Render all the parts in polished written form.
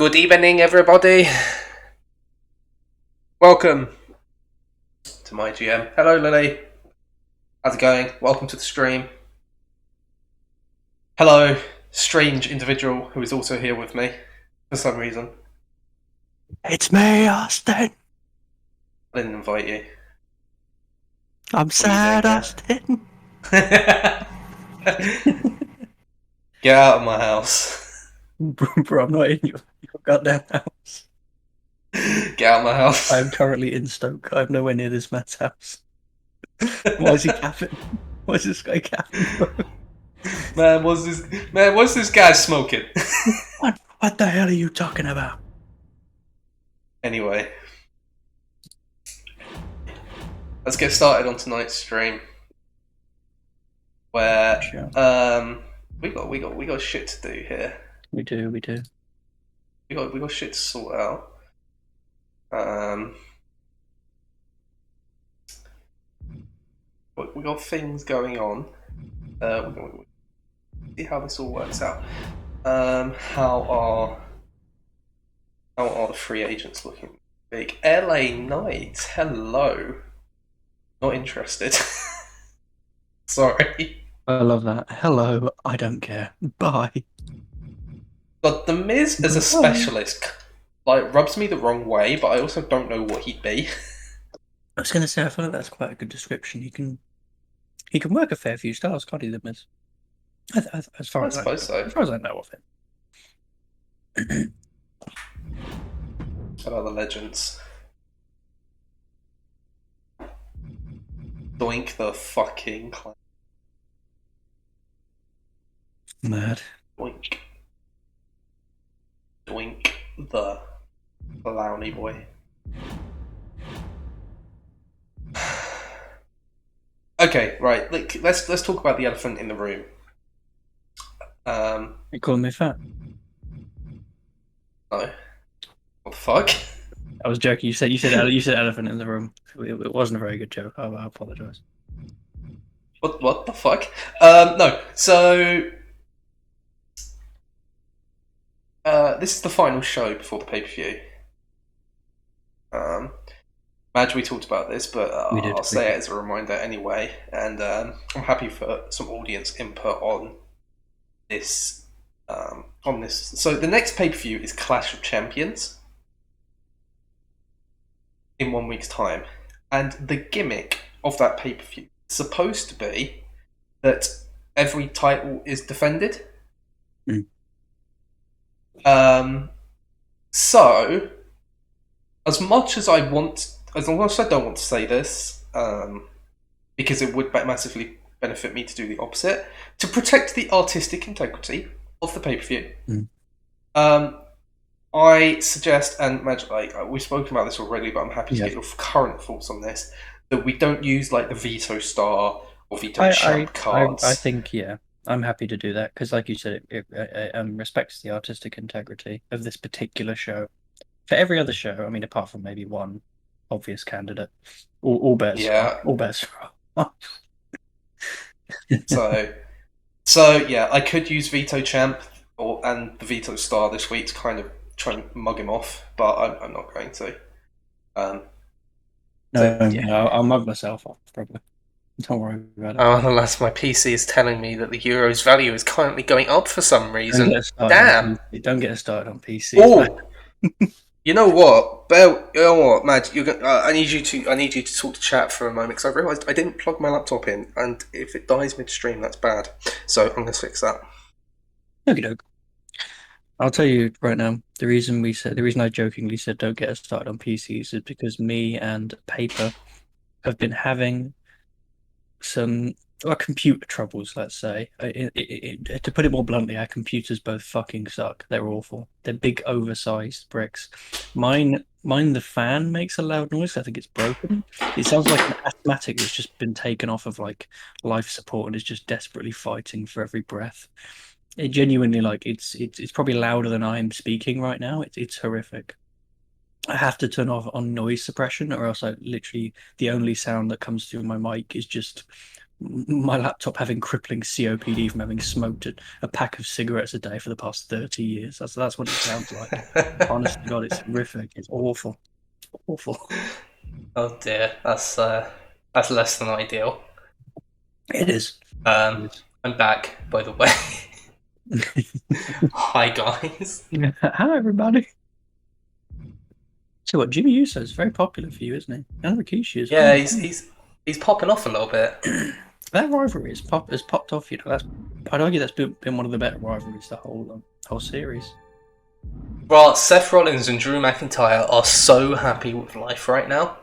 Good evening, everybody. Welcome to MyGM. Hello, Lily. How's it going? Welcome to the stream. Hello, strange individual who is also here with me for some reason. It's me, Austin. I didn't invite you. I'm sad, Austin. Get out of my house. Bro, I'm not in your goddamn house. Get out of my house. I'm currently in Stoke. I'm nowhere near this man's house. Why is he capping? Why is this guy capping, bro? Man, what's this guy smoking? What the hell are you talking about? Anyway, let's get started on tonight's stream. Where we got shit to do here. We do. We got shit to sort out. We got things going on. We'll see how this all works out. How are the free agents looking? Big LA Knights. Hello. Not interested. Sorry. I love that. Hello, I don't care. Bye. But The Miz as a specialist, rubs me the wrong way, but I also don't know what he'd be. I was going to say, I feel like that's quite a good description. He can work a fair few styles, can't he, the Miz? As far as I know of him. How about the legends? Doink the fucking clown. Mad. Doink. Doink the clowny boy. Okay, right. Let's talk about the elephant in the room. You calling me fat? No. What the fuck? I was joking. You said elephant in the room. It wasn't a very good joke. I apologize. What the fuck? No. So this is the final show before the pay-per-view. Madge, we talked about this, but I'll say it as a reminder anyway. And I'm happy for some audience input on this. So the next pay-per-view is Clash of Champions in 1 week's time, and the gimmick of that pay-per-view is supposed to be that every title is defended. So, as much as I don't want to say this, because it would massively benefit me to do the opposite, to protect the artistic integrity of the pay-per-view, I suggest, and we've spoken about this already, but I'm happy to get your current thoughts on this, that we don't use the Veto Star or Veto Champ cards. I think, yeah, I'm happy to do that, because like you said, it respects the artistic integrity of this particular show. For every other show, I mean, apart from maybe one obvious candidate, all bets. Yeah. All bets. So yeah, I could use Veto Champ and the Veto Star this week to kind of try and mug him off, but I'm not going to. I'll mug myself off, probably. Don't worry about it. Oh, alas, my PC is telling me that the euro's value is currently going up for some reason. Damn! Don't get us started on PC. Oh, you know what, Bell? You know what, Mad? I need you to talk to chat for a moment, because I realised I didn't plug my laptop in, and if it dies midstream, that's bad. So I'm going to fix that. Okie doke. I'll tell you right now, the reason I jokingly said don't get us started on PCs is because me and Paper have been having some computer troubles, let's say. To put it more bluntly, our computers both fucking suck. They're awful. They're big, oversized bricks. Mine, the fan makes a loud noise. I think it's broken. It sounds like an asthmatic that's just been taken off of life support and is just desperately fighting for every breath. It genuinely, it's probably louder than I'm speaking right now. It's horrific. I have to turn off on noise suppression, or else the only sound that comes through my mic is just my laptop having crippling COPD from having smoked a pack of cigarettes a day for the past 30 years. That's what it sounds like. Honestly, God, it's horrific. It's awful. Awful. Oh dear, that's less than ideal. It is. Um, It I'm back, by the way. is. Hi guys. Hi, everybody. So what, Jimmy Uso is very popular for you, isn't he? And Rikishi as Yeah, well. he's popping off a little bit. That rivalry has popped off. You know, I'd argue that's been one of the better rivalries the whole series. Well, Seth Rollins and Drew McIntyre are so happy with life right now.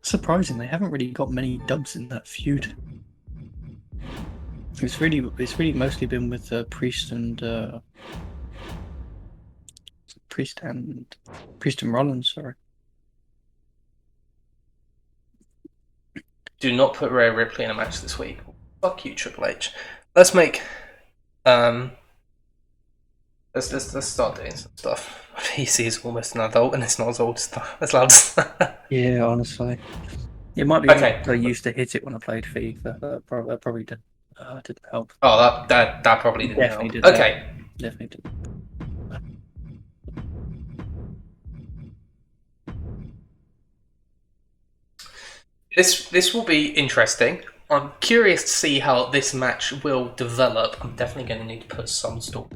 Surprising, they haven't really got many dubs in that feud. It's really mostly been with Priest and Rollins. Sorry. Do not put Rhea Ripley in a match this week. Fuck you, Triple H. Let's make um. Let's start doing some stuff. PC is almost an adult and it's not as old as lads. Yeah, honestly, it might be Okay. I used to hit it when I played FIFA. That probably didn't help. Oh, that probably didn't Definitely help. didn't help. Okay. Definitely did. This will be interesting. I'm curious to see how this match will develop. I'm definitely going to need to put some story.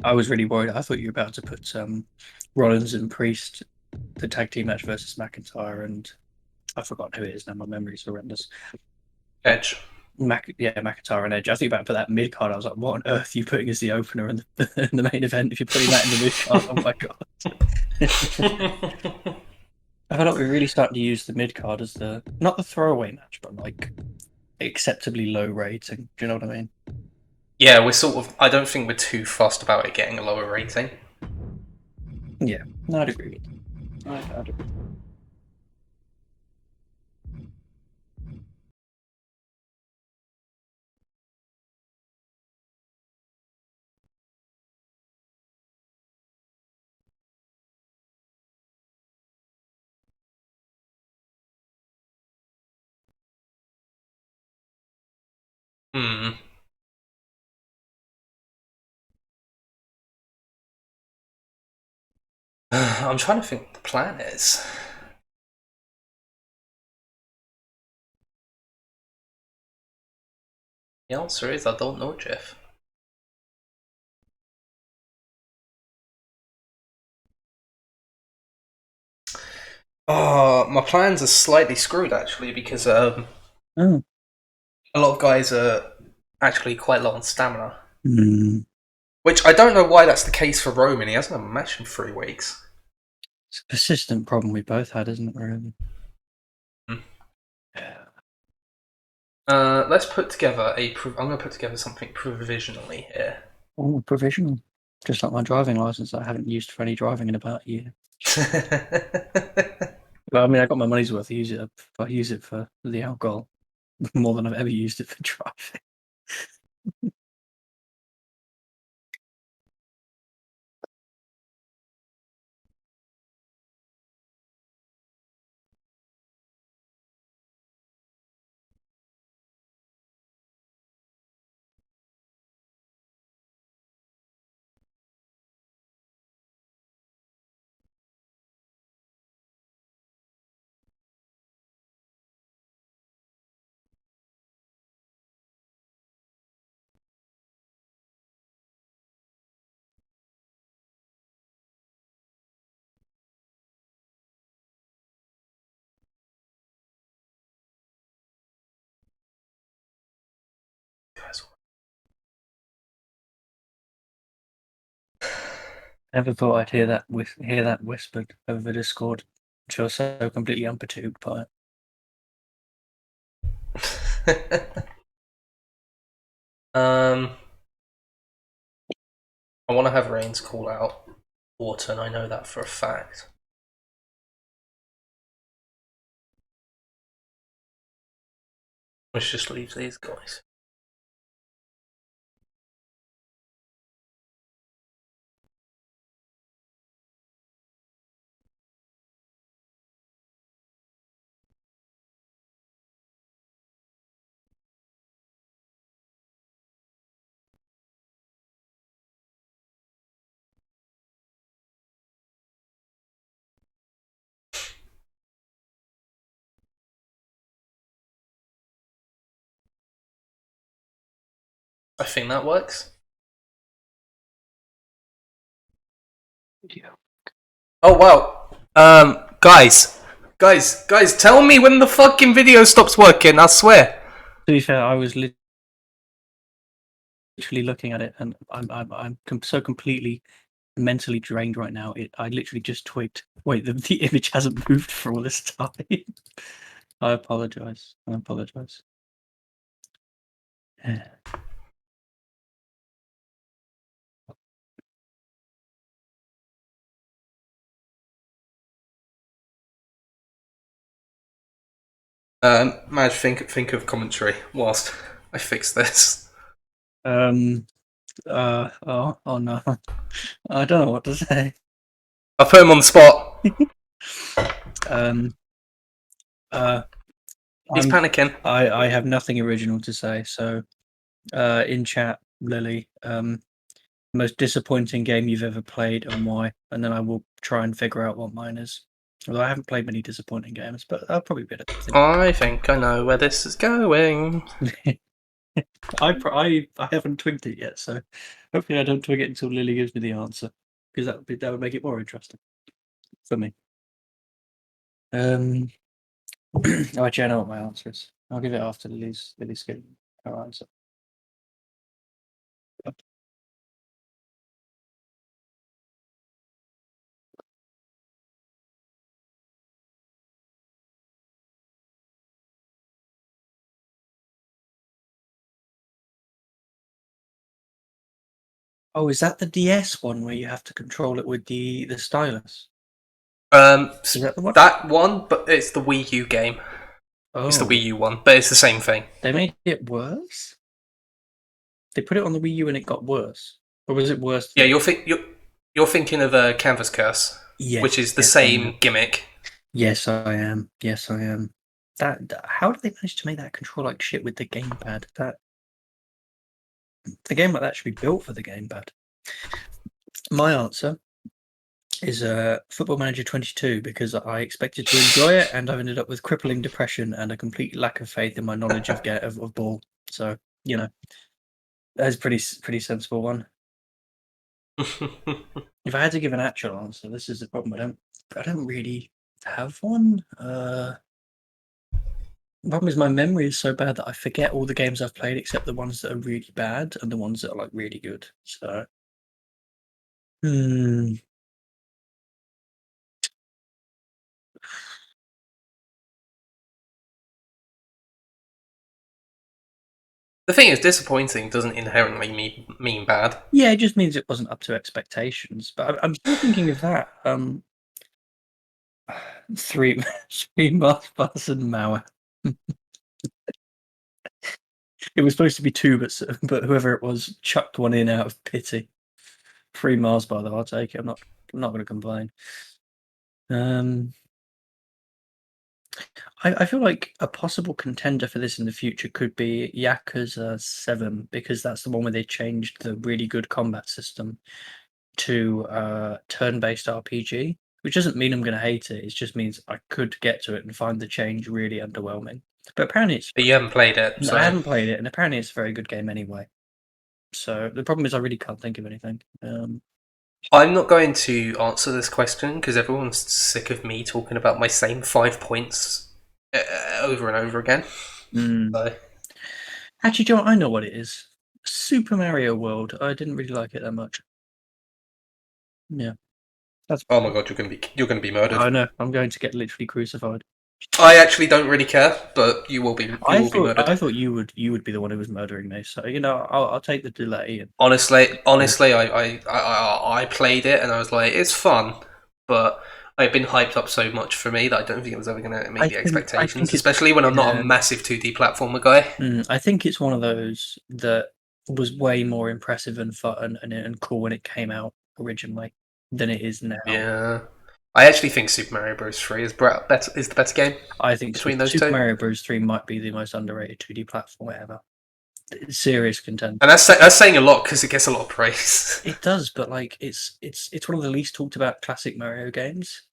I was really worried. I thought you were about to put Rollins and Priest, the tag team match versus McIntyre, and I've forgotten who it is now. My memory's horrendous. Edge. McIntyre and Edge. I think about for that mid card. I was like, what on earth are you putting as the opener in in the main event? If you're putting that in the mid card, oh my god! I feel like we're really starting to use the mid card as the not the throwaway match, but like acceptably low rating. Do you know what I mean? Yeah, we're sort of. I don't think we're too fussed about it getting a lower rating. Yeah, no, I'd agree with that. I'd agree. Hmm. I'm trying to think what the plan is. The answer is I don't know, Jeff. My plans are slightly screwed actually because Oh. a lot of guys are actually quite low on stamina. Mm. Which I don't know why that's the case for Roman. He hasn't had a match in 3 weeks. It's a persistent problem we both had, isn't it, really? Hmm. Let's put together I'm going to put together something provisionally here. Oh, provisional. Just like my driving license that I haven't used for any driving in about a year. Well, I mean, I got my money's worth. I use it for the alcohol more than I've ever used it for driving. Never thought I'd hear that whispered over the Discord. Which I was so completely unperturbed by it. I want to have Reigns call out Orton. I know that for a fact. Let's just leave these guys. I think that works. Yeah. Oh wow. Guys, tell me when the fucking video stops working. I swear. To be fair, I was literally looking at it, and so completely mentally drained right now. I literally just twigged. Wait, the image hasn't moved for all this time. I apologize. I apologize. Madge, think of commentary whilst I fix this. Oh no. I don't know what to say. I put him on the spot. He's panicking. I have nothing original to say. So, in chat, Lily, most disappointing game you've ever played and why, and then I will try and figure out what mine is. Although I haven't played many disappointing games, but I'll probably be able to think. I think I know where this is going. I haven't twigged it yet, so hopefully I don't twig it until Lily gives me the answer, because that would make it more interesting for me. Oh, actually, I know what my answer is. I'll give it after Lily's given her answer. Oh, is that the DS one where you have to control it with the stylus? Is that the one? That one, but it's the Wii U game. Oh, It's the Wii U one, but it's the same thing. they made it worse. They put it on the Wii U and it got worse, or was it worse? Yeah, you're thinking of Canvas Curse, Yes, which is the yes, same gimmick. Yes, I am. Yes, I am. How did they manage to make that control like shit with the gamepad? The game like that should be built for the gamepad. My answer is Football Manager 22 because I expected to enjoy it and I've ended up with crippling depression and a complete lack of faith in my knowledge of ball. So that's pretty sensible one. If I had to give an actual answer, this is the problem. I don't really have one. The problem is my memory is so bad that I forget all the games I've played except the ones that are really bad and the ones that are like really good. So, The thing is, disappointing doesn't inherently mean bad. yeah, it just means it wasn't up to expectations. But I'm still thinking of that. Three Mars Bus and Mauer. It was supposed to be two, but whoever it was chucked one in out of pity. 3 Mars bar though, I'll take it. I'm not going to complain. I feel like a possible contender for this in the future could be Yakuza 7 because that's the one where they changed the really good combat system to turn-based RPG, which doesn't mean I'm going to hate it. It just means I could get to it and find the change really underwhelming. But apparently But you haven't played it, so I haven't played it, and apparently it's a very good game anyway. So the problem is I really can't think of anything. I'm not going to answer this question because everyone's sick of me talking about my same 5 points over and over again. So. Actually, Joe, I know what it is. Super Mario World. I didn't really like it that much. Yeah. Oh my god, you're gonna be murdered. I know. I'm going to get literally crucified. I actually don't really care, but you will be. Be murdered. I thought you would be the one who was murdering me. So I'll take the delay. Honestly, I played it and I was like, it's fun, but I've been hyped up so much for me that I don't think it was ever going to meet the expectations, especially when I'm not a massive 2D platformer guy. I think it's one of those that was way more impressive and fun and cool when it came out originally than it is now. Yeah. I actually think Super Mario Bros. 3 is the better game. I think between those Super two. Mario Bros. 3 might be the most underrated 2D platform ever. Serious contender. And that's saying a lot because it gets a lot of praise. It does, but like it's one of the least talked about classic Mario games.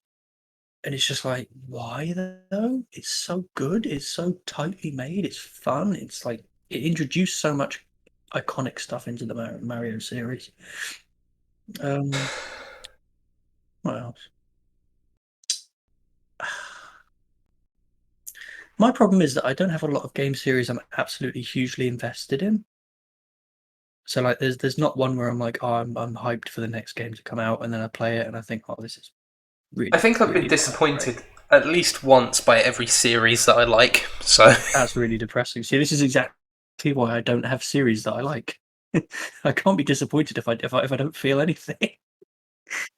And it's just like, why though? It's so good. It's so tightly made. It's fun. It's like it introduced so much iconic stuff into the Mario series. What else? My problem is that I don't have a lot of game series I'm absolutely hugely invested in. So like, there's not one where I'm like, oh, I'm hyped for the next game to come out, and then I play it and I think, oh, this is I really, think I've been really not that great. disappointed at least once by every series that I like. So That's really depressing. See, this is exactly why I don't have series that I like. I can't be disappointed if I don't feel anything.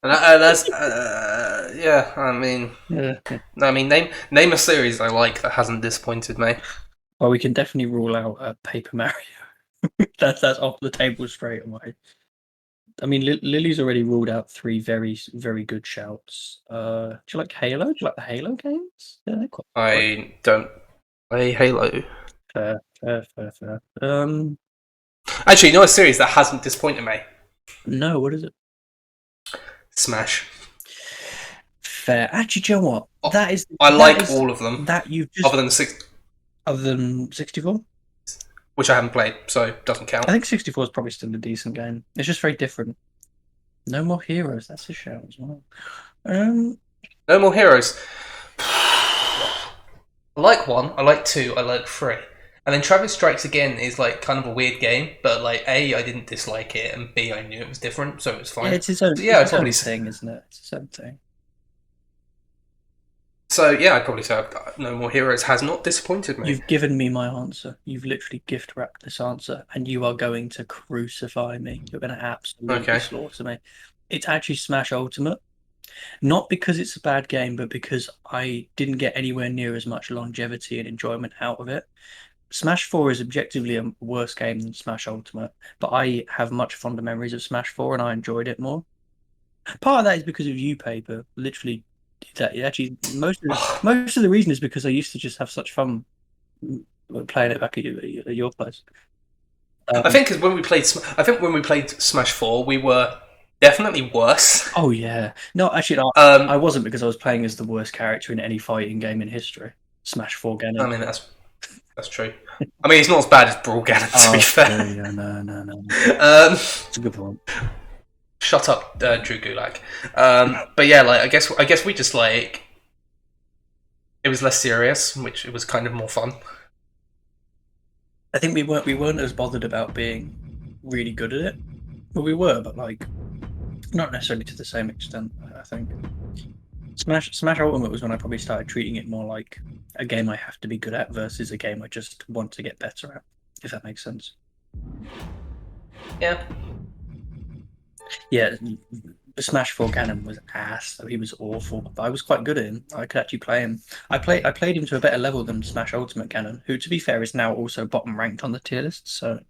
and that's yeah. Yeah. I mean, name a series I like that hasn't disappointed me. Well, we can definitely rule out Paper Mario. That's off the table straight away. I mean, Lily's already ruled out three very, very good shouts. Do you like Halo? Do you like the Halo games? Yeah, they're quite I don't play Halo. fair, fair, fair, fair. Actually, you know a series that hasn't disappointed me? No, what is it? Smash. Fair. Actually, do you know what? Oh, That is I that like is all of them, that you've just other than six, other than 64. which I haven't played, so it doesn't count. I think 64 is probably still a decent game. It's just very different. No More Heroes. That's a shout as well. No More Heroes. I like 1, I like 2, I like 3. And then Travis Strikes Again is like kind of a weird game, but like A, I didn't dislike it, and B, I knew it was different, so it was fine. Yeah, it's its own. So, It's I'd its probably own say. thing, isn't it? It's its own thing. So yeah, I'd probably say No More Heroes has not disappointed me. You've given me my answer. You've literally gift wrapped this answer, and you are going to crucify me. You're going to absolutely Okay. slaughter me. It's actually Smash Ultimate. Not because it's a bad game, but because I didn't get anywhere near as much longevity and enjoyment out of it. Smash 4 is objectively a worse game than Smash Ultimate, but I have much fonder memories of Smash 4 and I enjoyed it more. Part of that is because of you, Paper. Literally, that actually most of the reason is because I used to just have such fun playing it back at your place. I think because when we played Smash 4, we were definitely worse. Oh yeah, no, actually, no, I Um, wasn't because I was playing as the worst character in any fighting game in history. Smash 4 I Ganon. mean that's true. I mean, it's not as bad as Brawl Ganon, to be fair. Yeah, no. Um, It's a good point. shut up, Drew Gulak. But yeah, like I guess we just like it was less serious, which it was kind of more fun. I think we weren't as bothered about being really good at it. Well, we were, but like not necessarily to the same extent. I think Smash Ultimate was when I probably started treating it more like a game I have to be good at versus a game I just want to get better at. If that makes sense. Yeah. Yeah, Smash 4 Ganon was ass. He was awful, but I was quite good at him. I could actually play him. I played him to a better level than Smash Ultimate Ganon, who, to be fair, is now also bottom ranked on the tier list. So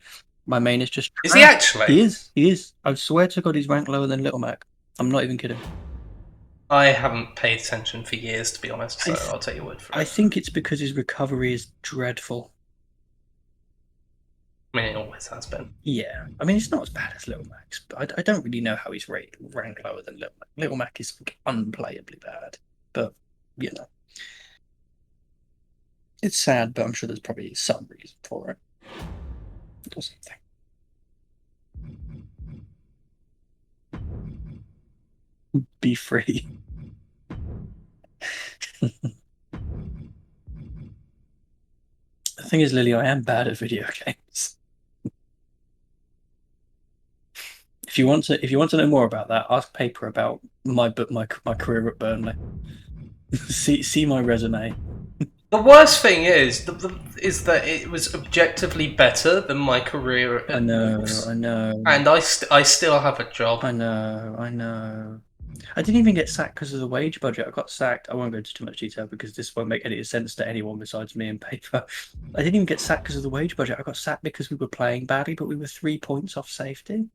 my main is just Is he trash. actually? He is. He is. I swear to God, he's ranked lower than Little Mac. I'm not even kidding. I haven't paid attention for years, to be honest, so I'll take your word for it. I think it's because his recovery is dreadful. I mean, it always has been. Yeah, I mean, it's not as bad as Little Mac's, but I don't really know how he's ranked lower than Little Mac. Little Mac is unplayably bad, but you know, it's sad, but I'm sure there's probably some reason for it or something. Be free. The thing is, Lily, I am bad at video games. If you want to know more about that, ask Paper about my career at Burnley. see my resume. The worst thing is that it was objectively better than my career at Wolves. I know. And I still have a job. I know. I didn't even get sacked because of the wage budget. I got sacked. I won't go into too much detail because this won't make any sense to anyone besides me and Paper. I didn't even get sacked because of the wage budget. I got sacked because we were playing badly, but we were 3 points off safety.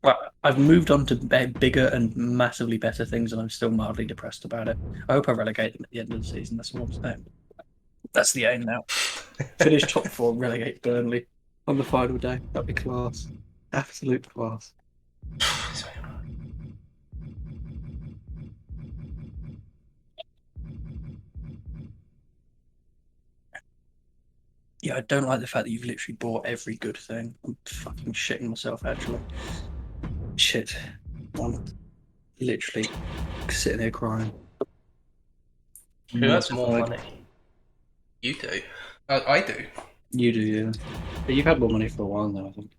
Well, I've moved on to bigger and massively better things, and I'm still mildly depressed about it. I hope I relegate them at the end of the season. That's all I'm saying. That's the aim now. Finish top 4, relegate Burnley on the final day. That'd be class. Absolute class. Yeah, I don't like the fact that you've literally bought every good thing. I'm fucking shitting myself, actually. Shit. I'm literally sitting here crying. Who has more Mortified. money? You do. I do. You do, yeah. But you've had more money for a while now, I think.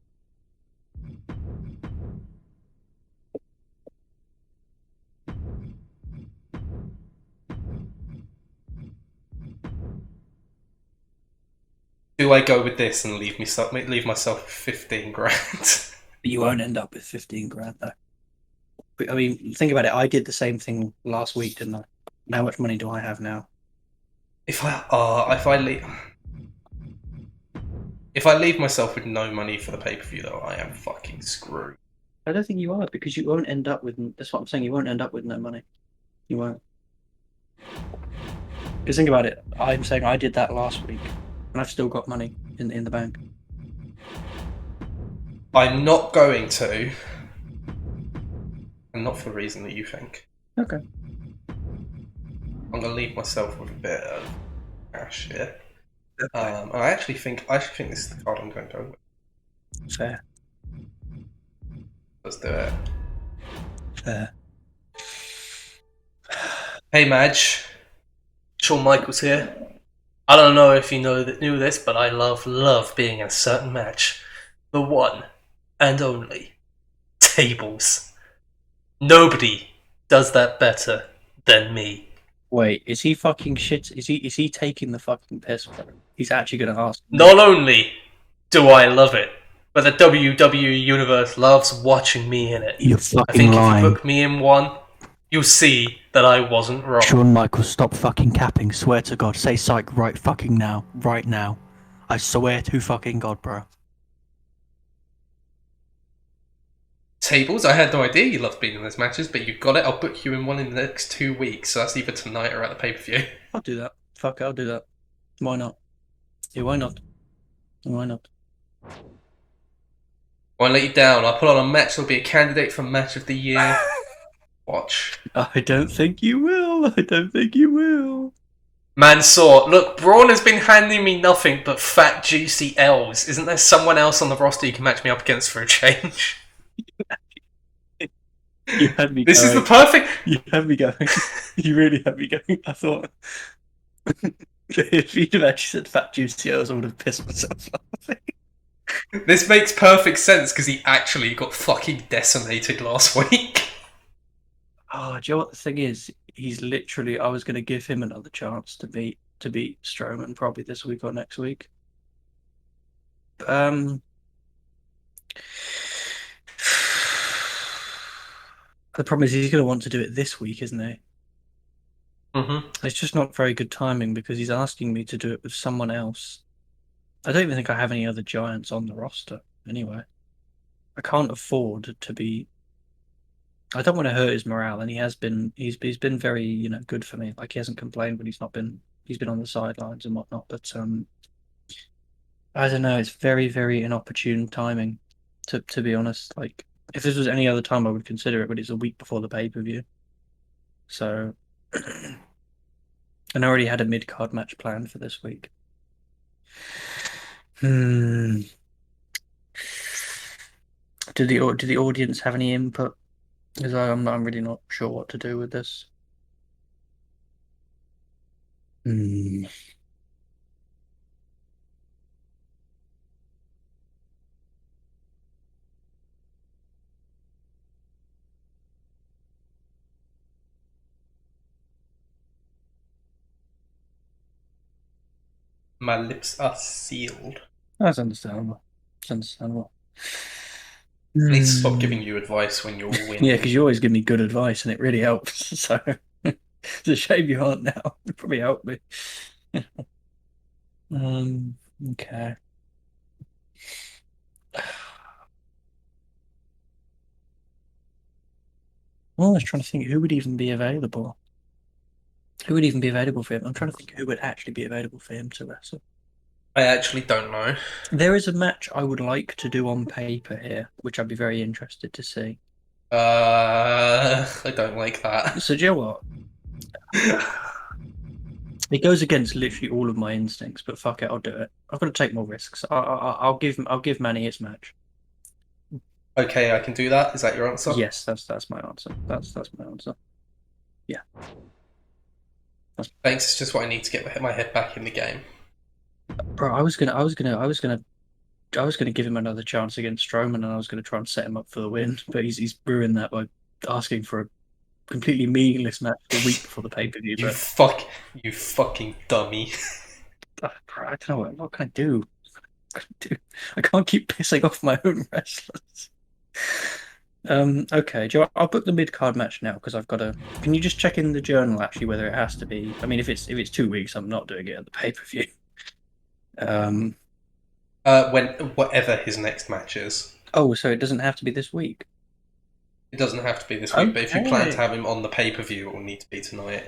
Do I go with this and leave myself with 15 grand? But you won't end up with 15 grand, though. But, I mean, think about it. I did the same thing last week, didn't I? How much money do I have now? If I leave myself with no money for the pay per view, though, I am fucking screwed. I don't think you are, because you won't end up with. That's what I'm saying. You won't end up with no money. You won't. Because think about it. I'm saying I did that last week, and I've still got money in the bank. I'm not going to, and not for the reason that you think. Okay. I'm going to leave myself with a bit of cash here. Okay. And I actually think this is the card I'm going to go with. Fair. Let's do it. Fair. Hey Madge, Shawn Michaels here. I don't know if you knew this, but I love being in a certain match. The one and only tables. Nobody does that better than me. Wait, is he fucking shit? Is he taking the fucking piss? He's actually going to ask me. Not only do I love it, but the WWE Universe loves watching me in it. You're fucking I think lying. if you book me in one, you'll see that I wasn't wrong. Shawn Michaels, stop fucking capping. Swear to God. Say psych right fucking now. Right now. I swear to fucking God, bro. Tables, I had no idea you loved being in those matches, but you got it. I'll book you in one in the next 2 weeks, so that's either tonight or at the pay-per-view. I'll do that. Fuck, I'll do that. Why not? Yeah, why not? Why not? I won't let you down. I'll put on a match that'll be a candidate for match of the year. Watch. I don't think you will. I don't think you will. Mansoor, look, Braun has been handing me nothing but fat, juicy L's. Isn't there someone else on the roster you can match me up against for a change? You had me This going. is the perfect... You had me going. You really had me going. I thought... if you'd have actually said fat juicy L's, I would have pissed myself laughing. This makes perfect sense because he actually got fucking decimated last week. Oh, do you know what the thing is? He's literally. I was going to give him another chance to beat Strowman probably this week or next week. The problem is he's going to want to do it this week, isn't he? Mm-hmm. It's just not very good timing because he's asking me to do it with someone else. I don't even think I have any other giants on the roster. Anyway, I can't afford to be. I don't want to hurt his morale, and he has been. He's been very good for me. Like he hasn't complained when he's not been. He's been on the sidelines and whatnot. But I don't know. It's very very inopportune timing. To be honest, like if this was any other time, I would consider it. But it's a week before the pay-per-view, so. And I already had a mid-card match planned for this week. Did the audience have any input? Because I'm really not sure what to do with this. My lips are sealed. That's understandable. It's understandable. I need to stop giving you advice when you're winning. Yeah, because you always give me good advice, and it really helps. So it's a shame you aren't now. It probably helped me. Okay. Well, I was trying to think who would even be available. Who would even be available for him? I'm trying to think who would actually be available for him to wrestle. I actually don't know. There is a match I would like to do on paper here, which I'd be very interested to see. I don't like that. So, do you know what? It goes against literally all of my instincts, but fuck it, I'll do it. I've got to take more risks. I'll give Manny his match. Okay, I can do that. Is that your answer? Yes, that's my answer. That's my answer. Yeah, that's, Thanks. It's just what I need to get my head back in the game. bro. I was gonna give him another chance against Strowman, and I was gonna try and set him up for the win, but he's ruined that by asking for a completely meaningless match a week before the pay per view. You But fuck, you fucking dummy. bro, I don't know what can I do. What can I do? I can't keep pissing off my own wrestlers. Okay, Joe, I'll book the mid card match now because I've got to. Can you just check in the journal actually whether it has to be? I mean, if it's 2 weeks, I'm not doing it at the pay per view. Um. When whatever his next match is, Oh, so it doesn't have to be this week. it doesn't have to be this week. But if you plan to Okay. have him on the pay per view, it will need to be tonight.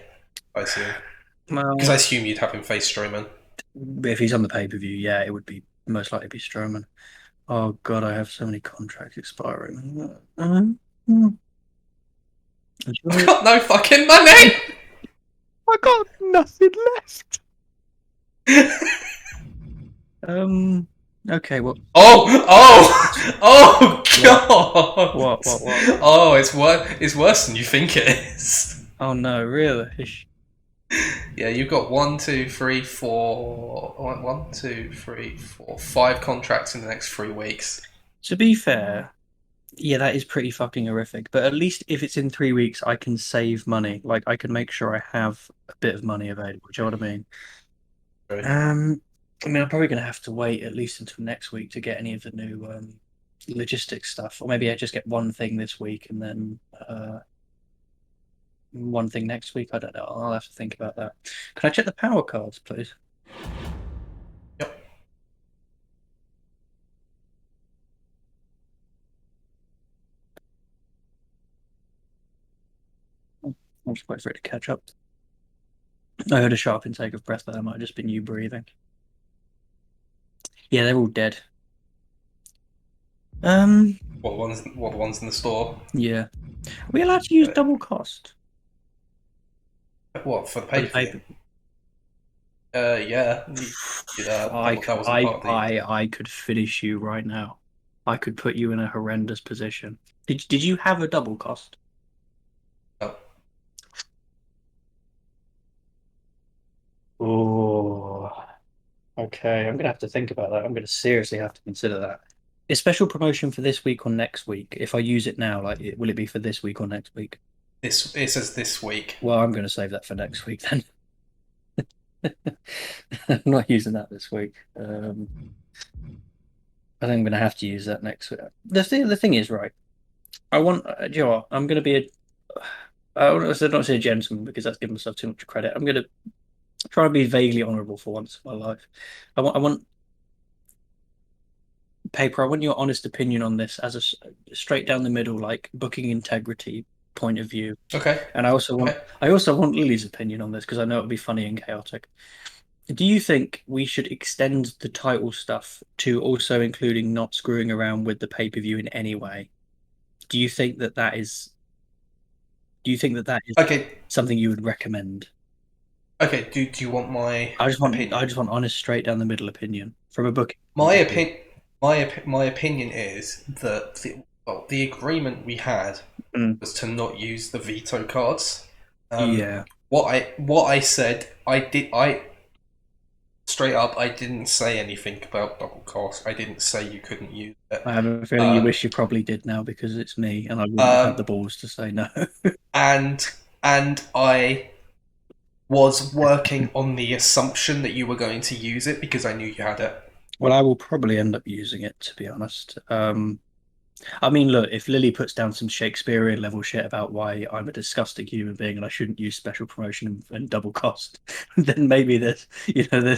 I assume, because I Well, assume you'd have him face Strowman. if he's on the pay per view, yeah, it would be most likely be Strowman. Oh God, I have so many contracts expiring. I've Enjoy. got no fucking money. I got nothing left. Um. Okay. Well. Oh, God! What? Oh, it's worse than you think it is. Oh no, really? Yeah, you've got one, two, three, four, one, two, three, four, five contracts in the next 3 weeks. To be fair, yeah, that is pretty fucking horrific. But at least if it's in 3 weeks, I can save money. Like I can make sure I have a bit of money available. Do you know what I mean? Right. Um, I mean, I'm probably going to have to wait at least until next week to get any of the new logistics stuff, or maybe I just get one thing this week and then one thing next week. I don't know. I'll have to think about that. Can I check the power cards, please? Yep. I'll just wait for it to catch up. I heard a sharp intake of breath, but that might have just been you breathing. Yeah, they're all dead. Um, What the ones in the store? yeah. Are we allowed to use double cost What for the for pay the per view? paper? Yeah, that wasn't part of the. I could finish you right now. I could put you in a horrendous position. Did you have a double cost? Oh, Oh, okay. I'm gonna have to think about that. I'm gonna seriously have to consider that. Is special promotion for this week or next week? If I use it now, like, will it be for this week or next week? this it says this week. Well, I'm gonna save that for next week then. I'm not using that this week. I think I'm gonna have to use that next week. The thing is, right? I want. Do you know what? I'm gonna be a. I don't not say a gentleman because that's giving myself too much credit. I'm gonna try and be vaguely honourable for once in my life. I want paper. I want your honest opinion on this as a straight down the middle, like booking integrity point of view. Okay. And Okay. I also want Lily's opinion on this because I know it'll be funny and chaotic. Do you think we should extend the title stuff to also including not screwing around with the pay per view in any way? Do you think that that is? Do you think that that is Okay. something you would recommend? Okay. Do you want my I opinion? just want honest, straight down the middle opinion from a booking point My of view. opinion. My opinion is that the agreement we had Mm, was to not use the veto cards. Um, yeah, what I said, I straight up, I didn't say anything about double cost. I didn't say you couldn't use it. I have a feeling you Um, wish you probably did now because it's me, and I wouldn't have had um, the balls to say no. and I was working on the assumption that you were going to use it because I knew you had it. Well, I will probably end up using it, to be honest. I mean, look, if Lily puts down some Shakespearean level shit about why I'm a disgusting human being and I shouldn't use special promotion and double cost, then maybe there's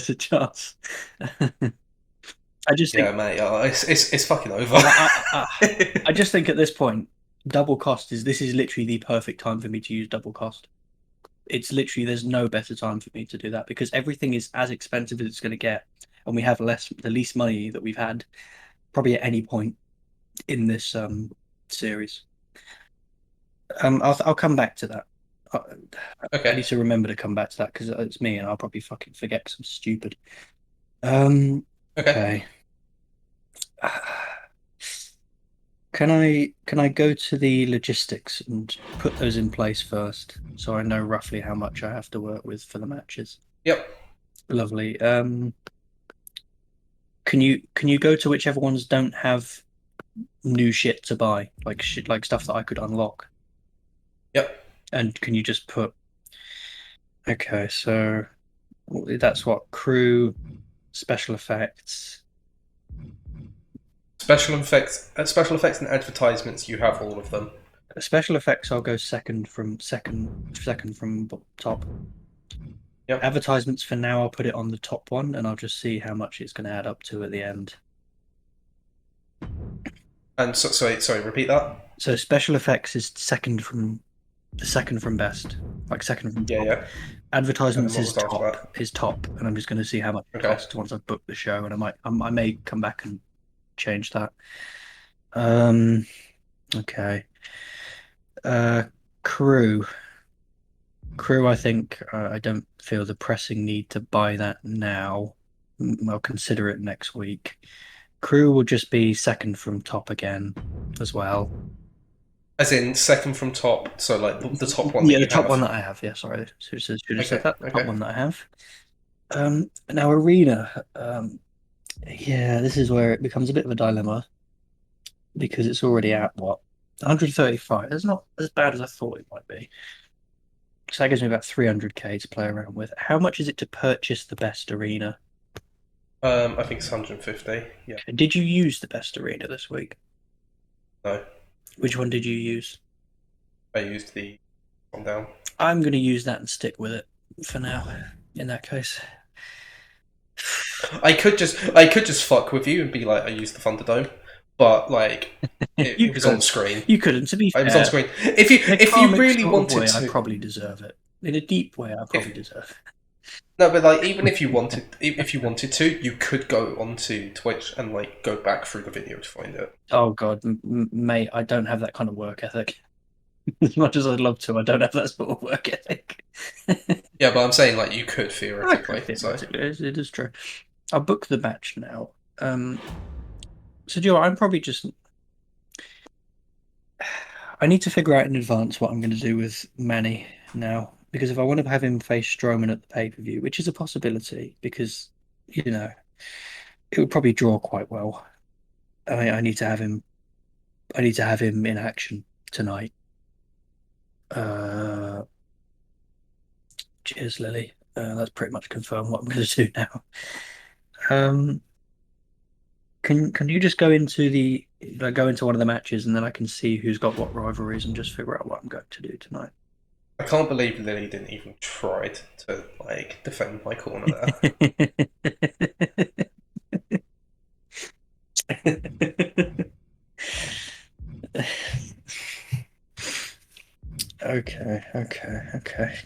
a chance. I just Yeah, think mate. It's fucking over. I just think at this point, double cost is this is literally the perfect time for me to use double cost. It's literally there's no better time for me to do that because everything is as expensive as it's going to get, and we have the least money that we've had probably at any point in this series. I'll come back to that. I, I Okay. need to remember to come back to that because it's me and I'll probably fucking forget because I'm stupid. Um, Okay. okay. Can I go to the logistics and put those in place first so I know roughly how much I have to work with for the matches? Yep. Lovely. Can you go to whichever ones don't have new shit to buy, like shit like stuff that I could unlock? Yep. And can you just put okay, so that's what crew, special effects. Special effects and advertisements. You have all of them. Special effects I'll go second from top. Yep. Advertisements for now I'll put it on the top one and I'll just see how much it's going to add up to at the end. And sorry. Repeat that. So special effects is second from best, like second from Yeah. top. Yeah. And then Advertisements what was after that? is top, and I'm just going to see how much it Okay. costs once I've booked the show, and I may come back and change that. Um, okay. Uh, crew, crew. I think I don't feel the pressing need to buy that now. I'll consider it next week. Crew will just be second from top again, as well. As in second from top. So like the top one that Yeah, the you top one have. that I have. Yeah, sorry, should have said Okay. that. The top Okay. one that I have. Now arena. Yeah, this is where it becomes a bit of a dilemma because it's already at what 135. It's not as bad as I thought it might be. So that gives me about 300k to play around with. How much is it to purchase the best arena? I think it's 150. Yeah. Did you use the best arena this week? No. Which one did you use? I used the one down. I'm going to use that and stick with it for now. In that case, I could just fuck with you and be like, I used the Thunderdome, but like, it, you it was on could, screen. you couldn't. To be It was on fair, screen. If you in a if you karmic really sort of wanted way, I to, probably deserve it. In a deep way, I probably if deserve no, but like even if you wanted to, you could go onto Twitch and like go back through the video to find it. Oh God, mate, I don't have that kind of work ethic. As much as I'd love to, I don't have that sort of work ethic. Yeah, but I'm saying like you could I could theoretically. So theoretically, it is true. I'll book the match now. So Joe, I'm probably just. I need to figure out in advance what I'm going to do with Manny now, because if I want to have him face Strowman at the pay-per-view, which is a possibility, because you know it would probably draw quite well. I need to have him. I need to have him in action tonight. Uh, Cheers, Lily. That's pretty much confirmed what I'm going to do now. Um, can you just go into one of the matches and then I can see who's got what rivalries and just figure out what I'm going to do tonight. I can't believe Lily didn't even try to like defend my corner Okay.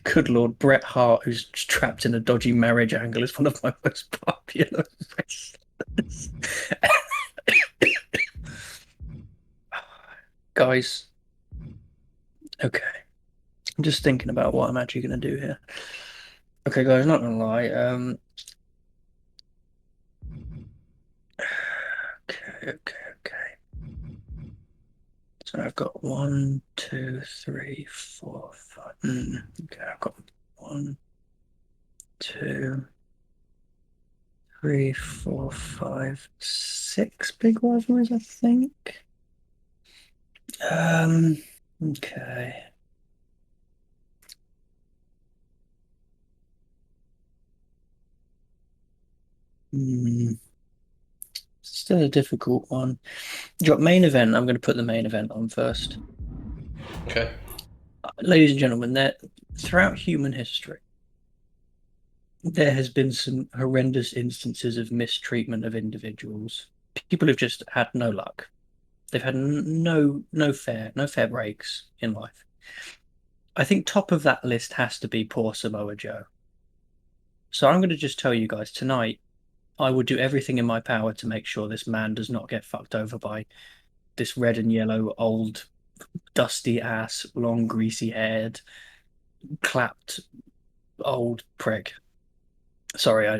Good Lord, Bret Hart, who's trapped in a dodgy marriage angle, is one of my most popular wrestlers. Guys, okay. I'm just thinking about what I'm actually going to do here. Okay, guys, not gonna lie. Okay. So I've got one, two, three, four, five. Okay, I've got one, two, three, four, five, six big rivalries, I think. Okay. Hmm. Still a difficult one. You got main event. I'm going to put the main event on first. Okay. Ladies and gentlemen, there throughout human history, there has been some horrendous instances of mistreatment of individuals. People have just had no luck. They've had no fair breaks in life. I think top of that list has to be poor Samoa Joe. So I'm going to just tell you guys tonight, I will do everything in my power to make sure this man does not get fucked over by this red and yellow old dusty ass, long greasy haired clapped old prick. Sorry, I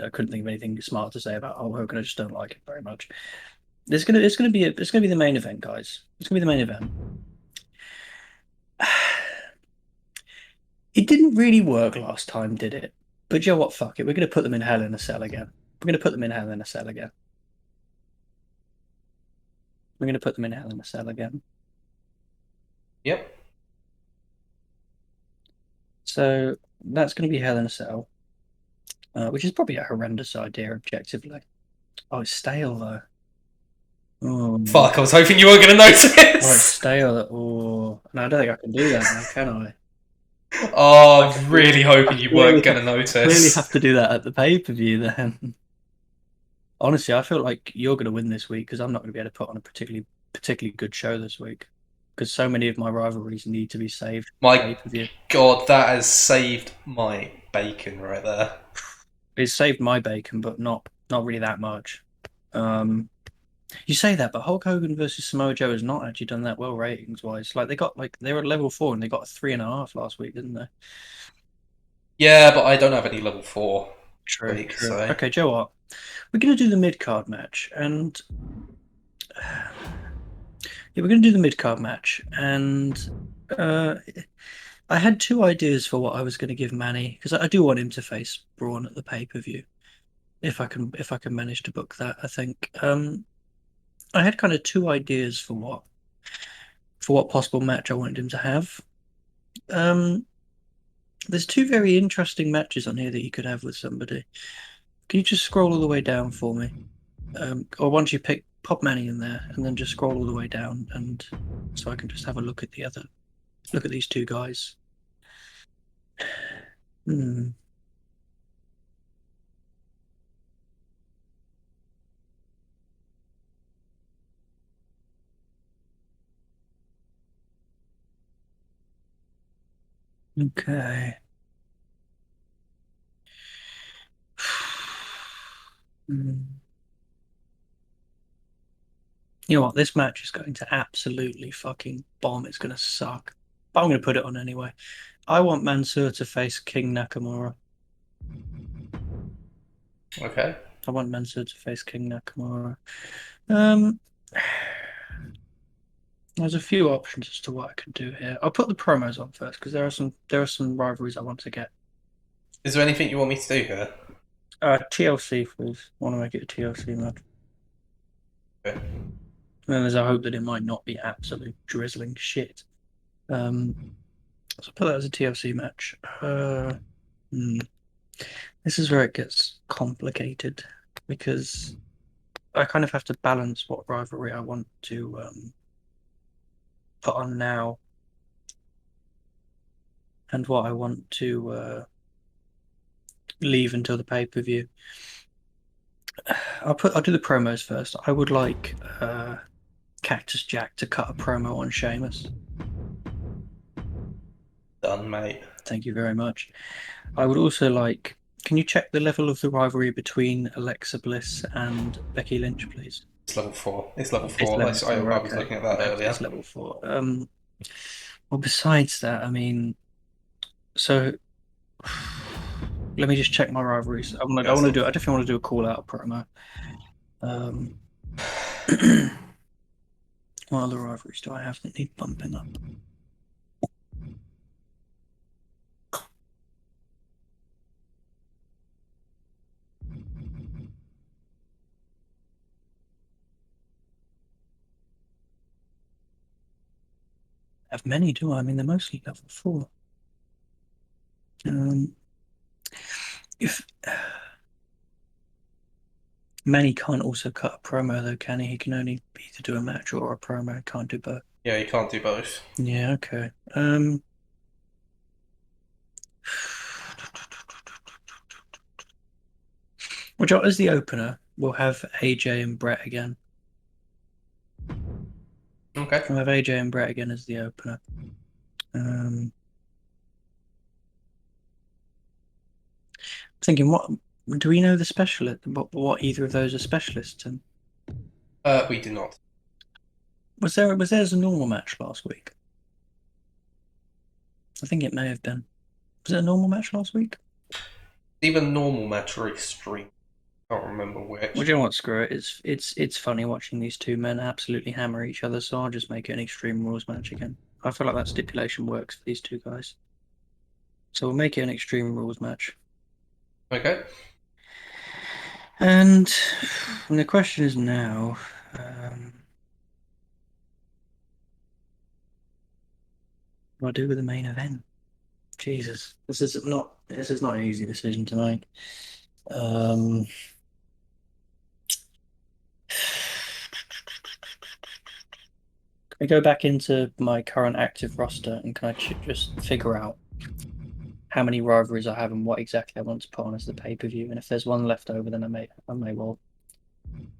couldn't think of anything smart to say about Hulk Hogan. I just don't like it very much. It's gonna be the main event, guys. It's gonna be the main event. It didn't really work last time, did it? But you know what? Fuck it. We're gonna put them in Hell in a Cell again. We're gonna put them in Hell in a Cell again. We're gonna put them in Hell in a Cell again. Yep. So that's gonna be Hell in a Cell, which is probably a horrendous idea objectively. Oh, it's stale though. Oh, Fuck, I was hoping you weren't going to oh, it's notice. stale. Oh, no, I don't think I can do that now, can I? Oh, I was really hoping you Clearly, weren't going to clearly notice. have to do that at the pay-per-view then. Honestly, I feel like you're going to win this week because I'm not going to be able to put on a particularly good show this week because so many of my rivalries need to be saved for My pay-per-view. God, that has saved my bacon right there. It's saved my bacon, but not really that much. Um, you say that, but Hulk Hogan versus Samoa Joe has not actually done that well ratings wise. Like they were at level 4 and they got a 3.5 last week, didn't they? Yeah, but I don't have any level 4 True, week, true. so. Okay, Joe, what? We're gonna do the mid card match, and yeah, we're gonna do the mid card match, and uh, I had two ideas for what I was gonna give Manny because I do want him to face Braun at the pay per view if I can manage to book that. I think I had kind of two ideas for what possible match I wanted him to have. Um, there's two very interesting matches on here that you could have with somebody. Can you just scroll all the way down for me? Or once you pick pop Manny in there, and then just scroll all the way down, and so I can just have a look at look at these two guys. Hmm. Okay. Hmm. You know what? This match is going to absolutely fucking bomb. It's going to suck. But I'm going to put it on anyway. I want Mansoor to face King Nakamura. Okay. I want Mansoor to face King Nakamura. Um, there's a few options as to what I could do here. I'll put the promos on first because there are some rivalries I want to get. Is there anything you want me to do here? TLC, please. I want to make it a TLC match. Okay. And then there's a hope that it might not be absolute drizzling shit. So I'll put that as a TLC match. Hmm. This is where it gets complicated because I kind of have to balance what rivalry I want to put on now and what I want to leave until the pay per view. I'll do the promos first. I would like Cactus Jack to cut a promo on Sheamus. Done, mate. Thank you very much. I would also like. Can you check the level of the rivalry between Alexa Bliss and Becky Lynch, please? It's level 4. It's level It's 4. level four. I was Okay, looking at that it's earlier. level 4. Well, besides that, I mean, so let me just check my rivalries. I Yeah, want to so. do. I definitely want to do a call out promo. Um, what other rivalries do I have that need bumping up? Have many, do I? I mean, they're mostly level 4. Um, if Manny can't also cut a promo though, can he? He can only either do a match or a promo. Can't do both. Yeah, you can't do both. Yeah, okay. Which as the opener, we'll have AJ and Brett again. Okay. We'll have AJ and Brett again as the opener. Um, thinking, what do we know the specialist? What either of those are specialists in? We do not. Was there a normal match last week? I think it may have been. Was it a normal match last week? Either normal match or extreme. Can't remember Well, which. do you know what? Screw it. It's funny watching these two men absolutely hammer each other. So I'll just make it an Extreme Rules match again. I feel like that stipulation works for these two guys. So we'll make it an Extreme Rules match. Okay. And the question is now, what do I do with the main event? Jesus, this is not an easy decision to make. Um, can I go back into my current active roster and can I just figure out how many rivalries I have and what exactly I want to put on as the pay-per-view? And if there's one left over, then I may well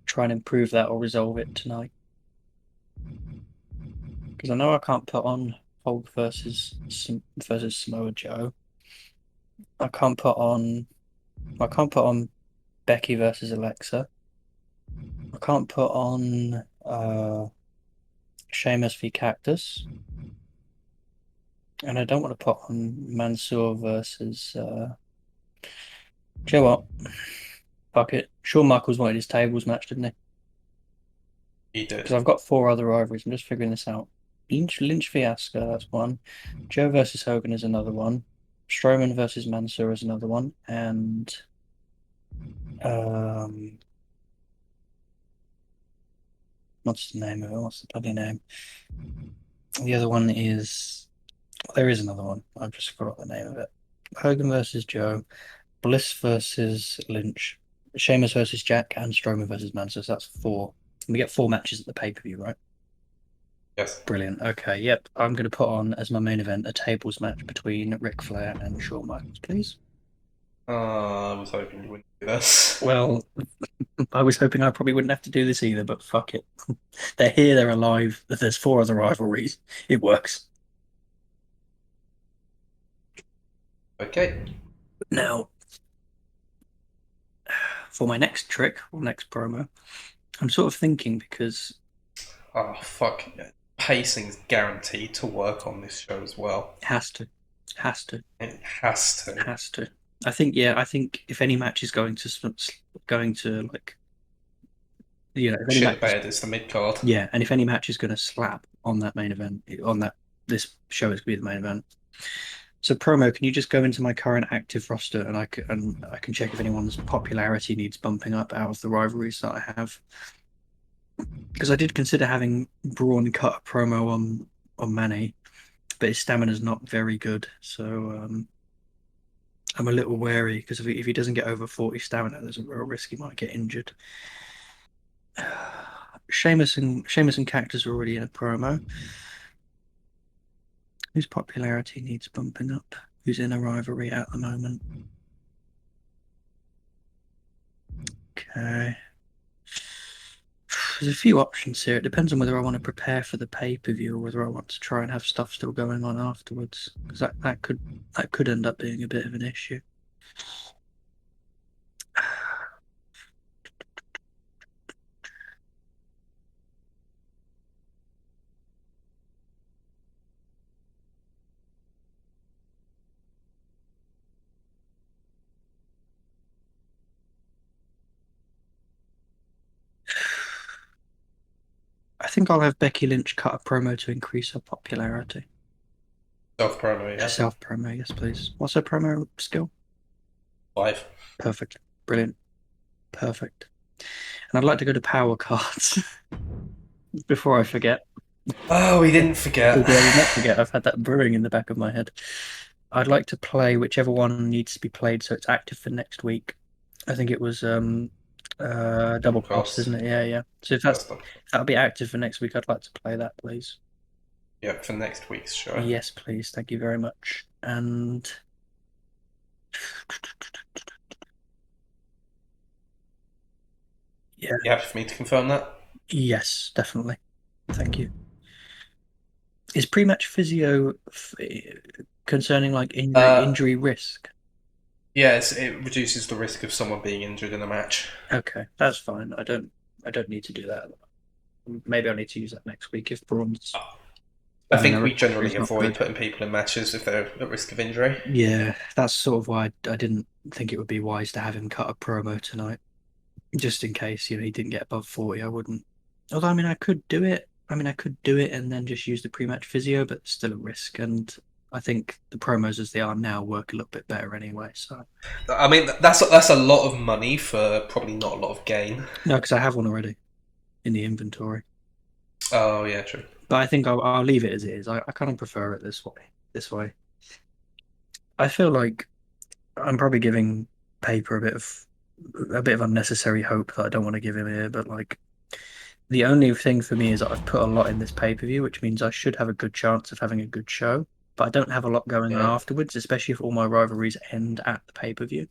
try and improve that or resolve it tonight. Because I know I can't put on Hulk versus Samoa Joe. I can't put on Becky versus Alexa. I can't put on Sheamus v Cactus. And I don't want to put on Mansoor versus do you know what? Fuck it. Shawn Michaels wanted his tables match, didn't he? He Because did. I've got four other rivalries. I'm just figuring this out. Lynch v Asuka, that's one. Joe versus Hogan is another one. Strowman versus Mansoor is another one. And um what's the name of it? What's the bloody name? The other one is there is another one. I've just forgot the name of it. Hogan versus Joe, Bliss versus Lynch, Sheamus versus Jack, and Strowman versus Mansoor. So that's four. We get four matches at the pay-per-view, right? Yes. Brilliant. Okay, yep. I'm going to put on as my main event a tables match between Ric Flair and Shawn Michaels, please. I was hoping you wouldn't do this. Well, I was hoping I probably wouldn't have to do this either, but fuck it. They're here, they're alive. There's four other rivalries. It works. Okay. Now, for my next trick or next promo, I'm sort of thinking because Oh, fuck. Pacing's guaranteed to work on this show as well. it has to, has to, It has to. has to. I think, yeah, I think if any match is going to like, if any match Shit is, bed is the mid card. yeah, and if any match is going to slap on that main event, on that, this show is going to be the main event. So promo, can you just go into my current active roster and I can check if anyone's popularity needs bumping up out of the rivalries that I have? Because I did consider having Braun cut a promo on Manny, but his stamina's not very good. So I'm a little wary because if he doesn't get over 40 stamina, there's a real risk he might get injured. Sheamus and Cactus are already in a promo. Whose popularity needs bumping up? Who's in a rivalry at the moment? Okay. There's a few options here. It depends on whether I want to prepare for the pay-per-view or whether I want to try and have stuff still going on afterwards. Because that could end up being a bit of an issue. I think I'll have Becky Lynch cut a promo to increase her popularity. Self promo, A yeah. self promo, yes, please. What's her promo skill? 5. Perfect. Brilliant. Perfect. And I'd like to go to power cards before I forget. Oh, we didn't forget. Yeah, I did not forget. I've had that brewing in the back of my head. I'd like to play whichever one needs to be played so it's active for next week. I think it was double Double cost, cost. isn't it? Yeah, yeah. So That's the, if that'll be active for next week, I'd like to play that, please. yeah, for next week's show. Yes, please. Thank you very much. And yeah, You happy for me to confirm that? yes, definitely. Thank you. Is pre-match physio concerning like injury Uh, injury risk? yes, it reduces the risk of someone being injured in a match. Okay, that's fine. I don't need to do that. Maybe I'll need to use that next week if Braun's I I mean, think our we generally recovery's not avoid good. putting people in matches if they're at risk of injury. Yeah, that's sort of why I didn't think it would be wise to have him cut a promo tonight, just in case, he didn't get above 40. I wouldn't. Although, I mean, I could do it. I mean, I could do it and then just use the pre-match physio, but it's still a risk. And I think the promos as they are now work a little bit better anyway. So I mean, that's a lot of money for probably not a lot of gain. no, because I have one already in the inventory. Oh yeah, true. But I think I'll leave it as it is. I kind of prefer it this way. This way, I feel like I'm probably giving Paper a bit of unnecessary hope that I don't want to give him here. But like, the only thing for me is that I've put a lot in this pay-per-view, which means I should have a good chance of having a good show. But I don't have a lot going on Yeah. afterwards, especially if all my rivalries end at the pay-per-view.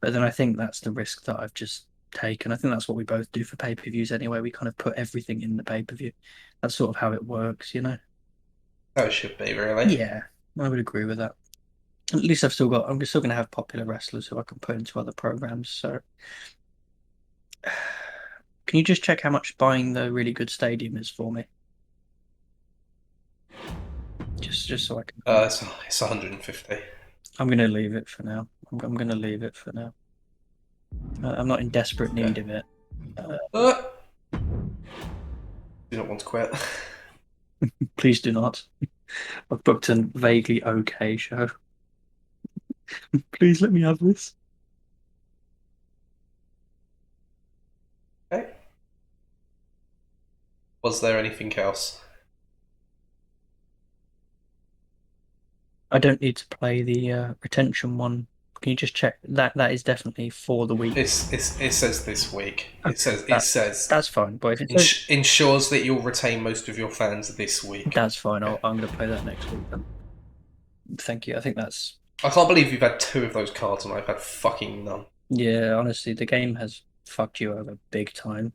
But then I think that's the risk that I've just taken. I think that's what we both do for pay-per-views anyway. We kind of put everything in the pay-per-view. That's sort of how it works. That it should be really. Yeah, I would agree with that. At least I'm still going to have popular wrestlers who I can put into other programs. So, can you just check how much buying the really good stadium is for me? Just so I can. It's 150. I'm going to leave it for now. I'm going to leave it for now. I'm not in desperate Okay. need of it. Uh, do not want to quit. Please do not. I've booked a vaguely okay show. Please let me have this. Okay. Was there anything else? I don't need to play the retention one. Can you just check that? That is definitely for the week. It says this week. Okay, It says that's fine. But if it says ensures that you'll retain most of your fans this week. that's fine, Okay. I'm going to play that next week then. Thank you. I think that's I can't believe you've had two of those cards and I've had fucking none. yeah. Honestly, the game has fucked you over big time,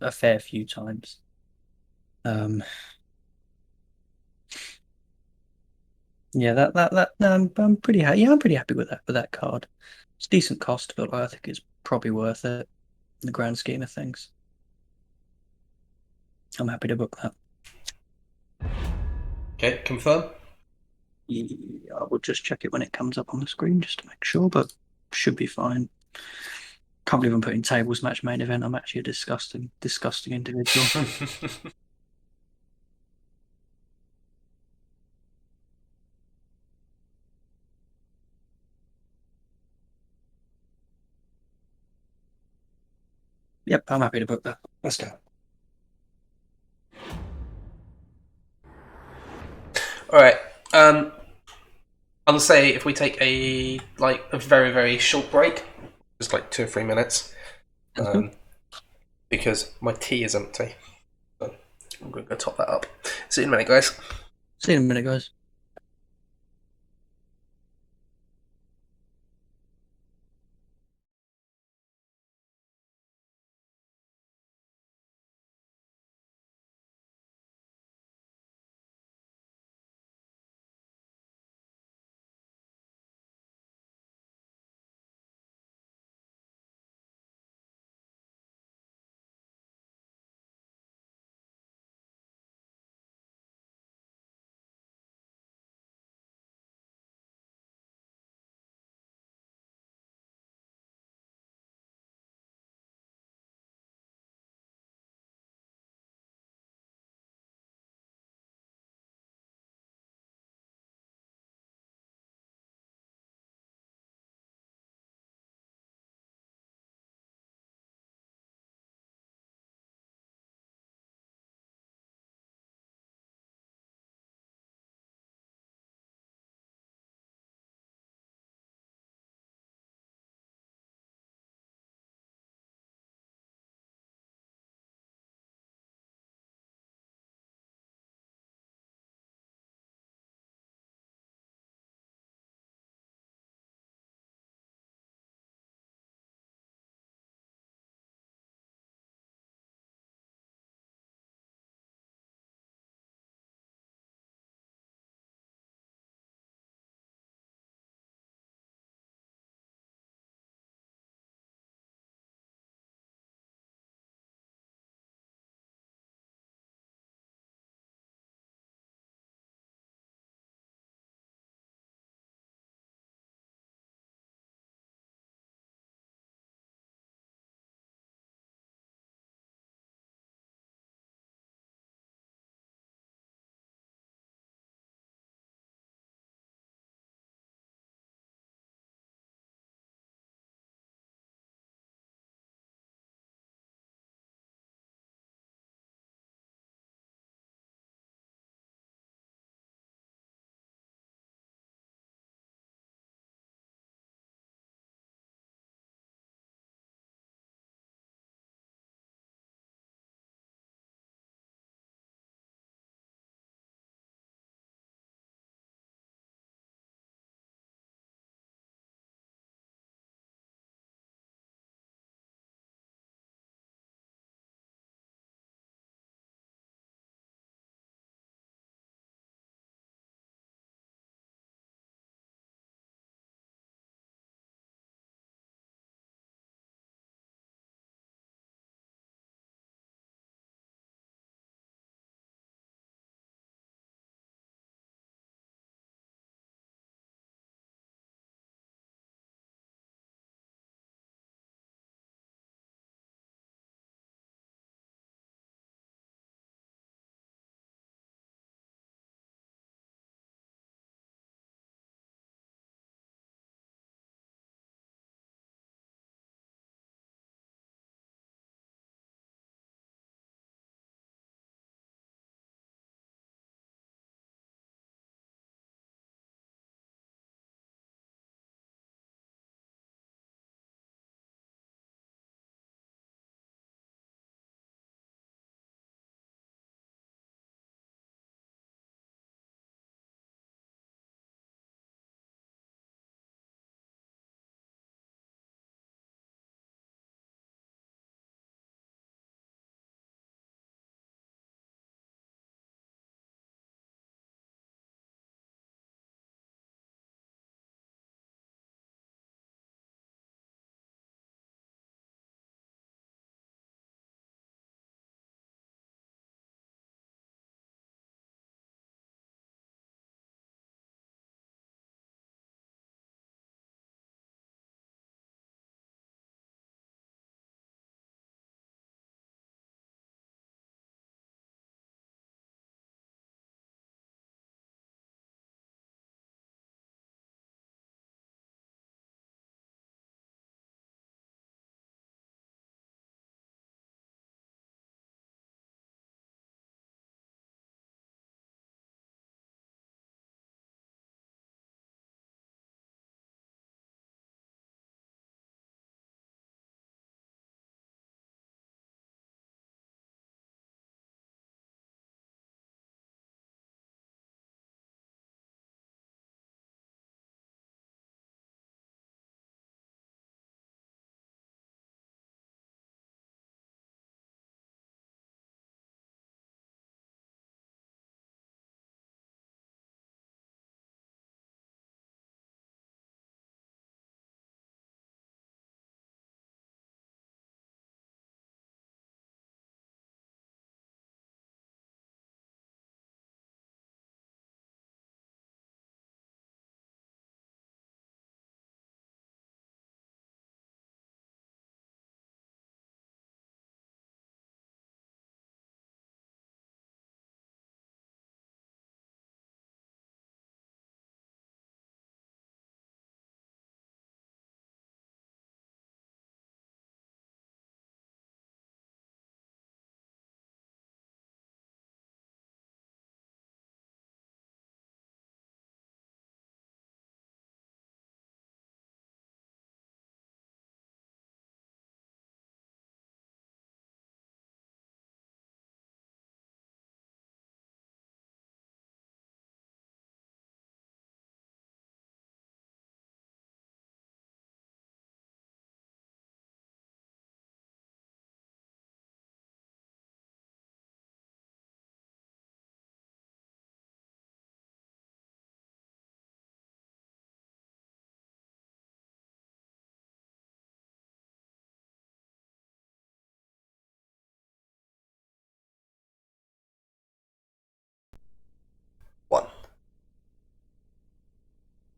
a fair few times. Um, yeah, that no, I'm pretty happy. Yeah, I'm pretty happy with that card. It's decent cost, but I think it's probably worth it in the grand scheme of things. I'm happy to book that. Okay, confirm. Yeah, I will just check it when it comes up on the screen just to make sure, but should be fine. Can't believe I'm putting tables match main event. I'm actually a disgusting individual. Yep, I'm happy to book that. Let's go. All right. I'll say if we take a very very short break, just like 2 or 3 minutes, Sounds good. because my tea is empty. So I'm going to go top that up. See you in a minute, guys. See you in a minute, guys.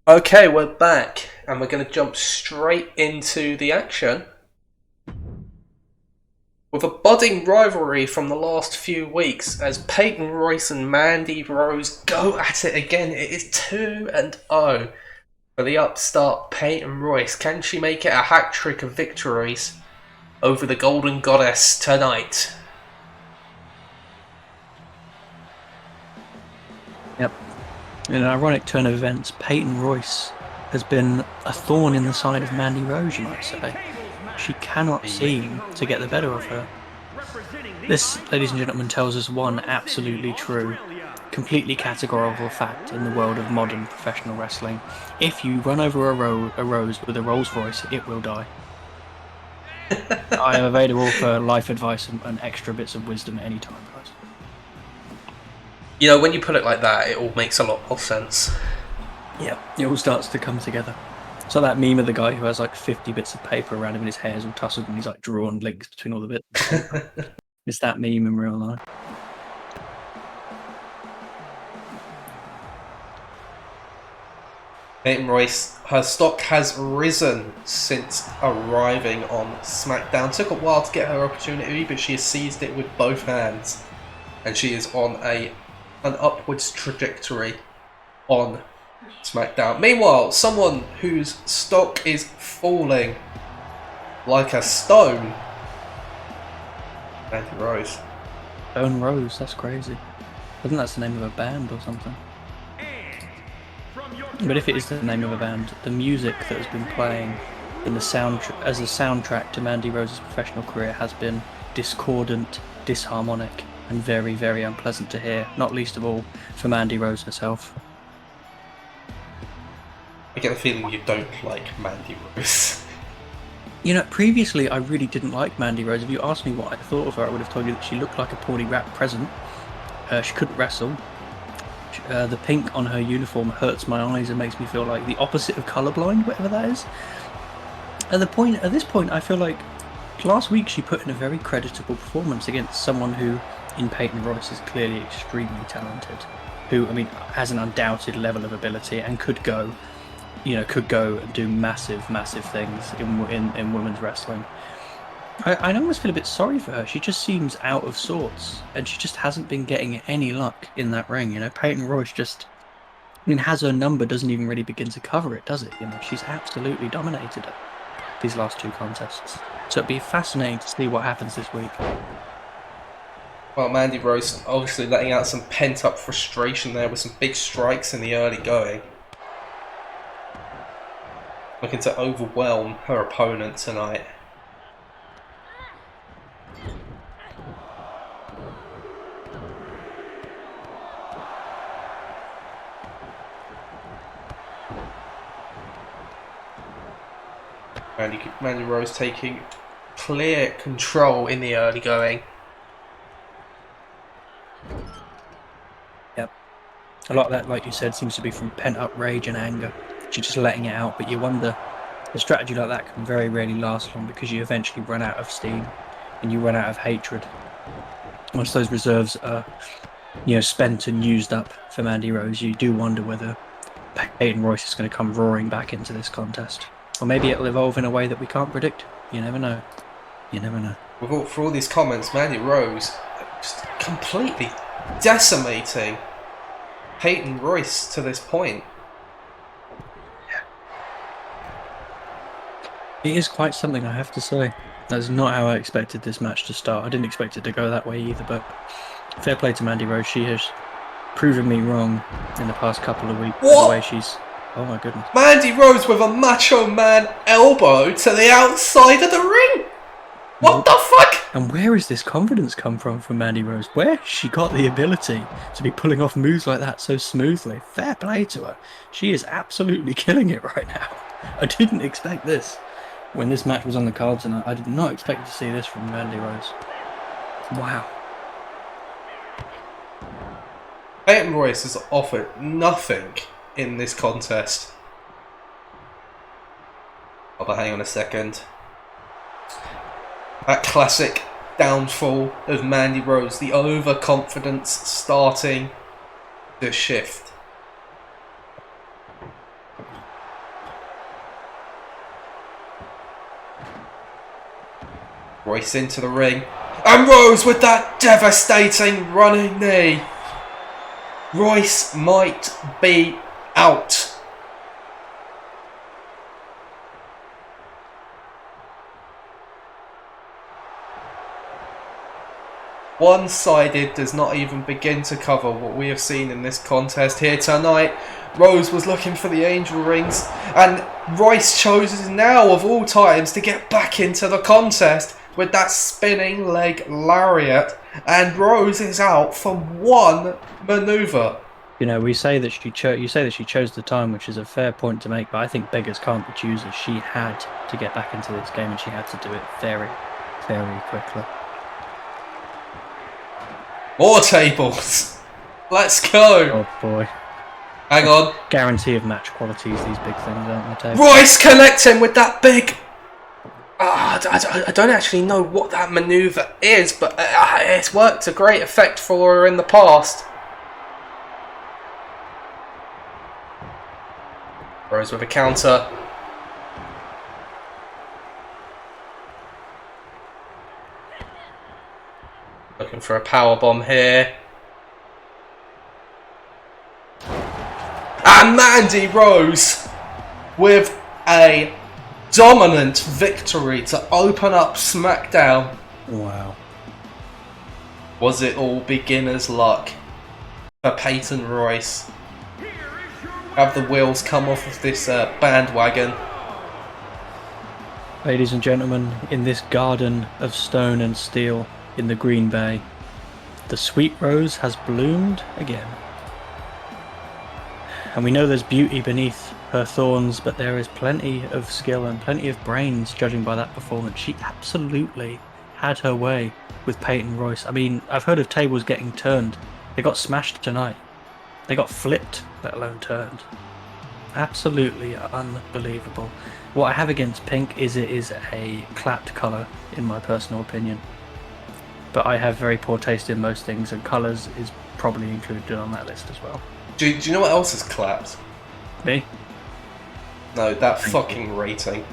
Okay, we're back, and we're going to jump straight into the action with a budding rivalry from the last few weeks as Peyton Royce and Mandy Rose go at it again. It is 2-0 for the upstart Peyton Royce. Can she make it a hat trick of victories over the Golden Goddess tonight? Yep. In an ironic turn of events, Peyton Royce has been a thorn in the side of Mandy Rose, you might say. She cannot seem to get the better of her. This, ladies and gentlemen, tells us one absolutely true, completely categorical fact in the world of modern professional wrestling. If you run over a rose with a Rolls Royce, it will die. I am available for life advice and extra bits of wisdom at any time, guys. You know, when you put it like that, it all makes a lot more sense. Yeah, it all starts to come together. So that meme of the guy who has like 50 bits of paper around him and his hair's all tousled and he's like drawn links between all the bits. It's that meme in real life. Peyton Royce, her stock has risen since arriving on SmackDown. Took a while to get her opportunity, but she has seized it with both hands. And she is on an upwards trajectory on SmackDown. Meanwhile, someone whose stock is falling like a stone. Mandy Rose. Stone Rose, that's crazy. I think that's the name of a band or something. But if it is the name of a band, the music that has been playing in the as a soundtrack to Mandy Rose's professional career has been discordant, disharmonic, and very, very unpleasant to hear, not least of all for Mandy Rose herself. I get the feeling you don't like Mandy Rose. You know, previously I really didn't like Mandy Rose. If you asked me what I thought of her, I would have told you that she looked like a poorly wrapped present. She couldn't wrestle. The pink on her uniform hurts my eyes and makes me feel like the opposite of colourblind, whatever that is. At this point, I feel like last week she put in a very creditable performance against someone who, in Peyton Royce, is clearly extremely talented. Who, I mean, has an undoubted level of ability and could go and do massive, massive things in women's wrestling. I almost feel a bit sorry for her. She just seems out of sorts, and she just hasn't been getting any luck in that ring. You know, Peyton Royce has her number, doesn't even really begin to cover it, does it? You know, she's absolutely dominated it these last two contests. So it'd be fascinating to see what happens this week. Well, Mandy Rose obviously letting out some pent-up frustration there with some big strikes in the early going. Looking to overwhelm her opponent tonight. Mandy Rose taking clear control in the early going. Yep. A lot of that, like you said, seems to be from pent-up rage and anger. She's just letting it out, but you wonder, a strategy like that can very rarely last long because you eventually run out of steam and you run out of hatred. Once those reserves are, spent and used up for Mandy Rose, you do wonder whether Peyton Royce is going to come roaring back into this contest. Or maybe it'll evolve in a way that we can't predict. You never know. You never know. For all these comments, Mandy Rose just completely decimating Peyton Royce to this point. It is quite something, I have to say. That's not how I expected this match to start. I didn't expect it to go that way either, but fair play to Mandy Rose. She has proven me wrong in the past couple of weeks. What? The way she's... Oh my goodness. Mandy Rose with a Macho Man elbow to the outside of the ring! What the fuck? And where has this confidence come from Mandy Rose? Where has she got the ability to be pulling off moves like that so smoothly? Fair play to her. She is absolutely killing it right now. I didn't expect this. When this match was on the card tonight, I did not expect to see this from Mandy Rose. Wow. Peyton Royce has offered nothing in this contest. Oh, but hang on a second. That classic downfall of Mandy Rose, the overconfidence starting to shift. Royce into the ring. And Rose with that devastating running knee. Royce might be out. One-sided does not even begin to cover what we have seen in this contest here tonight. Rose was looking for the angel rings, and Royce chooses now of all times to get back into the contest with that spinning leg lariat, and Rose is out for one maneuver. You know, you say that she chose the time, which is a fair point to make, but I think beggars can't be choosers. She had to get back into this game, and she had to do it very, very quickly. More tables. Let's go. Oh boy. Hang on. Guarantee of match qualities, these big things, aren't they? Royce connecting with that big... I don't actually know what that manoeuvre is, but it's worked to great effect for her in the past. Rose with a counter. Looking for a powerbomb here. And Mandy Rose with a dominant victory to open up SmackDown. Wow. Was it all beginner's luck for Peyton Royce? Have the wheels come off of this bandwagon? Ladies and gentlemen, in this garden of stone and steel in the Green Bay, the sweet rose has bloomed again. And we know there's beauty beneath her thorns, but there is plenty of skill and plenty of brains, judging by that performance. She absolutely had her way with Peyton Royce. I mean, I've heard of tables getting turned. They got smashed tonight. They got flipped, let alone turned. Absolutely unbelievable. What I have against pink is it is a clapped colour, in my personal opinion. But I have very poor taste in most things, and colours is probably included on that list as well. Do you know what else is clapped? Me? No, that fucking rating.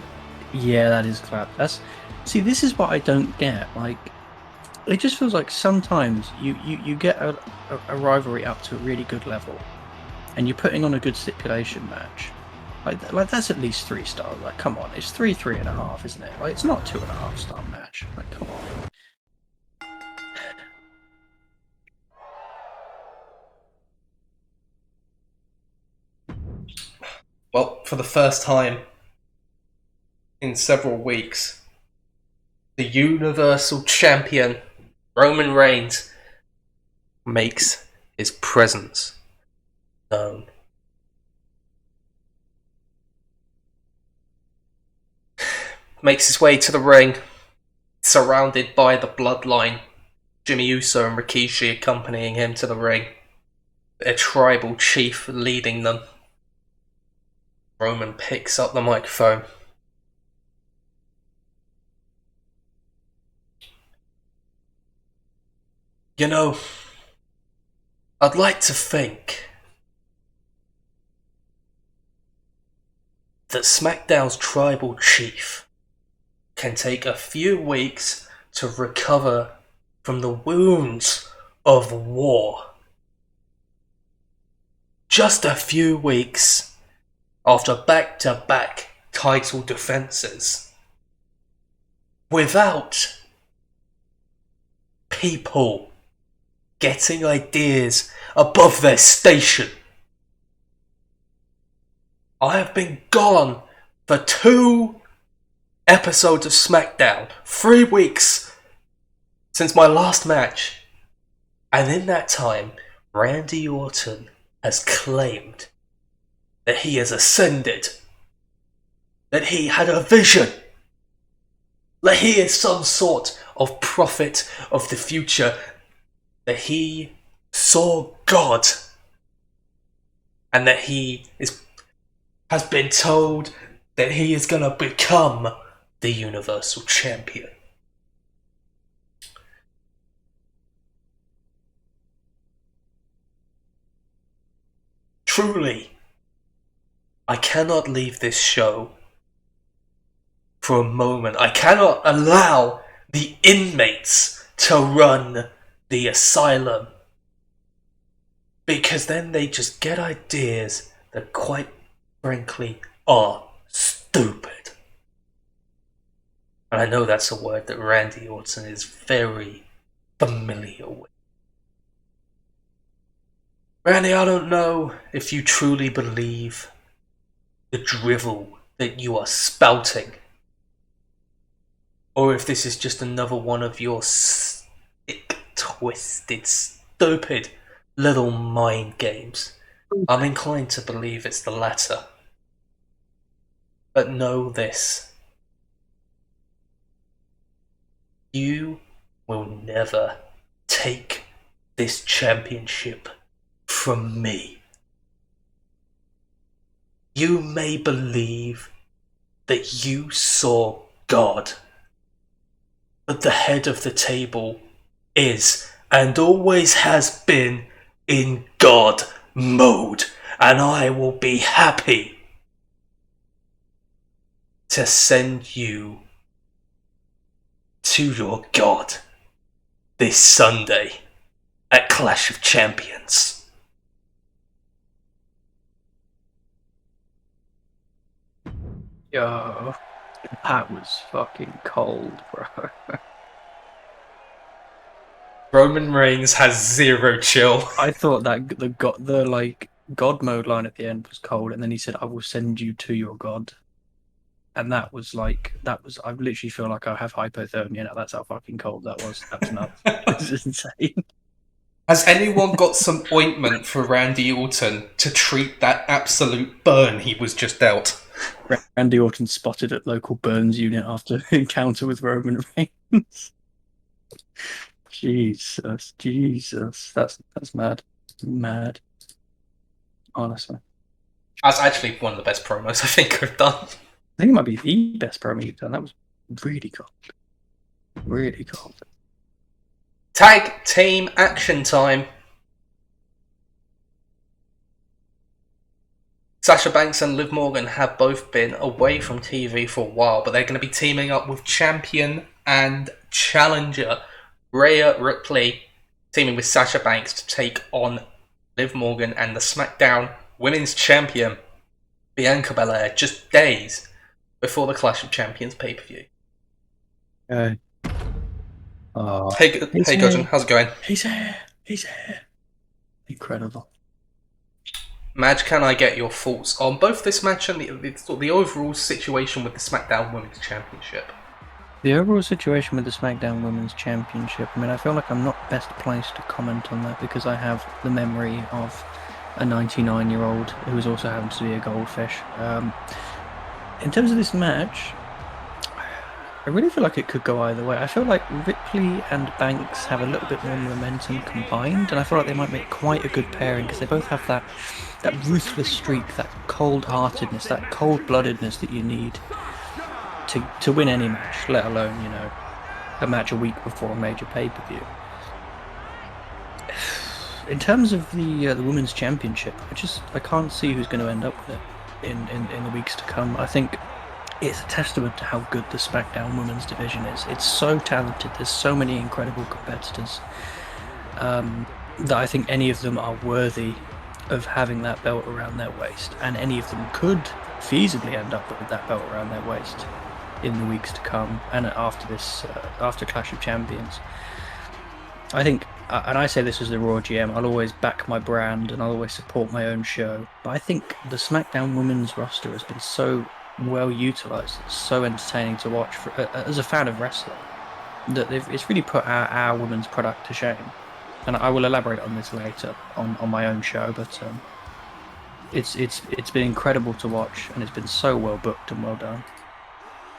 Yeah, that is clapped. See, this is what I don't get. Like, it just feels like sometimes you get a rivalry up to a really good level, and you're putting on a good stipulation match. Like that's at least 3 stars. Like, come on, it's 3.5, isn't it? Like, it's not 2.5 star match. Like, come on. Well, for the first time in several weeks, the Universal Champion, Roman Reigns, makes his presence known. Makes his way to the ring, surrounded by the bloodline, Jimmy Uso and Rikishi accompanying him to the ring, a tribal chief leading them. Roman picks up the microphone. You know, I'd like to think that SmackDown's tribal chief can take a few weeks to recover from the wounds of war. Just a few weeks after back-to-back title defenses, without people getting ideas above their station. I have been gone for 2 episodes of SmackDown, 3 weeks since my last match, and in that time, Randy Orton has claimed that he has ascended, that he had a vision, that he is some sort of prophet of the future, that he saw God, and that he has been told that he is going to become the Universal Champion. Truly, I cannot leave this show for a moment. I cannot allow the inmates to run the asylum. Because then they just get ideas that, quite frankly, are stupid. And I know that's a word that Randy Orton is very familiar with. Randy, I don't know if you truly believe the drivel that you are spouting, or if this is just another one of your sick, twisted, stupid little mind games. I'm inclined to believe it's the latter. But know this. You will never take this championship from me. You may believe that you saw God, but the head of the table is and always has been in God mode, and I will be happy to send you to your God this Sunday at Clash of Champions. Yo, that was fucking cold, bro. Roman Reigns has zero chill. I thought that the God mode line at the end was cold, and then he said, "I will send you to your God," and that was. I literally feel like I have hypothermia now. That's how fucking cold that was. That was nuts. This is insane. Has anyone got some ointment for Randy Orton to treat that absolute burn he was just dealt? Randy Orton spotted at local burns unit after encounter with Roman Reigns. Jesus, that's mad, honestly. That's actually one of the best promos I think I've done. I think it might be the best promo you've done. That was really cold. Tag team action time. Sasha Banks and Liv Morgan have both been away from TV for a while, but they're going to be teaming up with champion and challenger Rhea Ripley, teaming with Sasha Banks to take on Liv Morgan and the SmackDown Women's Champion Bianca Belair just days before the Clash of Champions pay-per-view. Hey, Gudgeon, how's it going? He's here. Incredible. Madge, can I get your thoughts on both this match and the overall situation with the SmackDown Women's Championship? The overall situation with the SmackDown Women's Championship, I mean, I feel like I'm not best placed to comment on that because I have the memory of a 99-year-old who is also happens to be a goldfish. In terms of this match, I really feel like it could go either way. I feel like Ripley and Banks have a little bit more momentum combined, and I feel like they might make quite a good pairing because they both have that ruthless streak, that cold-heartedness, that cold-bloodedness that you need to win any match, let alone, a match a week before a major pay-per-view. In terms of the Women's Championship, I can't see who's going to end up with it in the weeks to come. I think it's a testament to how good the SmackDown Women's division is. It's so talented. There's so many incredible competitors that I think any of them are worthy of having that belt around their waist, and any of them could feasibly end up with that belt around their waist in the weeks to come and after Clash of Champions. I think, and I say this as the Raw GM, I'll always back my brand and I'll always support my own show, but I think the SmackDown Women's roster has been so well utilised, it's so entertaining to watch as a fan of wrestling, that it's really put our women's product to shame. And I will elaborate on this later on my own show, but it's been incredible to watch, and it's been so well booked and well done.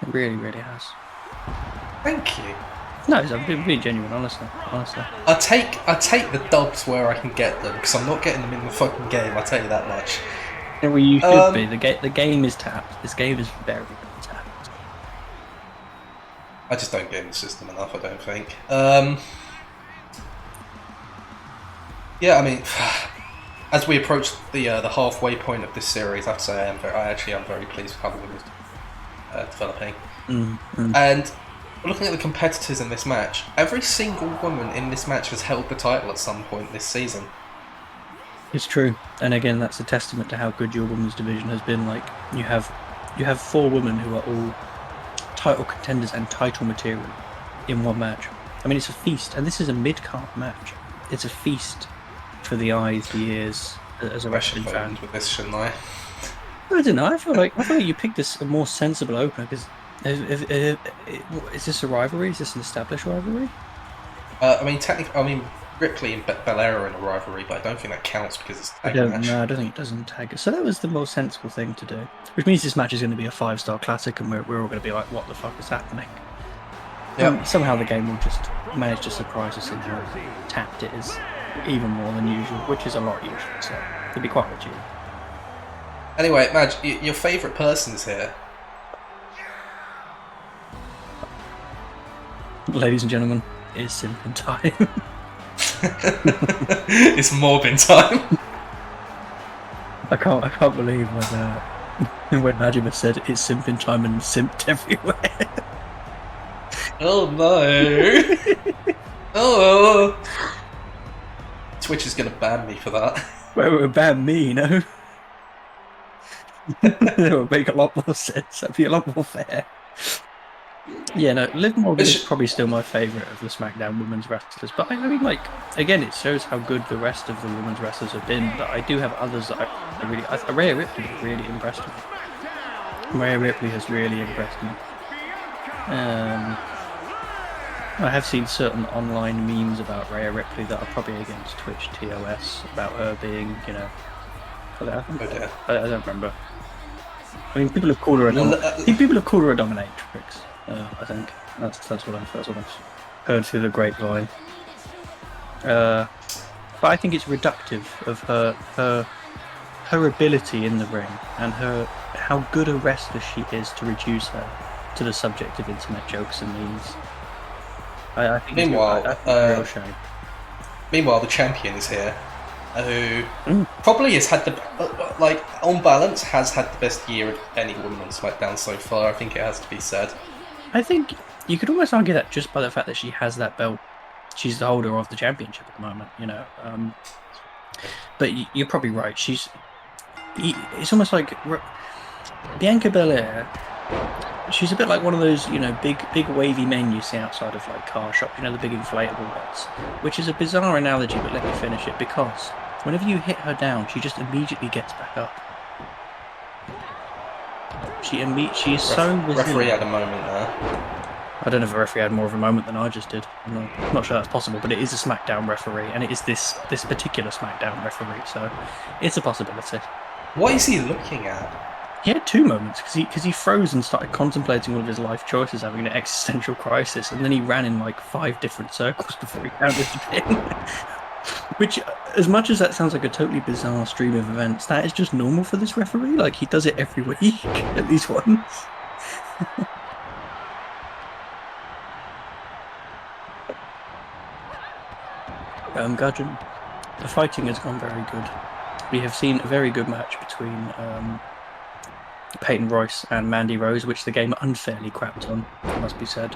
It really, really has. Thank you. No, I'm being really genuine, honestly. I take the dubs where I can get them, because I'm not getting them in the fucking game, I'll tell you that much. Yeah, well, you should be. The game is tapped. This game is very, very tapped. I just don't get in the system enough, I don't think. Yeah, I mean, as we approach the halfway point of this series, I have to say I am very pleased with how the women's developing. And looking at the competitors in this match, every single woman in this match has held the title at some point this season. It's true, and again, that's a testament to how good your women's division has been. Like you have 4 women who are all title contenders and title material in one match. I mean, it's a feast, and this is a mid-card match. It's a feast for the eyes, the ears, as a wrestling fan. With this, shouldn't I? I don't know. I feel like you picked a more sensible opener because is this a rivalry? Is this an established rivalry? I mean, technically, Ripley and Belair are in a rivalry, but I don't think that counts because it's a tag match. No, I don't think it doesn't tag it. So that was the more sensible thing to do. Which means this match is going to be a 5-star classic, and we're all going to be like, "What the fuck is happening?" Yeah. Somehow the game will just manage to surprise us in how tapped it is, even more than usual, which is a lot usual. So it'll be quite legit. Anyway, Madge, your favourite person's here. Ladies and gentlemen, it's simping time. It's morbin time. I can't believe when Najima said it's simping time and simped everywhere. Oh no! Oh, Twitch is gonna ban me for that. Well, it would ban me, you know. It would make a lot more sense. That'd be a lot more fair. Yeah, no, Liv Morgan is probably still my favourite of the SmackDown women's wrestlers, but I mean, like, again, it shows how good the rest of the women's wrestlers have been, that I do have others that I really... Rhea Ripley has really impressed me. Rhea Ripley has really impressed me. I have seen certain online memes about Rhea Ripley that are probably against Twitch TOS, about her being, you know... I don't remember. I mean, people have called her a dominatrix. I think that's what I've heard through the grapevine. But I think it's reductive of her ability in the ring and how good a wrestler she is to reduce her to the subject of internet jokes and memes. I think meanwhile, it's a real shame. Meanwhile, the champion is here, who probably has had the on balance has had the best year of any woman on SmackDown so far. I think it has to be said. I think you could almost argue that just by the fact that she has that belt, she's the holder of the championship at the moment, you know. But you're probably right. It's almost like Bianca Belair. She's a bit like one of those, you know, big wavy men you see outside of like car shops, you know, the big inflatable ones. Which is a bizarre analogy, but let me finish it, because whenever you hit her down, she just immediately gets back up. She is so resilient. Referee had a moment there. I don't know if the referee had more of a moment than I just did. I'm not sure that's possible, but it is a SmackDown referee, and it is this particular SmackDown referee, so it's a possibility. What is he looking at? He had 2 moments, because he froze and started contemplating all of his life choices, having an existential crisis, and then he ran in like 5 different circles before he found his pin. Which, as much as that sounds like a totally bizarre stream of events, that is just normal for this referee. Like, he does it every week, at least once. Gudgeon, the fighting has gone very good. We have seen a very good match between Peyton Royce and Mandy Rose, which the game unfairly crapped on, it must be said.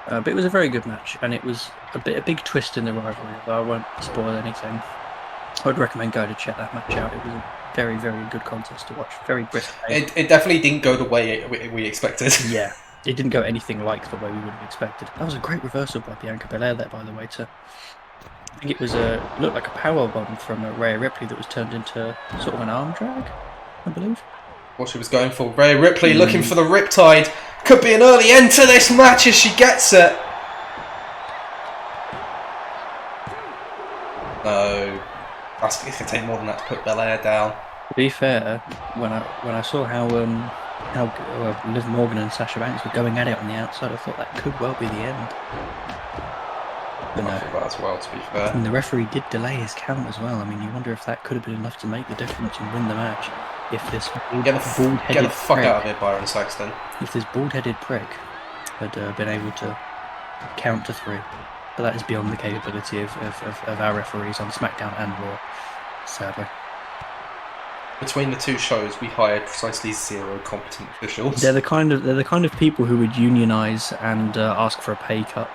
But it was a very good match, and it was a big twist in the rivalry, although I won't spoil anything. I would recommend going to check that match out. It was a very, very good contest to watch. Very brisk. It definitely didn't go the way we expected. Yeah, it didn't go anything like the way we would have expected. That was a great reversal by Bianca Belair there, by the way, too. I think it looked like a power bomb from Rhea Ripley that was turned into sort of an arm drag, I believe. What she was going for. Rhea Ripley looking for the Riptide. Could be an early end to this match as she gets it. No. It's going to take more than that to put Belair down. To be fair, when I saw how Liv Morgan and Sasha Banks were going at it on the outside, I thought that could well be the end. But no. I thought that as well, to be fair. And the referee did delay his count as well. I mean, you wonder if that could have been enough to make the difference and win the match. If this get the fuck out of here, Byron Saxton. If this bald-headed prick had been able to count to 3, but that is beyond the capability of our referees on SmackDown and Raw, sadly. Between the two shows, we hired precisely 0 competent officials. They're the kind of people who would unionize and ask for a pay cut.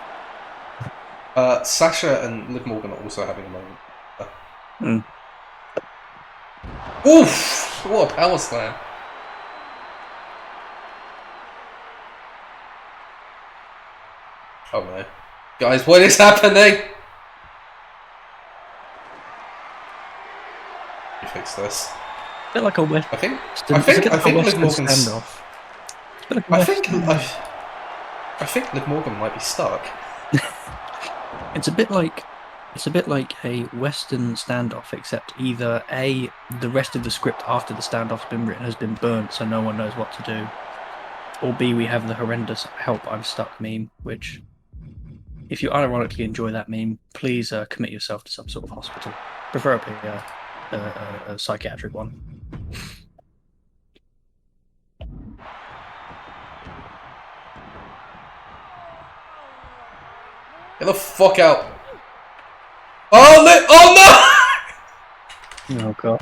Sasha and Liv Morgan are also having a moment. Oof! What a power slam! Oh no. Guys, what is happening? You fix this. A bit like a West. I think Liv Morgan's standoff. I think Liv Morgan might be stuck. It's a bit like a Western standoff, except either A, the rest of the script after the standoff's been written has been burnt, so no one knows what to do, or B, we have the horrendous "help, I'm stuck" meme, which, if you unironically enjoy that meme, please commit yourself to some sort of hospital, preferably a psychiatric one. Get the fuck out! Oh no! Oh god!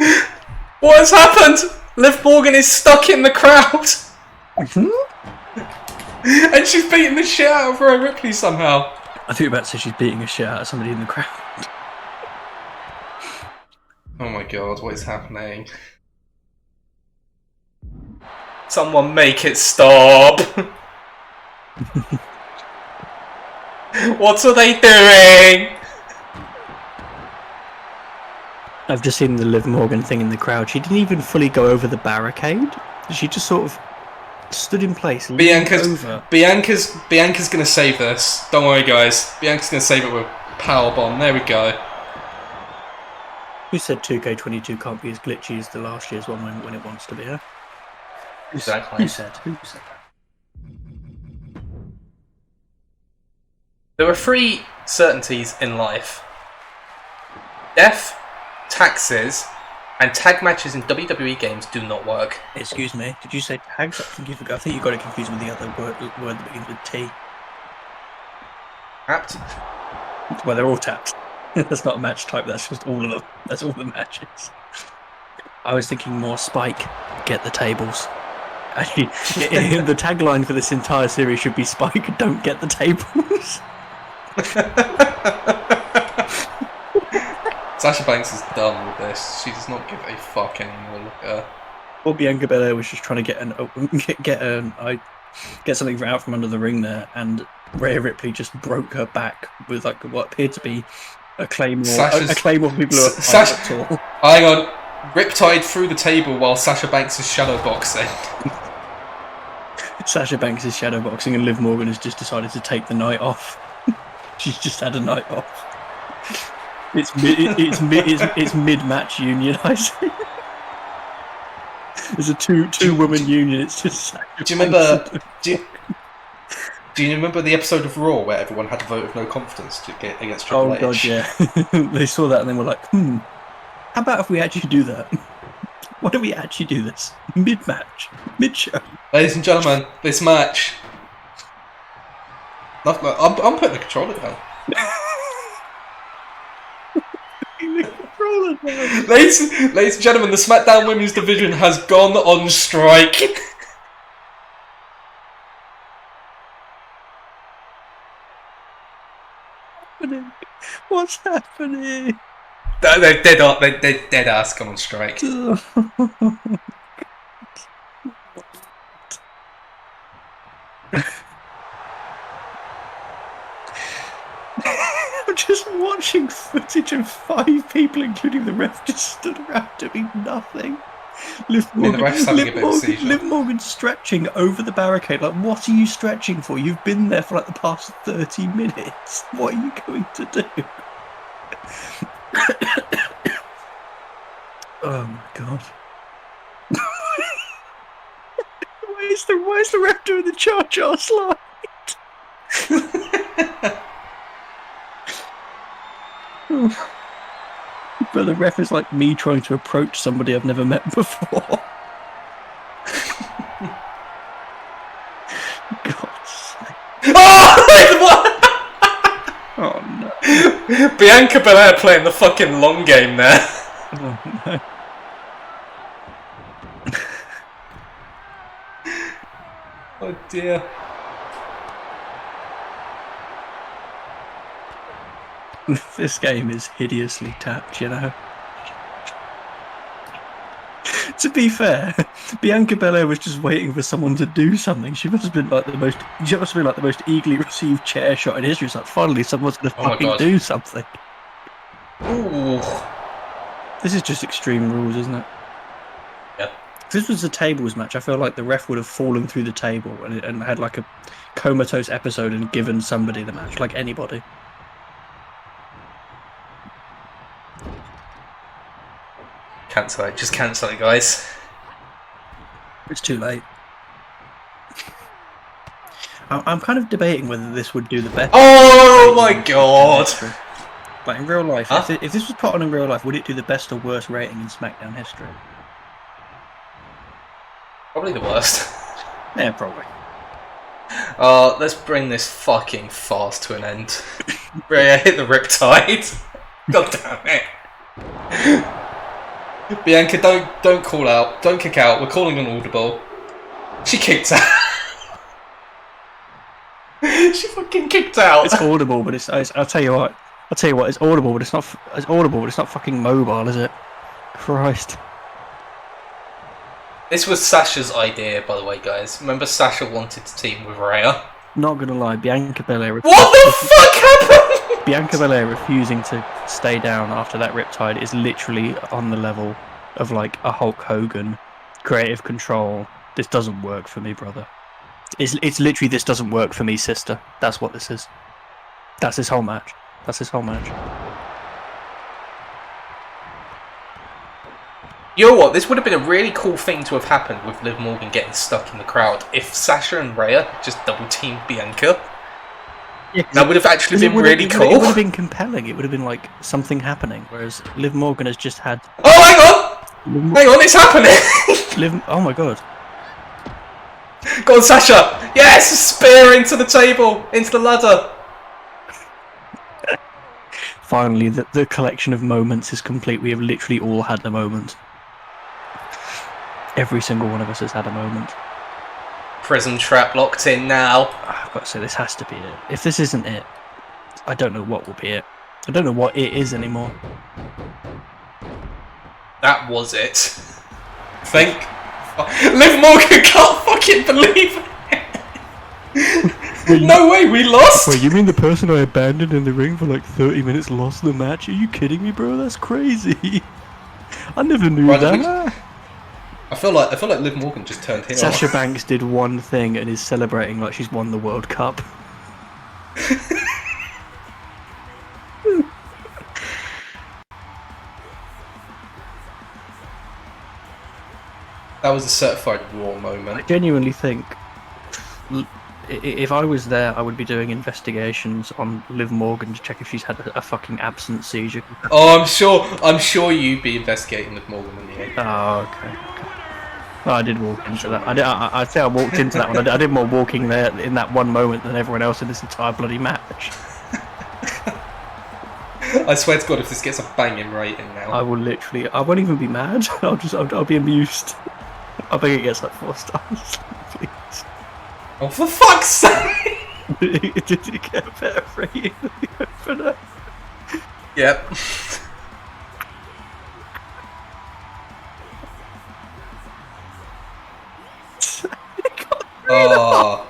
What has happened? Liv Morgan is stuck in the crowd, and she's beating the shit out of Rhea Ripley somehow. I think you were about to say she's beating a shit out of somebody in the crowd. Oh my god, what is happening? Someone make it stop! What are they doing? I've just seen the Liv Morgan thing in the crowd. She didn't even fully go over the barricade. She just sort of stood in place. Bianca's gonna save this. Don't worry, guys. Bianca's gonna save it with powerbomb. There we go. Who said 2K22 can't be as glitchy as the last year's one when it wants to be? Huh? Exactly. Who said that? There are 3 certainties in life: death, taxes, and tag matches in WWE games do not work. Excuse me, did you say tags? I think you got it confused with the other word that begins with T. Tapped? Well, they're all tapped. That's not a match type, that's just all of them. That's all the matches. I was thinking more Spike, get the tables. Actually, the tagline for this entire series should be Spike, don't get the tables. Sasha Banks is done with this. She does not give a fuck anymore. Look at her. Well, Bianca Belair was just trying to get something out from under the ring there, and Rhea Ripley just broke her back with like what appeared to be a claymore. A claymore for people who are tall. Hang on, Riptide through the table while Sasha Banks is shadowboxing. Sasha Banks is shadowboxing, and Liv Morgan has just decided to take the night off. She's just had a night off. It's mid-match unionising. There's a two-woman union. It's just. Do you remember? Do you remember the episode of Raw where everyone had a vote of no confidence to get against Triple H? Oh god, yeah. They saw that and they were like, how about if we actually do that? Why don't we actually do this mid-match, mid-show? Ladies and gentlemen, this match. I'm putting the controller down. Ladies and gentlemen, the SmackDown Women's Division has gone on strike. What's happening? They're dead ass gone on strike. I'm just watching footage of 5 people, including the ref, just stood around doing nothing. Liv Morgan stretching over the barricade. Like, what are you stretching for? You've been there for like the past 30 minutes. What are you going to do? Oh my god. Why is the ref doing the Jar slide? But the ref is like me trying to approach somebody I've never met before. God's sake. Oh no. Bianca Belair playing the fucking long game there. Oh no. Oh dear. This game is hideously tapped, you know. To be fair, Bianca Belair was just waiting for someone to do something. She must have been like the most. She must have been like the most eagerly received chair shot in history. It's like finally someone's going to fucking do something. Ooh. This is just Extreme Rules, isn't it? Yeah. If this was a tables match, I feel like the ref would have fallen through the table and had like a comatose episode and given somebody the match, like anybody. Cancel it. Just cancel it, guys. It's too late. I'm kind of debating whether this would do the best. Oh my god! Like in real life, huh? if this was put on in real life, would it do the best or worst rating in SmackDown history? Probably the worst. Yeah, probably. Let's bring this fucking farce to an end. Rhea hit the riptide. God damn it. Bianca, don't call out. Don't kick out. We're calling an audible. She kicked out. She fucking kicked out. It's audible, but I'll tell you what. It's audible, but it's not. It's audible, but it's not fucking mobile, is it? Christ. This was Sasha's idea, by the way, guys. Remember, Sasha wanted to team with Rhea. Not gonna lie, Bianca Belair. What the fuck happened? Bianca Belair refusing to stay down after that riptide is literally on the level of like a Hulk Hogan creative control. This doesn't work for me, brother. It's literally this doesn't work for me, sister. That's what this is. That's his whole match. You know what? This would have been a really cool thing to have happened with Liv Morgan getting stuck in the crowd if Sasha and Rhea just double teamed Bianca. Yeah, that would have actually been really cool. It would have been compelling. It would have been like something happening. Whereas Liv Morgan has just had. Oh, hang on! It's happening! Oh my god! Go on, Sasha! Yes, spear into the table, into the ladder. Finally, the collection of moments is complete. We have literally all had the moment. Every single one of us has had a moment. Prison trap locked in now. I've got to say, this has to be it. If this isn't it, I don't know what will be it. I don't know what it is anymore. That was it. Think. Liv Morgan can't fucking believe it. No way, we lost. Wait, you mean the person I abandoned in the ring for like 30 minutes lost the match? Are you kidding me, bro? That's crazy. I never knew that. I feel like Liv Morgan just turned heel. Sasha Banks did one thing and is celebrating like she's won the World Cup. That was a certified Raw moment. I genuinely think if I was there, I would be doing investigations on Liv Morgan to check if she's had a fucking absence seizure. Oh, I'm sure you'd be investigating Liv Morgan, wouldn't you? Oh, okay. Oh, I did walk into that. I'd say I walked into that one. I did more walking there in that one moment than everyone else in this entire bloody match. I swear to God, if this gets a banging rating now, I won't even be mad. I'll be amused. I think it gets like 4 stars, please. Oh, for fuck's sake! Did you get a better rating than the opener? Yep. Oh.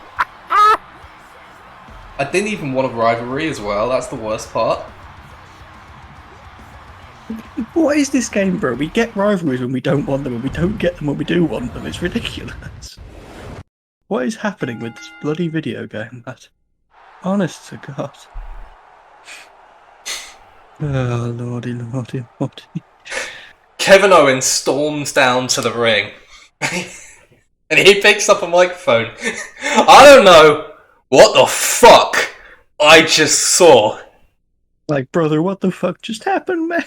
I didn't even want a rivalry as well, that's the worst part. What is this game, bro? We get rivalries when we don't want them, and we don't get them when we do want them. It's ridiculous. What is happening with this bloody video game, lad? Honest to God. Oh, lordy. Kevin Owens storms down to the ring. And he picks up a microphone. I don't know what the fuck I just saw. Like, brother, what the fuck just happened, man?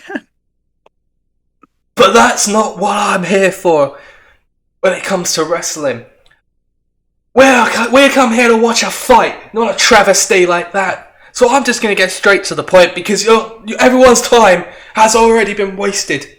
But that's not what I'm here for when it comes to wrestling. We come here to watch a fight, not a travesty like that. So I'm just going to get straight to the point because everyone's time has already been wasted.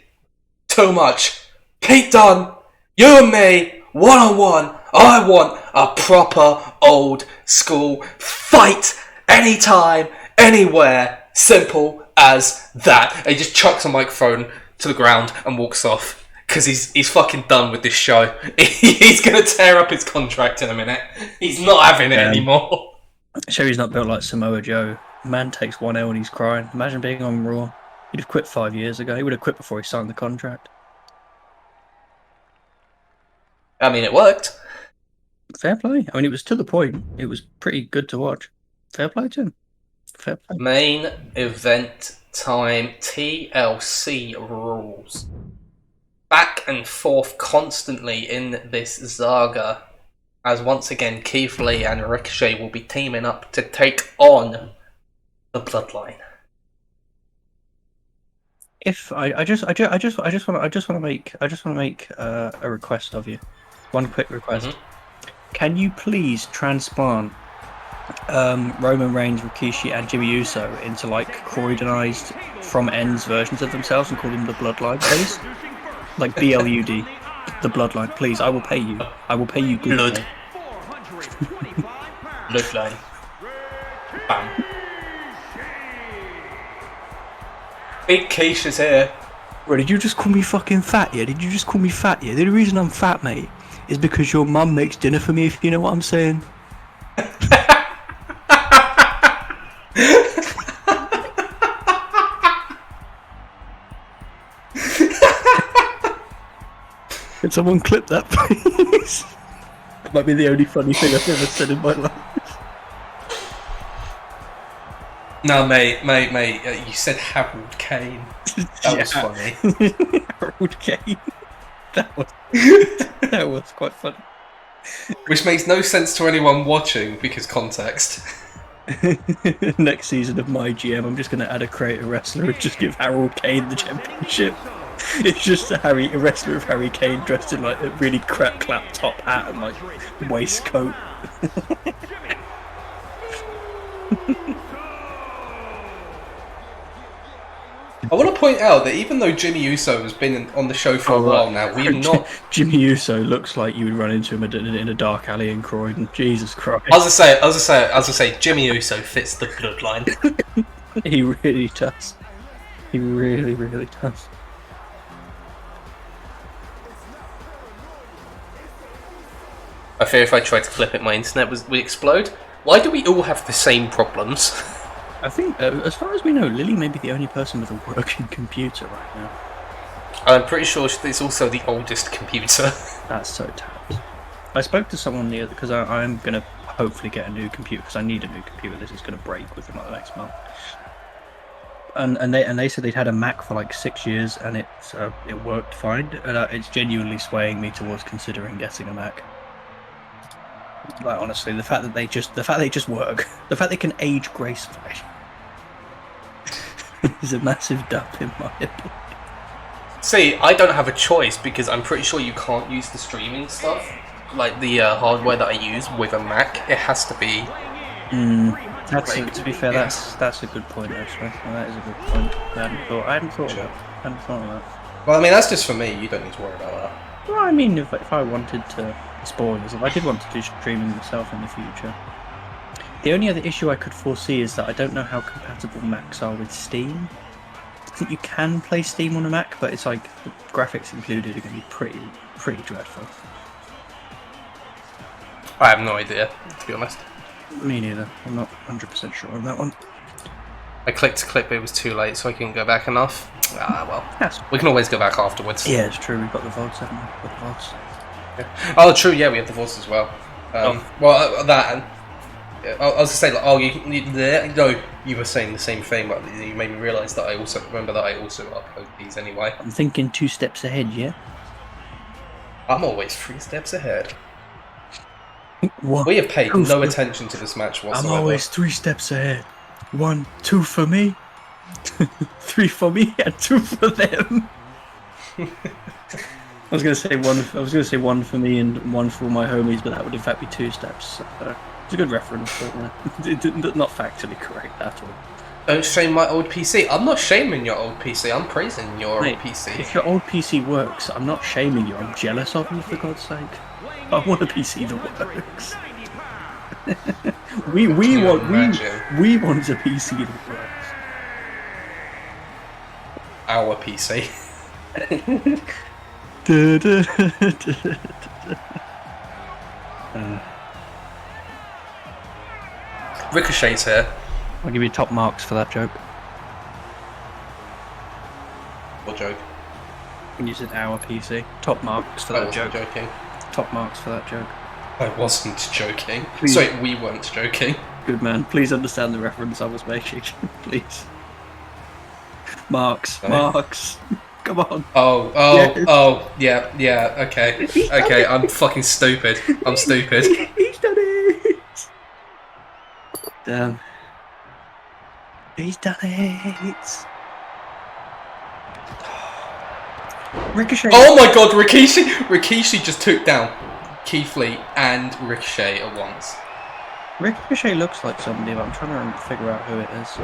Too much. Pete Dunne, you and me, one-on-one. I want a proper old school fight anytime, anywhere. Simple as that. And he just chucks a microphone to the ground and walks off. Because he's fucking done with this show. He's going to tear up his contract in a minute. He's not having it anymore. Sure, he's not built like Samoa Joe. Man takes 1 L and he's crying. Imagine being on Raw. He'd have quit 5 years ago. He would have quit before he signed the contract. I mean, it worked. Fair play. I mean, it was to the point. It was pretty good to watch. Fair play to him. Fair play. Main event time. TLC rules. Back and forth constantly in this saga, as once again Keith Lee and Ricochet will be teaming up to take on the Bloodline. If I just want to make a request of you. One quick request. Mm-hmm. Can you please transplant Roman Reigns, Rikishi, and Jimmy Uso into like Croydonized from ends versions of themselves and call them the Bloodline, please? Like BLUD, the Bloodline, please. I will pay you. I will pay you good. Blood. Bloodline. Bam. Big Keish is here. Bro, did you just call me fucking fat, yeah? Did you just call me fat, yeah? The only reason I'm fat, mate, is because your mum makes dinner for me, if you know what I'm saying. Can someone clip that, please? That might be the only funny thing I've ever said in my life. No, mate, you said Harold Kane. That was funny. Harold Kane. That was quite funny. Which makes no sense to anyone watching because context. Next season of MyGM, I'm just going to add a creator wrestler and just give Harold Kane the championship. It's just a wrestler of Harry Kane dressed in like a really crap clap top hat and like waistcoat. I want to point out that even though Jimmy Uso has been on the show for a while now, we've not. Jimmy Uso looks like you would run into him in a dark alley in Croydon. Jesus Christ! I was gonna say, Jimmy Uso fits the Bloodline. He really does. He really, really does. I fear if I tried to clip it, my internet would explode. Why do we all have the same problems? I think, as far as we know, Lily may be the only person with a working computer right now. I'm pretty sure it's also the oldest computer. That's so tapped. I spoke to someone the other because I'm going to hopefully get a new computer because I need a new computer. This is going to break within like the next month. And they said they'd had a Mac for like 6 years and it worked fine. And it's genuinely swaying me towards considering getting a Mac. Like honestly, the fact they just work, the fact they can age gracefully, is a massive dub in my opinion. See, I don't have a choice because I'm pretty sure you can't use the streaming stuff, like the hardware that I use with a Mac. It has to be. To be fair, that's a good point actually. That is a good point. I hadn't thought of that. Well, I mean that's just for me. You don't need to worry about that. Well, I mean, if I wanted to. Spoilers, if I did want to do streaming myself in the future. The only other issue I could foresee is that I don't know how compatible Macs are with Steam. I think you can play Steam on a Mac, but it's like the graphics included are going to be pretty dreadful. I have no idea, to be honest. Me neither. I'm not 100% sure on that one. I clicked to clip, it was too late, so I couldn't go back enough. Well. Yes. We can always go back afterwards. Yeah, it's true. We've got the VODs, haven't we? We've got the VODs. Oh, true. Yeah, we have the voice as well. Well, that and I was gonna say, like, no, you were saying the same thing, but you made me realise that I also upload these anyway. I'm thinking 2 steps ahead, yeah. I'm always 3 steps ahead. What? We have paid no attention to this match whatsoever. I'm always 3 steps ahead. 1, 2 for me, 3 for me, and 2 for them. I was going to say one for me and 1 for all my homies, but that would in fact be 2 steps. So, it's a good reference, but not factually correct at all. Don't shame my old PC. I'm not shaming your old PC. I'm praising your old PC. If your old PC works, I'm not shaming you. I'm jealous of you, for God's sake. I want a PC that works. we want a PC that works. Our PC. Ricochet's here. I'll give you top marks for that joke. What joke? When you said our PC. Top marks for that joke. Joking. Top marks for that joke. I wasn't joking. Please. Sorry, we weren't joking. Good man. Please understand the reference I was making. Please. Marks. Okay. Marks. Come on. Yeah, okay. Okay, I'm fucking stupid. I'm stupid. He's done it! Damn. He's done it! Ricochet. Oh my god, Rikishi just took down Keith Lee and Ricochet at once. Ricochet looks like somebody, but I'm trying to figure out who it is.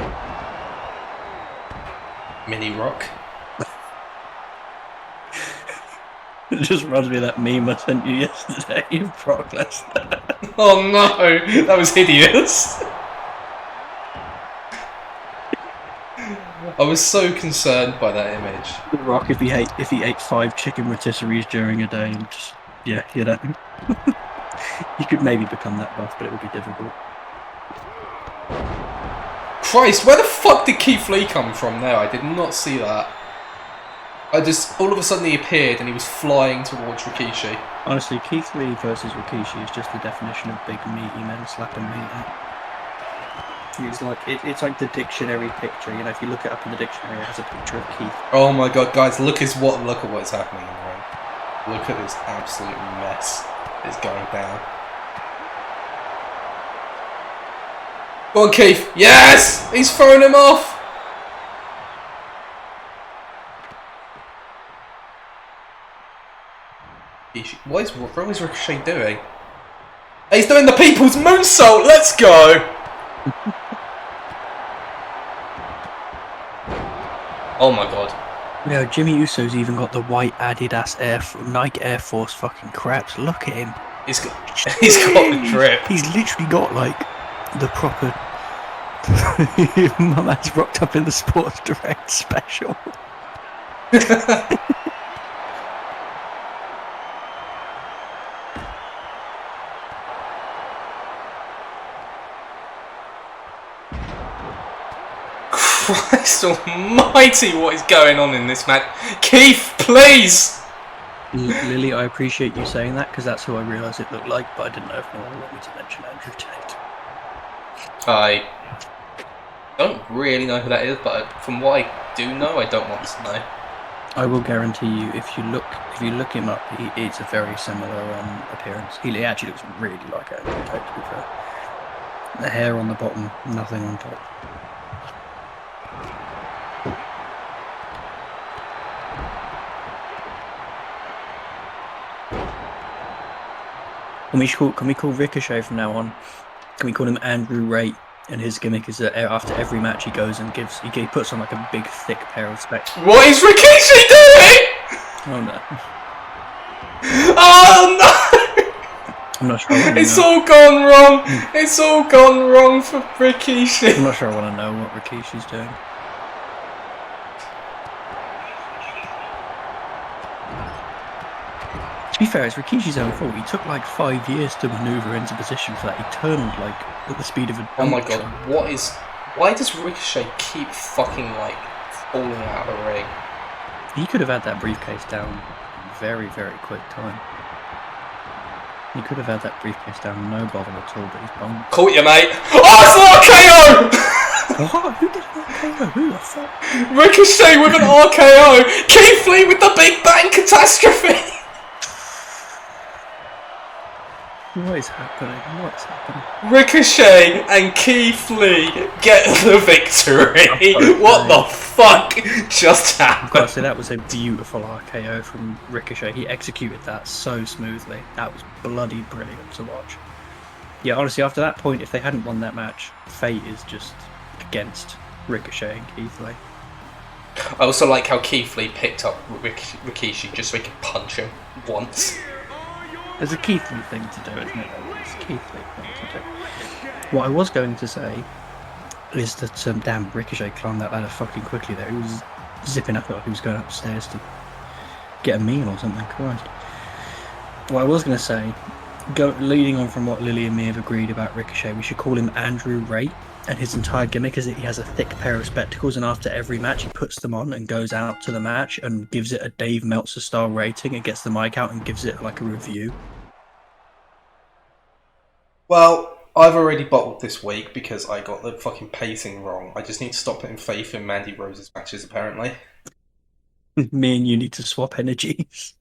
Mini Rock. It just reminds me of that meme I sent you yesterday of Brock Lesnar. Oh no, that was hideous. I was so concerned by that image. The Rock, if he ate 5 chicken rotisseries during a day, and just you know, you could maybe become that buff, but it would be difficult. Christ, where the fuck did Keith Lee come from there? I did not see that. All of a sudden he appeared and he was flying towards Rikishi. Honestly, Keith Lee versus Rikishi is just the definition of big meaty men slapping meat. It's like it's like the dictionary picture. You know, if you look it up in the dictionary, it has a picture of Keith. Oh my god, guys! Look at what's happening in the ring. Look at this absolute mess that's going down. Go on, Keith! Yes! He's thrown him off! What is Ricochet doing? He's doing the people's moonsault! Let's go! Oh my god. Yeah, Jimmy Uso's even got the white Adidas Nike Air Force fucking craps. Look at him. He's got the drip. He's literally got like the proper. My man's rocked up in the Sports Direct special. Christ almighty, what is going on in this match? Keith, please! Lily, I appreciate you saying that, because that's who I realised it looked like, but I didn't know if anyone wanted me to mention Andrew Tate. I don't really know who that is, but from what I do know, I don't want to know. I will guarantee you, if you look him up, it's a very similar appearance. He actually looks really like Andrew Tate, to be fair. The hair on the bottom, nothing on top. Can we call Ricochet from now on? Can we call him Andrew Rate? And his gimmick is that after every match he goes and he puts on like a big thick pair of specs. What is Rikishi doing? Oh no! Oh no! I'm not sure. It's all gone wrong. It's all gone wrong for Rikishi. I'm not sure I want to know what Rikishi's doing. To be fair, it's Rikishi's own fault. He took like 5 years to manoeuvre into position for that. He turned like at the speed of a. Oh my god! Why does Ricochet keep fucking like falling out of the ring? He could have had that briefcase down very, very quick time. He could have had that briefcase down no bother at all, but he's bonked. Caught you, mate! Oh, it's an RKO! What? Who did an RKO? Who the fuck? Ricochet with an RKO! Keith Lee with the Big Bang Catastrophe! What is happening? What's happening? Ricochet and Keith Lee get the victory! What the fuck just happened? I've got to say, that was a beautiful RKO from Ricochet. He executed that so smoothly. That was bloody brilliant to watch. Yeah, honestly, after that point, if they hadn't won that match, fate is just against Ricochet and Keith Lee. I also like how Keith Lee picked up Rikishi just so he could punch him once. It's a Keith Lee thing to do, isn't it? It's a Keith Lee thing to do. What I was going to say is that damn Ricochet climbed that ladder fucking quickly there. He was zipping up like he was going upstairs to get a meal or something. Christ. What I was going to say, leading on from what Lily and me have agreed about Ricochet, we should call him Andrew Ray. And his entire gimmick is that he has a thick pair of spectacles, and after every match he puts them on and goes out to the match and gives it a Dave Meltzer style rating and gets the mic out and gives it like a review. Well, I've already bottled this week because I got the fucking pacing wrong. I just need to stop putting faith in Mandy Rose's matches, apparently. Me and you need to swap energies.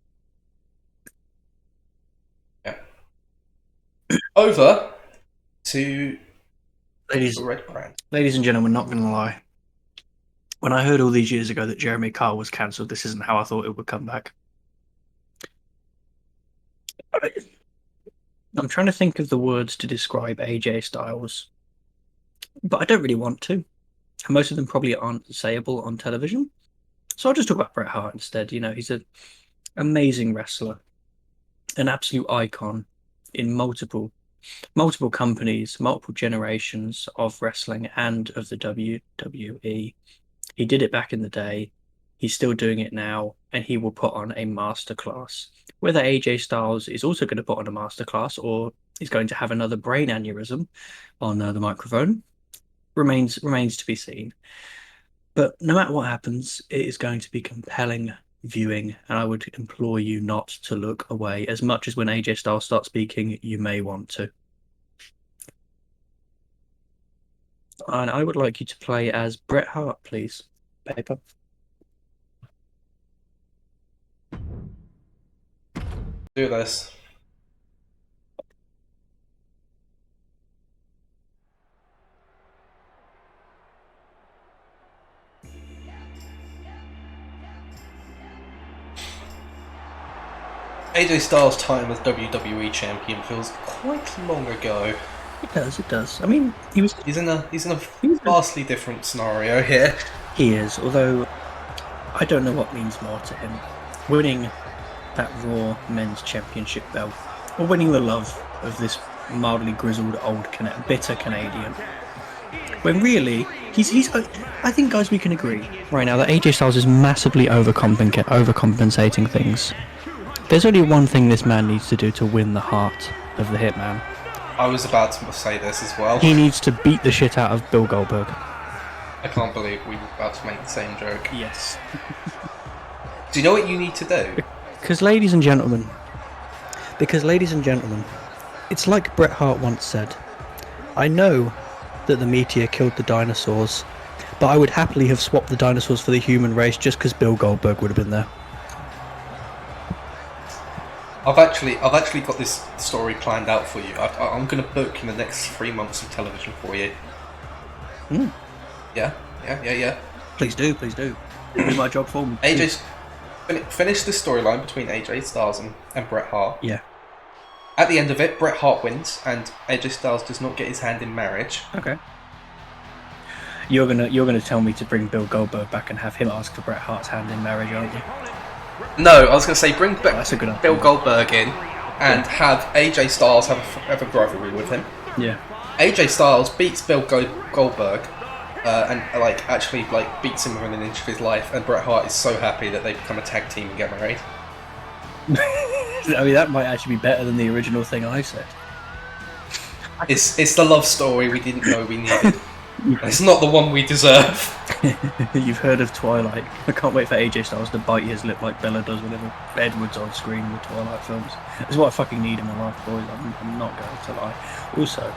Yeah. Over to Ladies and gentlemen, not going to lie. When I heard all these years ago that Jeremy Kyle was cancelled, this isn't how I thought it would come back. I'm trying to think of the words to describe AJ Styles, but I don't really want to. Most of them probably aren't sayable on television. So I'll just talk about Bret Hart instead. You know, he's an amazing wrestler, an absolute icon in multiple companies, multiple generations of wrestling and of the WWE. He did it back in the day. He's still doing it now, and he will put on a masterclass. Whether AJ Styles is also going to put on a masterclass or is going to have another brain aneurysm on the microphone remains to be seen. But no matter what happens, it is going to be compelling viewing, and I would implore you not to look away. As much as when AJ Styles starts speaking, you may want to. And I would like you to play as Bret Hart, please. Paper. Do this. AJ Styles' time as WWE champion feels quite long ago. It does. I mean, he's in a vastly different scenario here. He is, although I don't know what means more to him. Winning that Raw Men's Championship belt, or winning the love of this mildly grizzled old bitter Canadian. When really, I think, guys, we can agree right now that AJ Styles is massively overcompensating things. There's only one thing this man needs to do to win the heart of the Hitman. I was about to say this as well. He needs to beat the shit out of Bill Goldberg. I can't believe we were about to make the same joke. Yes. Do you know what you need to do? Because ladies and gentlemen, it's like Bret Hart once said, I know that the meteor killed the dinosaurs, but I would happily have swapped the dinosaurs for the human race just because Bill Goldberg would have been there. I've actually got this story planned out for you. I'm going to book in the next 3 months of television for you. Yeah. Please do. Do my job for me. Finish the storyline between AJ Styles and Bret Hart. Yeah. At the end of it, Bret Hart wins, and AJ Styles does not get his hand in marriage. Okay. You're gonna tell me to bring Bill Goldberg back and have him ask for Bret Hart's hand in marriage, aren't you? No, I was going to say bring Bill Goldberg in and have AJ Styles have a rivalry with him. Yeah. AJ Styles beats Bill Goldberg and actually beats him within an inch of his life, and Bret Hart is so happy that they become a tag team and get married. I mean, that might actually be better than the original thing I said. It's the love story we didn't know we needed. It's not the one we deserve. You've heard of Twilight. I can't wait for AJ Styles to bite his lip like Bella does whenever Edward's on screen in the Twilight films. That's what I fucking need in my life, boys. I'm not going to lie. Also,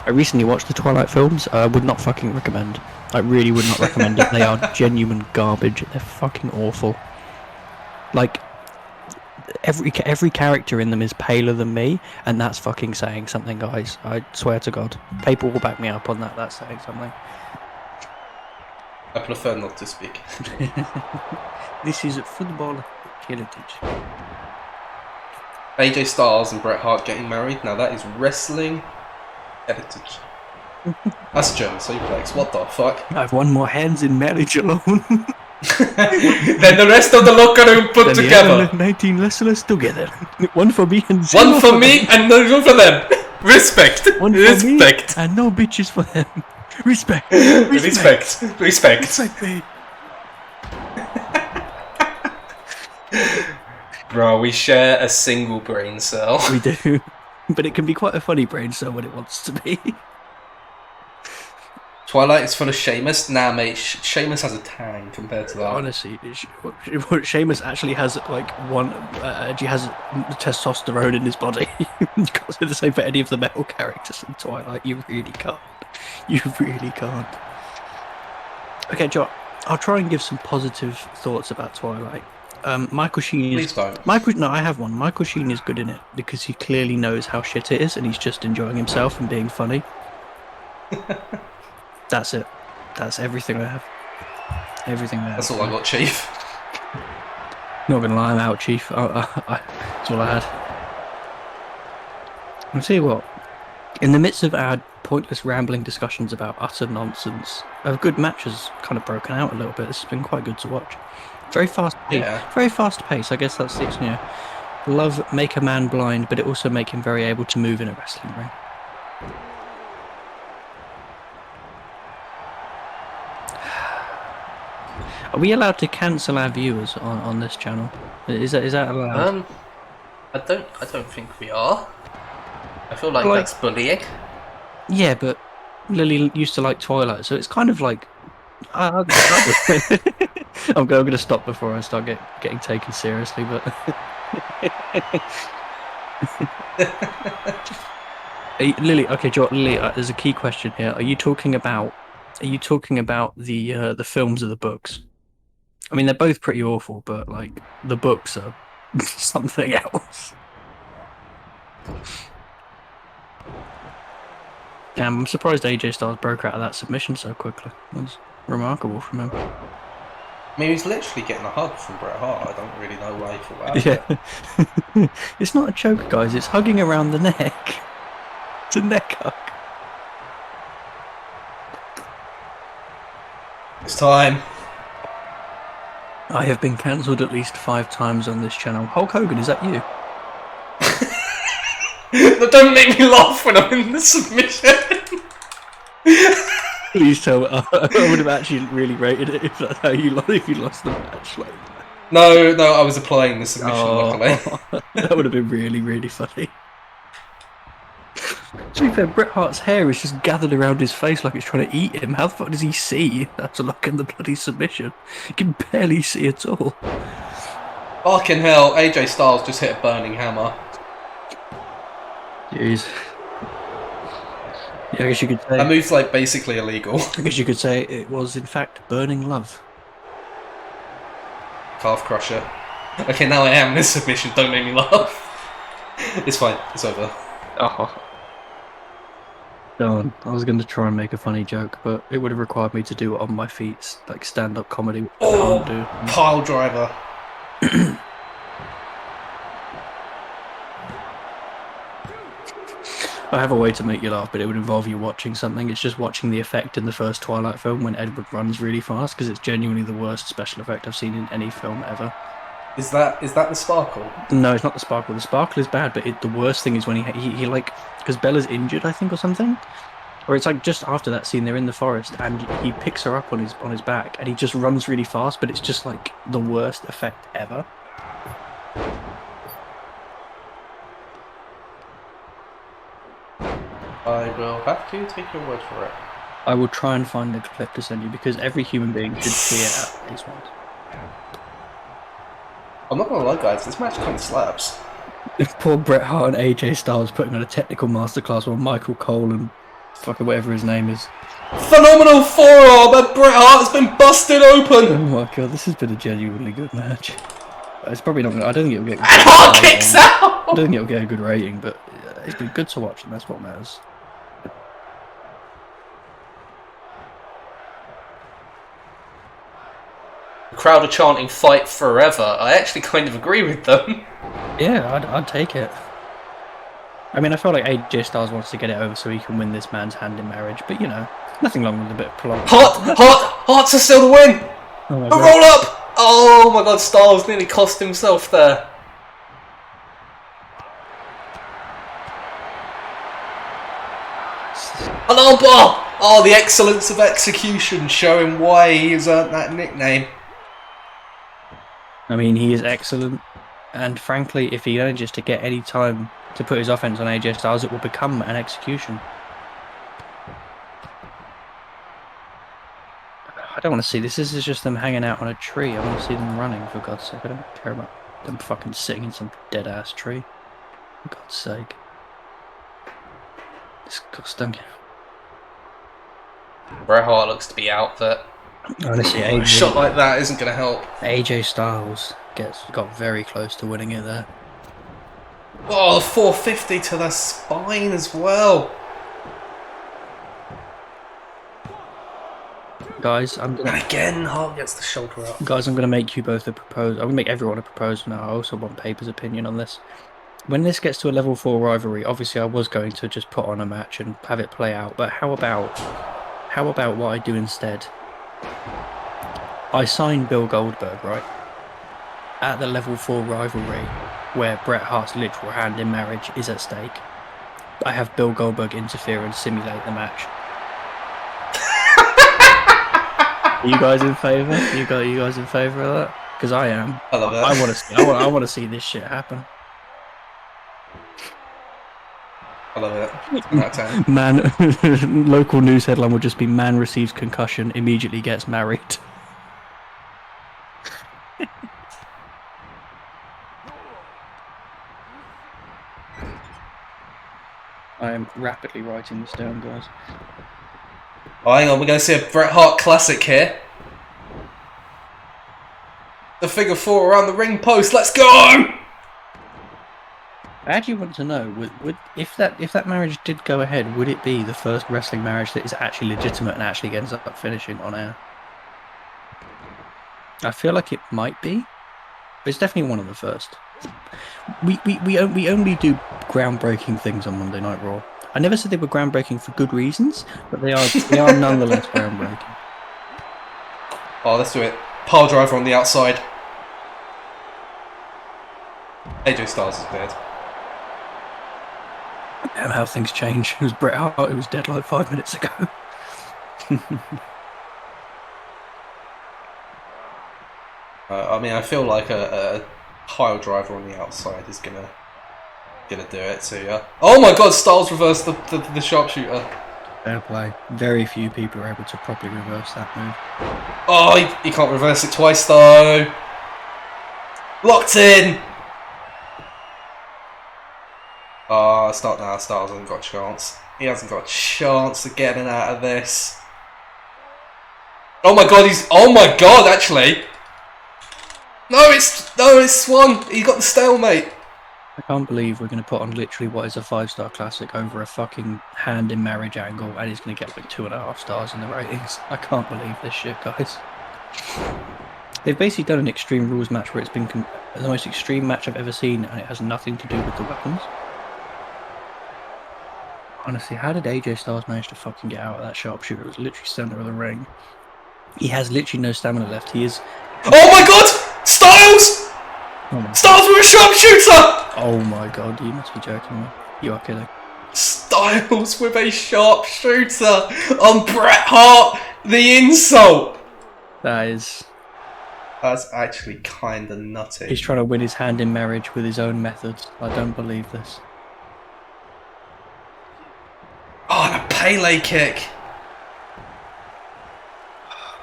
I recently watched the Twilight films. I would not fucking recommend. I really would not recommend it. They are genuine garbage. They're fucking awful. Like, every character in them is paler than me, and that's fucking saying something, guys. I swear to God. Paper will back me up on that. That's saying something. I prefer not to speak. This is football heritage. AJ Styles and Bret Hart getting married. Now that is wrestling heritage. That's a German suplex. What the fuck? I've won more hands in marriage alone Then the rest of the locker room put than together. the 19 wrestlers together. One for me and one for me and none for them. Respect. One for Respect. me and no bitches for them. Respect. Respect. Respect. Respect me. Bro, we share a single brain cell. We do. But it can be quite a funny brain cell when it wants to be. Twilight is full of Sheamus. Nah, mate, Sheamus has a tang compared to that. Honestly, Sheamus actually has like he has testosterone in his body. You can't say the same for any of the metal characters in Twilight. You really can't. You really can't. Okay, Joe, I'll try and give some positive thoughts about Twilight. Michael Sheen is. Please don't. No, I have one. Michael Sheen is good in it because he clearly knows how shit it is, and he's just enjoying himself and being funny. That's it. That's everything I have. Everything I have. That's all I got, Chief. Not gonna lie, I'm out, Chief. That's all I had. I'll tell you what. In the midst of our pointless rambling discussions about utter nonsense, a good match has kind of broken out a little bit. It's been quite good to watch. Very fast pace. Yeah. Very fast pace. I guess that's it. You know, love make a man blind, but it also make him very able to move in a wrestling ring. Are we allowed to cancel our viewers on this channel? Is that allowed? I don't think we are. I feel like that's bullying. Yeah, but Lily used to like Twilight, so it's kind of like. I'm going to stop before I start getting taken seriously, but. Lily, okay, Joe, Lily, there's a key question here. Are you talking about the films or the books? I mean, they're both pretty awful, but like the books are something else. Damn, I'm surprised AJ Styles broke out of that submission so quickly. That's remarkable from him. I mean, he's literally getting a hug from Bret Hart. I don't really know why he thought that. Yeah. It's not a choke, guys. It's hugging around the neck. It's a neck hug. It's time. I have been cancelled at least 5 times on this channel. Hulk Hogan, is that you? Don't make me laugh when I'm in the submission. Please tell me. I would have actually really rated it if that's how you lost the match. Like. No, I was applying the submission, luckily. That would have been really, really funny. To be fair, Bret Hart's hair is just gathered around his face like it's trying to eat him. How the fuck does he see after looking at the bloody submission? He can barely see at all. Fucking hell, AJ Styles just hit a burning hammer. Jeez. Yeah, I guess you could say... That move's like basically illegal. I guess you could say it was in fact burning love. Calf crusher. Okay, now I am in this submission, don't make me laugh. It's fine, it's over. Oh. Darn, I was going to try and make a funny joke, but it would have required me to do it on my feet, like stand-up comedy, which I can't do. Pile driver. I have a way to make you laugh, but it would involve you watching something. It's just watching the effect in the first Twilight film when Edward runs really fast, because it's genuinely the worst special effect I've seen in any film ever. Is that the sparkle? No, it's not the sparkle. The sparkle is bad, but the worst thing is when he like, because Bella's injured, I think, or something. Or it's like just after that scene, they're in the forest, and he picks her up on his back, and he just runs really fast, but it's just like the worst effect ever. I will have to take your word for it. I will try and find the clip to send you, because every human being should see it at least once. I'm not gonna lie, guys, this match kind of slaps. Poor Bret Hart and AJ Styles putting on a technical masterclass while Michael Cole and fucking whatever his name is. Phenomenal forearm, and Bret Hart has been busted open! Oh my god, this has been a genuinely good match. It's probably not gonna, I don't think it'll get... And Hart kicks out! I don't think it'll get a good rating, but it's been good to watch, and that's what matters. The crowd are chanting "Fight Forever." I actually kind of agree with them. Yeah, I'd take it. I mean, I feel like AJ Styles wants to get it over so he can win this man's hand in marriage, but you know, nothing wrong with a bit of polite. Hearts are still the win. Oh my The God. roll up. Oh my God, Styles nearly cost himself there. An armbar! Oh, the excellence of execution, showing why he has earned that nickname. I mean, he is excellent, and frankly, if he manages to get any time to put his offense on AJ Styles, it will become an execution. I don't want to see this. This is just them hanging out on a tree. I want to see them running, for God's sake. I don't care about them fucking sitting in some dead-ass tree. For God's sake. Disgusting. Bret Hart looks to be out there. Honestly, A shot like that isn't going to help. AJ Styles got very close to winning it there. Oh, 450 to the spine as well. Guys, and again, Hart gets the shoulder up. Guys, I'm going to make you both a proposal. I'm going to make everyone a proposal now. I also want Paper's opinion on this. When this gets to a level 4 rivalry, obviously I was going to just put on a match and have it play out, but how about what I do instead? I sign Bill Goldberg, right? At the level 4 rivalry, where Bret Hart's literal hand in marriage is at stake, I have Bill Goldberg interfere and simulate the match. Are you guys in favour? You guys in favour of that? Because I am. I love that. I want to see this shit happen. I love it. Man, local news headline would just be: man receives concussion, immediately gets married. I am rapidly writing this down, guys. Oh, hang on, we're going to see a Bret Hart classic here. The figure 4 around the ring post. Let's go! I actually want to know, if that marriage did go ahead, would it be the first wrestling marriage that is actually legitimate and actually ends up finishing on air? I feel like it might be. But it's definitely one of the first. We only do groundbreaking things on Monday Night Raw. I never said they were groundbreaking for good reasons, but they are nonetheless groundbreaking. Oh, let's do it. Pile driver on the outside. AJ Styles is dead. Damn how things change. It was Bret Hart who was dead like 5 minutes ago. I mean, I feel like a pile driver on the outside is gonna do it to you. Oh my God! Styles reversed the sharpshooter. Fair play. Very few people are able to properly reverse that move. Oh, he can't reverse it twice though. Locked in. Oh, start now. Styles hasn't got a chance. He hasn't got a chance of getting out of this. Oh my God! Oh my God! Actually. No, it's swung. He got the stalemate. I can't believe we're going to put on literally what is a 5-star classic over a fucking hand in marriage angle, and he's going to get like 2.5 stars in the ratings. I can't believe this shit, guys. They've basically done an Extreme Rules match where it's been the most extreme match I've ever seen, and it has nothing to do with the weapons. Honestly, how did AJ Styles manage to fucking get out of that sharpshooter? It was literally center of the ring. He has literally no stamina left. He is. Oh my God! Styles! Oh Styles with a sharpshooter! Oh my God, you must be joking me. You are kidding. Styles with a sharpshooter on Bret Hart! The insult! That's actually kinda nutty. He's trying to win his hand in marriage with his own methods. I don't believe this. Oh, and a Pele kick!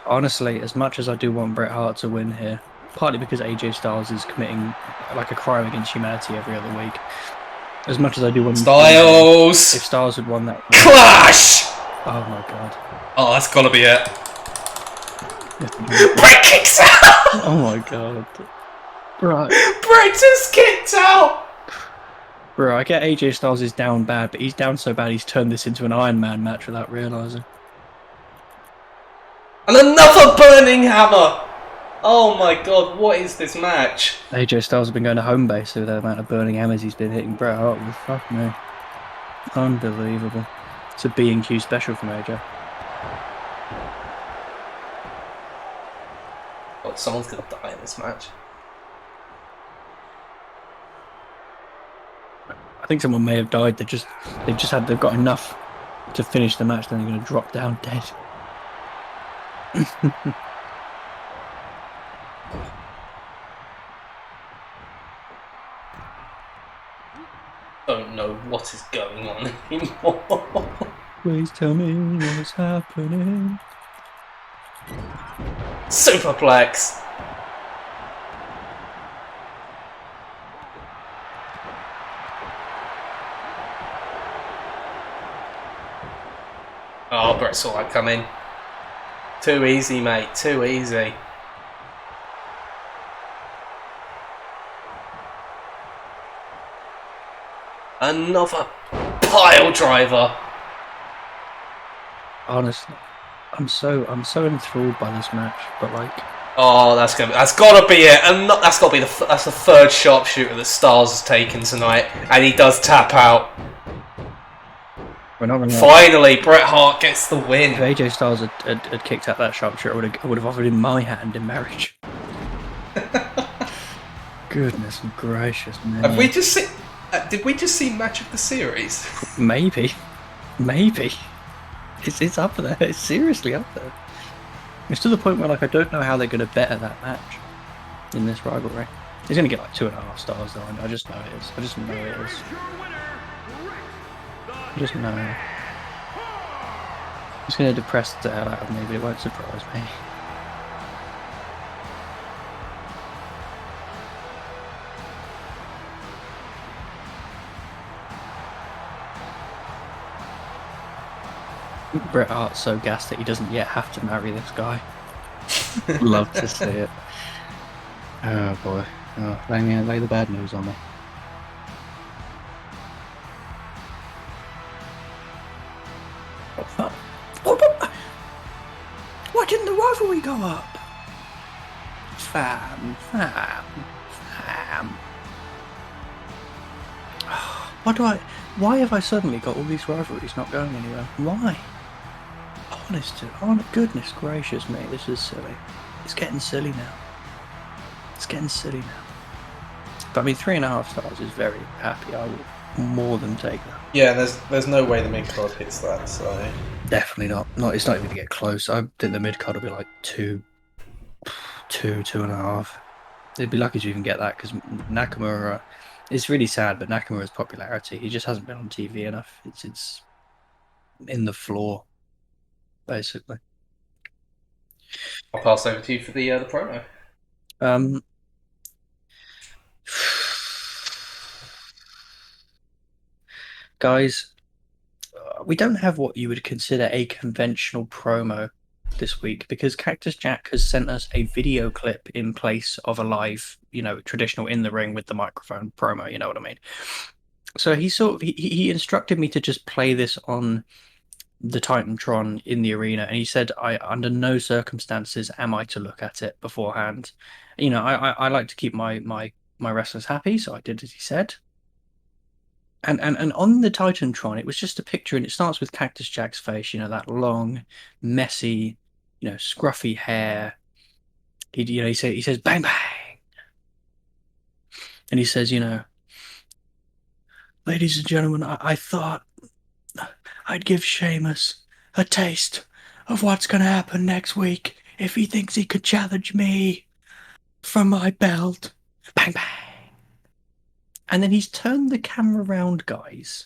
Honestly, as much as I do want Bret Hart to win here, partly because AJ Styles is committing like a crime against humanity every other week. As much as I do want Styles! If Styles had won that Clash! Oh my God. Oh, that's gotta be it. Bret kicks out! Oh my God. Right. Bret just kicked out! Bro, I get AJ Styles is down bad, but he's down so bad he's turned this into an Iron Man match without realising. And another burning hammer! Oh my God, what is this match? AJ Styles has been going to home base with the amount of burning hammers he's been hitting Bret Hart with. Fuck me. Unbelievable. It's a B&Q special from AJ. Oh, someone's gonna die in this match. I think someone may have died. They've got enough to finish the match, then they're going to drop down dead. Don't know what is going on anymore. Please tell me what's happening. Superplex. Oh, Brett saw that coming. Too easy, mate. Too easy. Another pile driver. Honestly, I'm so enthralled by this match, but like, oh, that's gotta be it, and that's gotta be that's the third sharpshooter that Styles has taken tonight, and he does tap out. we're not gonna. Finally, Bret Hart gets the win. If AJ Styles had kicked out that sharpshooter, I would have offered him my hand in marriage. Goodness gracious, man! Have we just seen? Did we just see match of the series? Maybe. It's up there. It's seriously up there. It's to the point where like I don't know how they're going to better that match in this rivalry. It's going to get like 2.5 stars though. I just know it is. I just know it is. I just know. It's going to depress the hell out of me, but it won't surprise me. Bret Hart's so gassed that he doesn't yet have to marry this guy. Love to see it. Oh boy. Oh, lay the bad news on me. Why didn't the rivalry go up? Fam. Why have I suddenly got all these rivalries not going anywhere? Why? Goodness gracious me, this is silly. It's getting silly now. But I mean, 3.5 stars is very happy. I will more than take that. Yeah, there's no way the mid card hits that. So definitely not. It's not even gonna get close. I think the mid card will be like 2.5. They'd be lucky to even get that because Nakamura. It's really sad, but Nakamura's popularity, he just hasn't been on TV enough. It's in the floor, basically. I'll pass over to you for the promo. Guys, we don't have what you would consider a conventional promo this week because Cactus Jack has sent us a video clip in place of a live, traditional in the ring with the microphone promo. You know what I mean? So he instructed me to just play this on the Titantron in the arena, and he said, "I under no circumstances am I to look at it beforehand. I like to keep my wrestlers happy, so I did as he said." And on the Titantron, it was just a picture, and it starts with Cactus Jack's face, that long, messy, scruffy hair. He says bang bang, and he says, ladies and gentlemen, I thought I'd give Sheamus a taste of what's gonna happen next week if he thinks he could challenge me for my belt. Bang bang. And then he's turned the camera around, guys,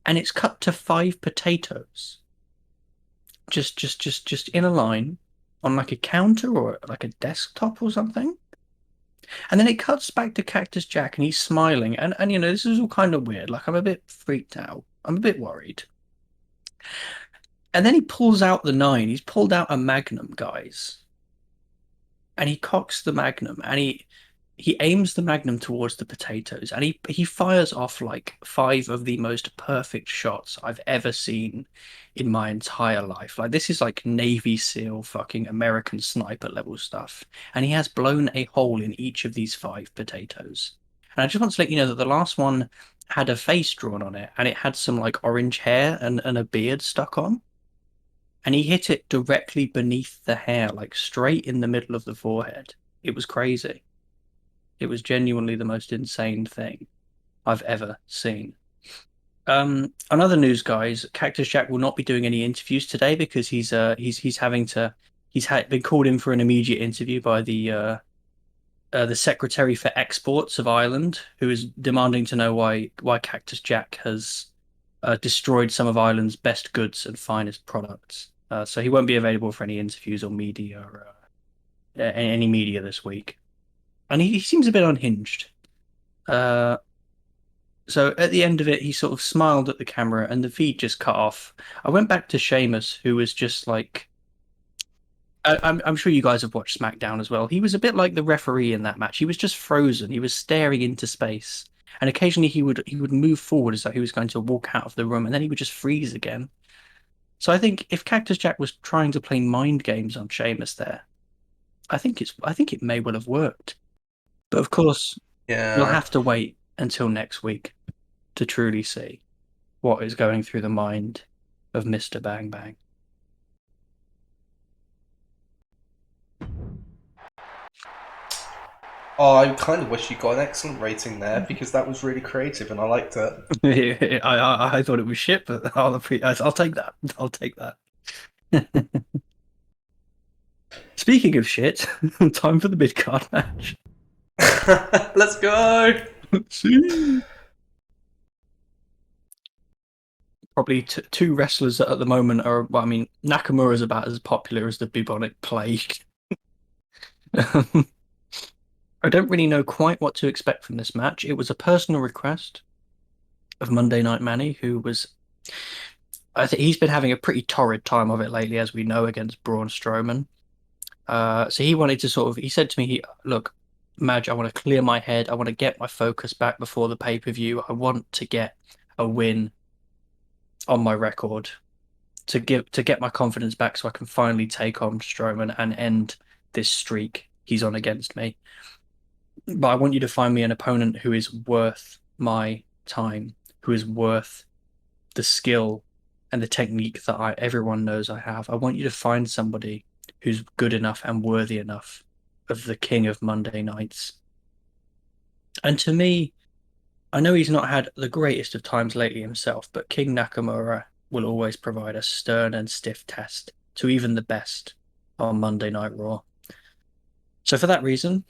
and it's cut to 5 potatoes, just in a line on like a counter or like a desktop or something. And then it cuts back to Cactus Jack, and he's smiling, and this is all kind of weird. Like, I'm a bit freaked out. I'm a bit worried. And then he pulls out the 9. He's pulled out a Magnum, guys, and he cocks the Magnum, and he aims the Magnum towards the potatoes, and he fires off like 5 of the most perfect shots I've ever seen in my entire life. Like, this is like Navy SEAL fucking American sniper level stuff. And he has blown a hole in each of these 5 potatoes. And I just want to let you know that the last one had a face drawn on it, and it had some like orange hair and a beard stuck on. And he hit it directly beneath the hair, like straight in the middle of the forehead. It was crazy. It was genuinely the most insane thing I've ever seen. On other news, guys, Cactus Jack will not be doing any interviews today because he's having to been called in for an immediate interview by the Secretary for Exports of Ireland, who is demanding to know why Cactus Jack has destroyed some of Ireland's best goods and finest products. So he won't be available for any interviews or media or any media this week, and he seems a bit unhinged. Uh, so at the end of it, he sort of smiled at the camera, and the feed just cut off. I went back to Sheamus, who was just like I'm sure you guys have watched SmackDown as well. He was a bit like the referee in that match. He was just frozen. He was staring into space, and occasionally he would move forward as though he was going to walk out of the room, and then he would just freeze again. So I think if Cactus Jack was trying to play mind games on Sheamus there, I think it may well have worked. But of course, we'll Yeah. have to wait until next week to truly see what is going through the mind of Mr. Bang Bang. Oh, I kind of wish you got an excellent rating there because that was really creative and I liked it. I thought it was shit, but I'll take that. I'll take that. Speaking of shit, time for the mid card match. Let's go! See? Probably two wrestlers that at the moment are. Well, I mean, Nakamura's about as popular as the bubonic plague. I don't really know quite what to expect from this match. It was a personal request of Monday Night Manny, who was. I think he's been having a pretty torrid time of it lately, as we know, against Braun Strowman. So he wanted to sort of. He said to me, "Look, Madge, I want to clear my head. I want to get my focus back before the pay-per-view. I want to get a win on my record to get my confidence back, so I can finally take on Strowman and end this streak he's on against me. But I want you to find me an opponent who is worth my time, who is worth the skill and the technique that everyone knows I have. I want you to find somebody who's good enough and worthy enough of the king of Monday nights." And to me, I know he's not had the greatest of times lately himself, but King Nakamura will always provide a stern and stiff test to even the best on Monday Night Raw. So for that reason,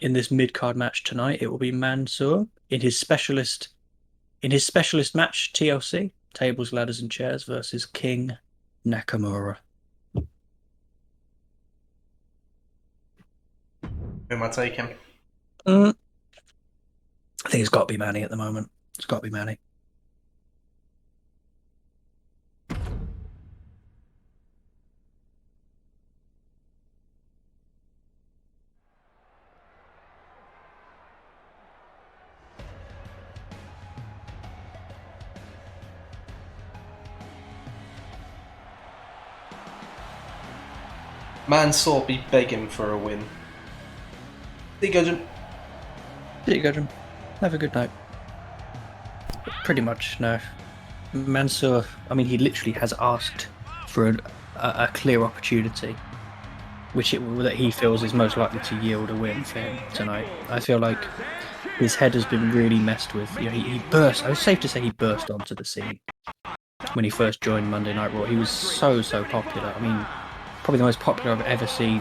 in this mid-card match tonight, it will be Mansoor in his specialist match, TLC, Tables, Ladders and Chairs versus King Nakamura. Who am I taking? I think it's got to be Manny at the moment. It's got to be Manny. Mansoor be begging for a win. There you go, Jim. There you go, Jim. Have a good night. Pretty much, no. Mansoor, I mean, he literally has asked for a clear opportunity, that he feels is most likely to yield a win for him tonight. I feel like his head has been really messed with. You know, he burst. It's safe to say he burst onto the scene when he first joined Monday Night Raw. He was so popular. I mean, probably the most popular I've ever seen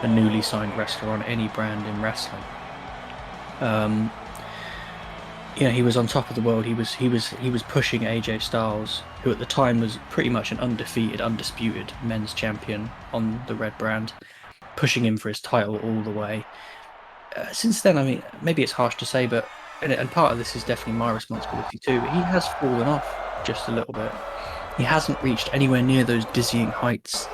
a newly signed wrestler on any brand in wrestling. You know, he was on top of the world. He was pushing AJ Styles, who at the time was pretty much an undisputed men's champion on the Red brand, pushing him for his title all the way. Since then, I mean, maybe it's harsh to say, but and part of this is definitely my responsibility too. But he has fallen off just a little bit. He hasn't reached anywhere near those dizzying heights,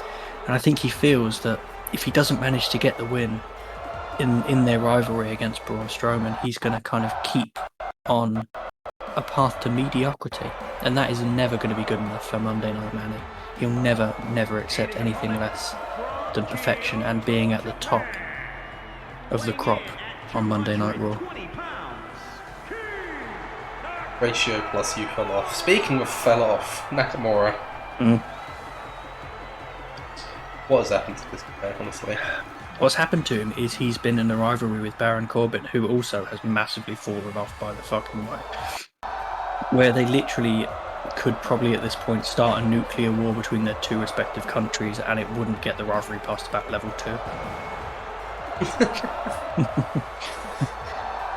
and I think he feels that if he doesn't manage to get the win in their rivalry against Braun Strowman, he's going to kind of keep on a path to mediocrity, and that is never going to be good enough for Monday Night Manny. He'll never accept anything less than perfection and being at the top of the crop on Monday Night Raw. Ratio plus you fell off. Speaking of fell off, Nakamura. What has happened to this guy, honestly? What's happened to him is he's been in a rivalry with Baron Corbin, who also has massively fallen off by the fucking way. Where they literally could probably at this point start a nuclear war between their two respective countries, and it wouldn't get the rivalry past about level 2.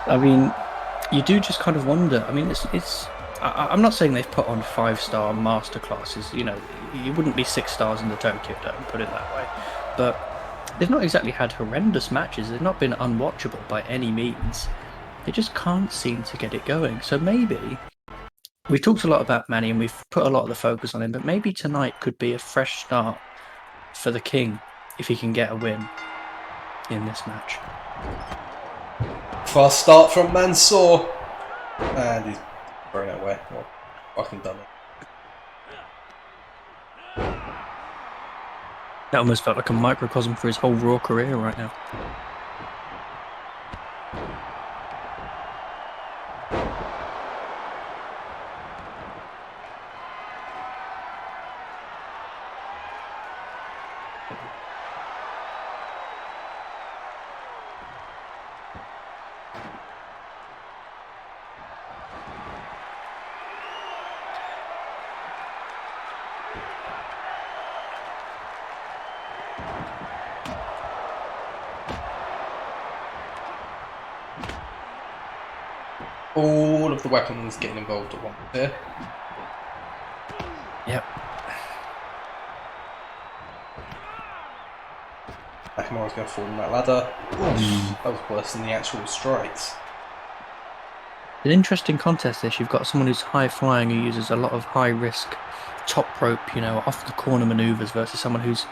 I mean, you do just kind of wonder. I mean, I'm not saying they've put on 5-star masterclasses. You know, you wouldn't be 6 stars in the Tokyo Dome, put it that way. But they've not exactly had horrendous matches. They've not been unwatchable by any means. They just can't seem to get it going. So maybe we've talked a lot about Manny and we've put a lot of the focus on him, but maybe tonight could be a fresh start for the King if he can get a win in this match. Fast start from Mansoor. And he's thrown it away. Well, fucking done it. That almost felt like a microcosm for his whole Raw career right now. All of the weapons getting involved at once here. Yep. Nakamura's going to fall on that ladder. That was worse than the actual strikes. An interesting contest this. You've got someone who's high flying who uses a lot of high risk top rope, you know, off the corner maneuvers versus someone who's,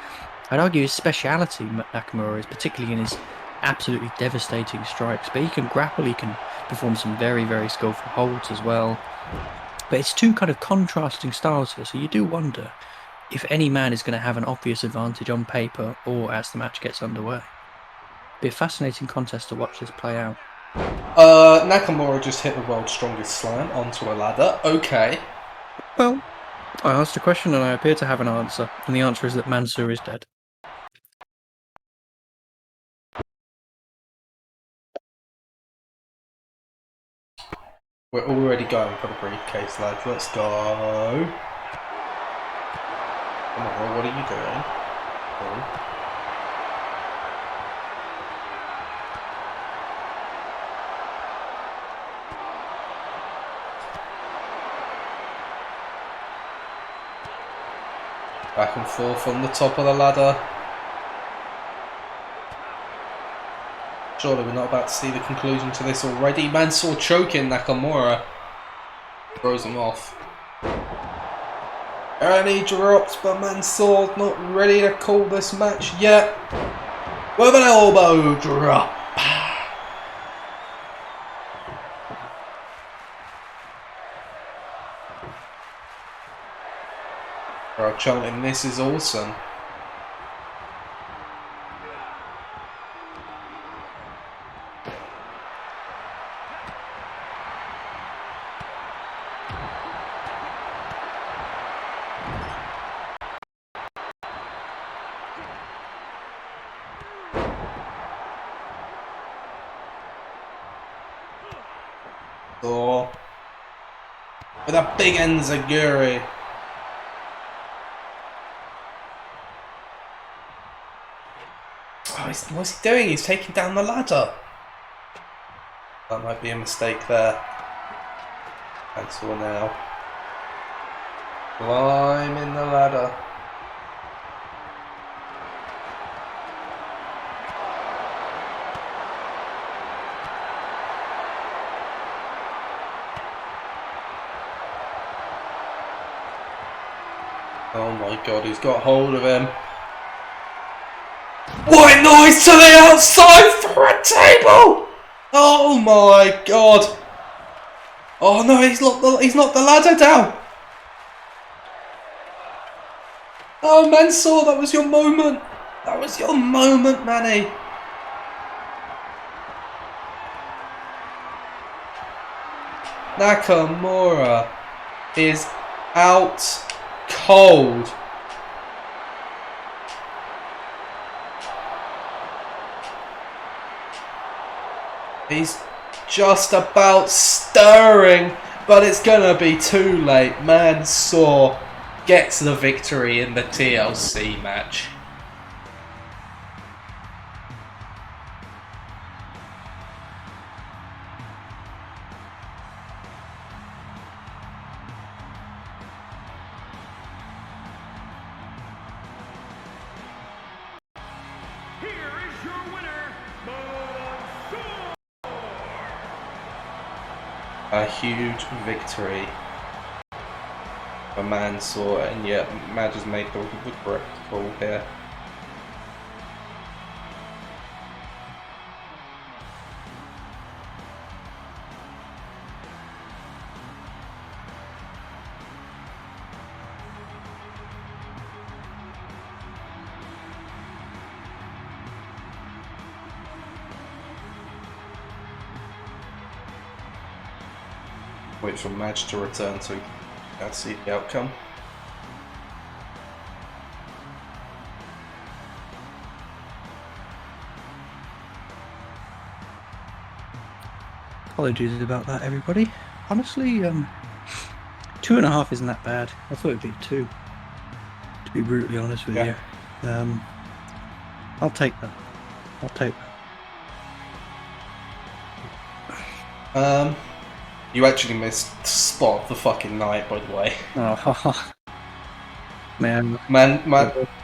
I'd argue, his speciality, Nakamura, is particularly in his absolutely devastating strikes. But he can grapple, he can perform some very, very skillful holds as well. But it's two kind of contrasting styles here, so you do wonder if any man is going to have an obvious advantage on paper or as the match gets underway. Be a fascinating contest to watch this play out. Nakamura just hit the world's strongest slam onto a ladder. Okay. Well, I asked a question and I appear to have an answer, and the answer is that Mansoor is dead. We're already going for the briefcase, lads. Let's go. Come on, what are you doing? Oh. Back and forth on the top of the ladder. Surely we're not about to see the conclusion to this already. Mansoor choking Nakamura. Throws him off. And he drops, but Mansoor's not ready to call this match yet. With an elbow drop. Crowd chanting, "This is awesome." So, with a big enziguri. Oh, what's he doing? He's taking down the ladder. That might be a mistake there. Mansoor now. Climbing the ladder. Oh my god, he's got hold of him. White noise to the outside for a table! Oh my god! Oh no, he's knocked the ladder down! Oh Mansoor, that was your moment! That was your moment, Manny! Nakamura is out cold. He's just about stirring, but it's gonna be too late. Mansoor gets the victory in the TLC match. A huge victory for Mansoor, and yet Madge has made the correct call here. Wait for Madge to return so we can see the outcome. Apologies about that, everybody. Honestly, 2.5 isn't that bad. I thought it'd be 2, to be brutally honest with you. I'll take that. I'll take that. You actually missed spot of the fucking night, by the way. Oh, man.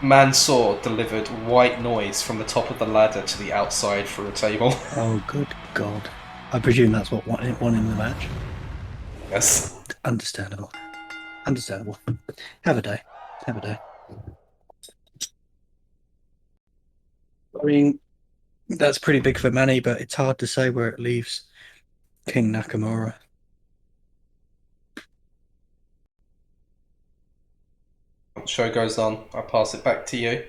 Mansoor delivered white noise from the top of the ladder to the outside through a table. Oh, good God. I presume that's what won in the match. Yes. Understandable. Understandable. Have a day. Have a day. I mean, that's pretty big for Manny, but it's hard to say where it leaves King Nakamura. Show goes on. I'll pass it back to you.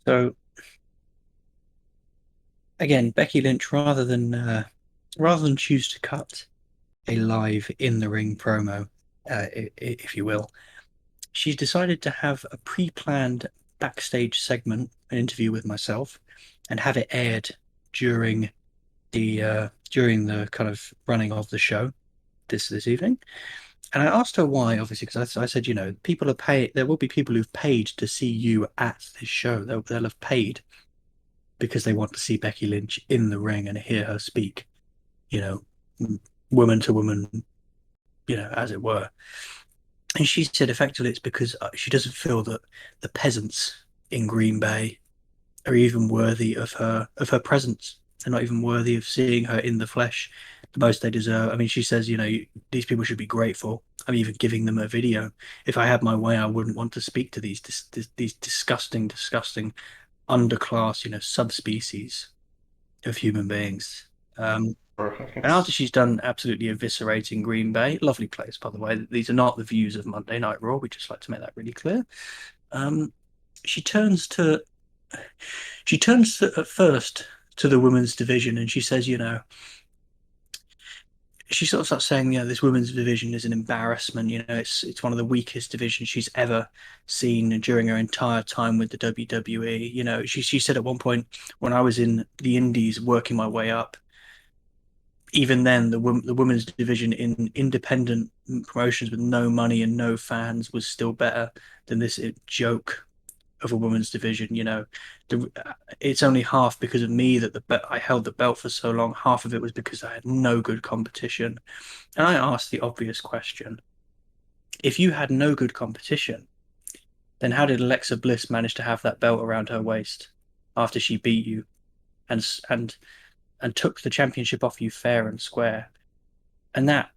So, again, Becky Lynch, rather than choose to cut a live in the ring promo, if you will, she's decided to have a pre-planned backstage segment, an interview with myself, and have it aired during the kind of running of the show this evening. And I asked her why, obviously, because I said, people are paid. There will be people who've paid to see you at this show. They'll have paid because they want to see Becky Lynch in the ring and hear her speak, woman to woman, as it were. And she said effectively it's because she doesn't feel that the peasants in Green Bay are even worthy of her presence. They're not even worthy of seeing her in the flesh. The most they deserve. I mean, she says, these people should be grateful. I'm even giving them a video. If I had my way, I wouldn't want to speak to these disgusting, underclass, subspecies of human beings. And after she's done absolutely eviscerating Green Bay, lovely place, by the way. These are not the views of Monday Night Raw. We just like to make that really clear. She turns at first to the women's division and she says, she sort of starts saying, this women's division is an embarrassment. It's one of the weakest divisions she's ever seen during her entire time with the WWE. She said at one point, when I was in the Indies working my way up, even then the women's division in independent promotions with no money and no fans was still better than this joke of a women's division. It's only half because of me that I held the belt for so long. Half of it was because I had no good competition. And I asked the obvious question: if you had no good competition, then how did Alexa Bliss manage to have that belt around her waist after she beat you and took the championship off you fair and square? And that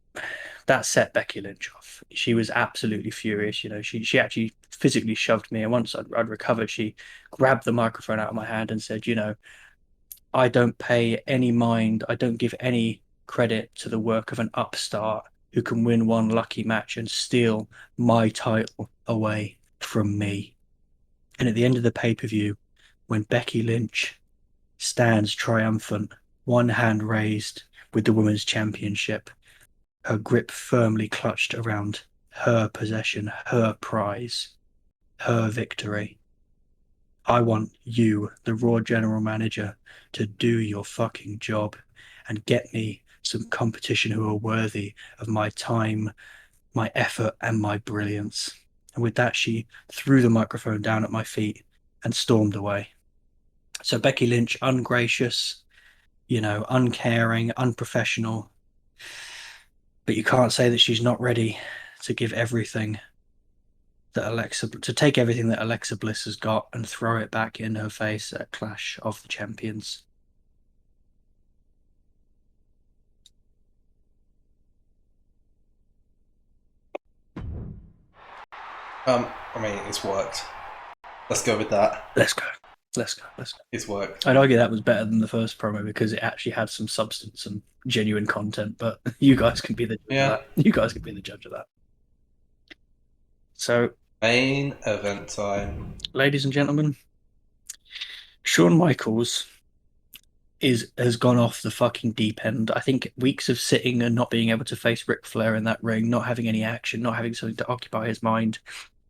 set Becky Lynch off. She was absolutely furious. She actually physically shoved me, and once I'd recovered, she grabbed the microphone out of my hand and said, I don't pay any mind. I don't give any credit to the work of an upstart who can win one lucky match and steal my title away. from me. And at the end of the pay-per-view, when Becky Lynch stands triumphant, one hand raised with the Women's Championship, her grip firmly clutched around her possession, her prize, her victory. I want you, the Raw General Manager, to do your fucking job and get me some competition who are worthy of my time, my effort, and my brilliance. And with that, she threw the microphone down at my feet and stormed away. So Becky Lynch, ungracious, uncaring, unprofessional, but you can't say that she's not ready to give everything to take everything that Alexa Bliss has got and throw it back in her face at Clash of the Champions. I mean, it's worked. Let's go with that. Let's go. It's worked. I'd argue that was better than the first promo because it actually had some substance and genuine content, but you guys can be the judge of that. You guys can be the judge of that. So, main event time. Ladies and gentlemen, Shawn Michaels has gone off the fucking deep end. I think weeks of sitting and not being able to face Ric Flair in that ring, not having any action, not having something to occupy his mind,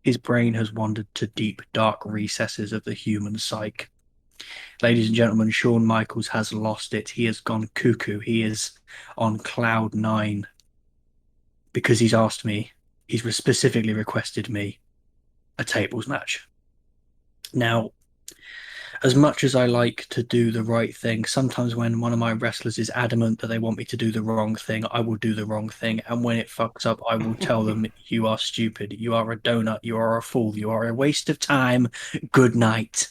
his brain has wandered to deep, dark recesses of the human psyche. Ladies and gentlemen, Shawn Michaels has lost it. He has gone cuckoo. He is on cloud 9 because he's asked me, he's specifically requested me a tables match. Now, as much as I like to do the right thing, sometimes when one of my wrestlers is adamant that they want me to do the wrong thing, I will do the wrong thing. And when it fucks up, I will tell them, you are stupid. You are a donut. You are a fool. You are a waste of time. Good night.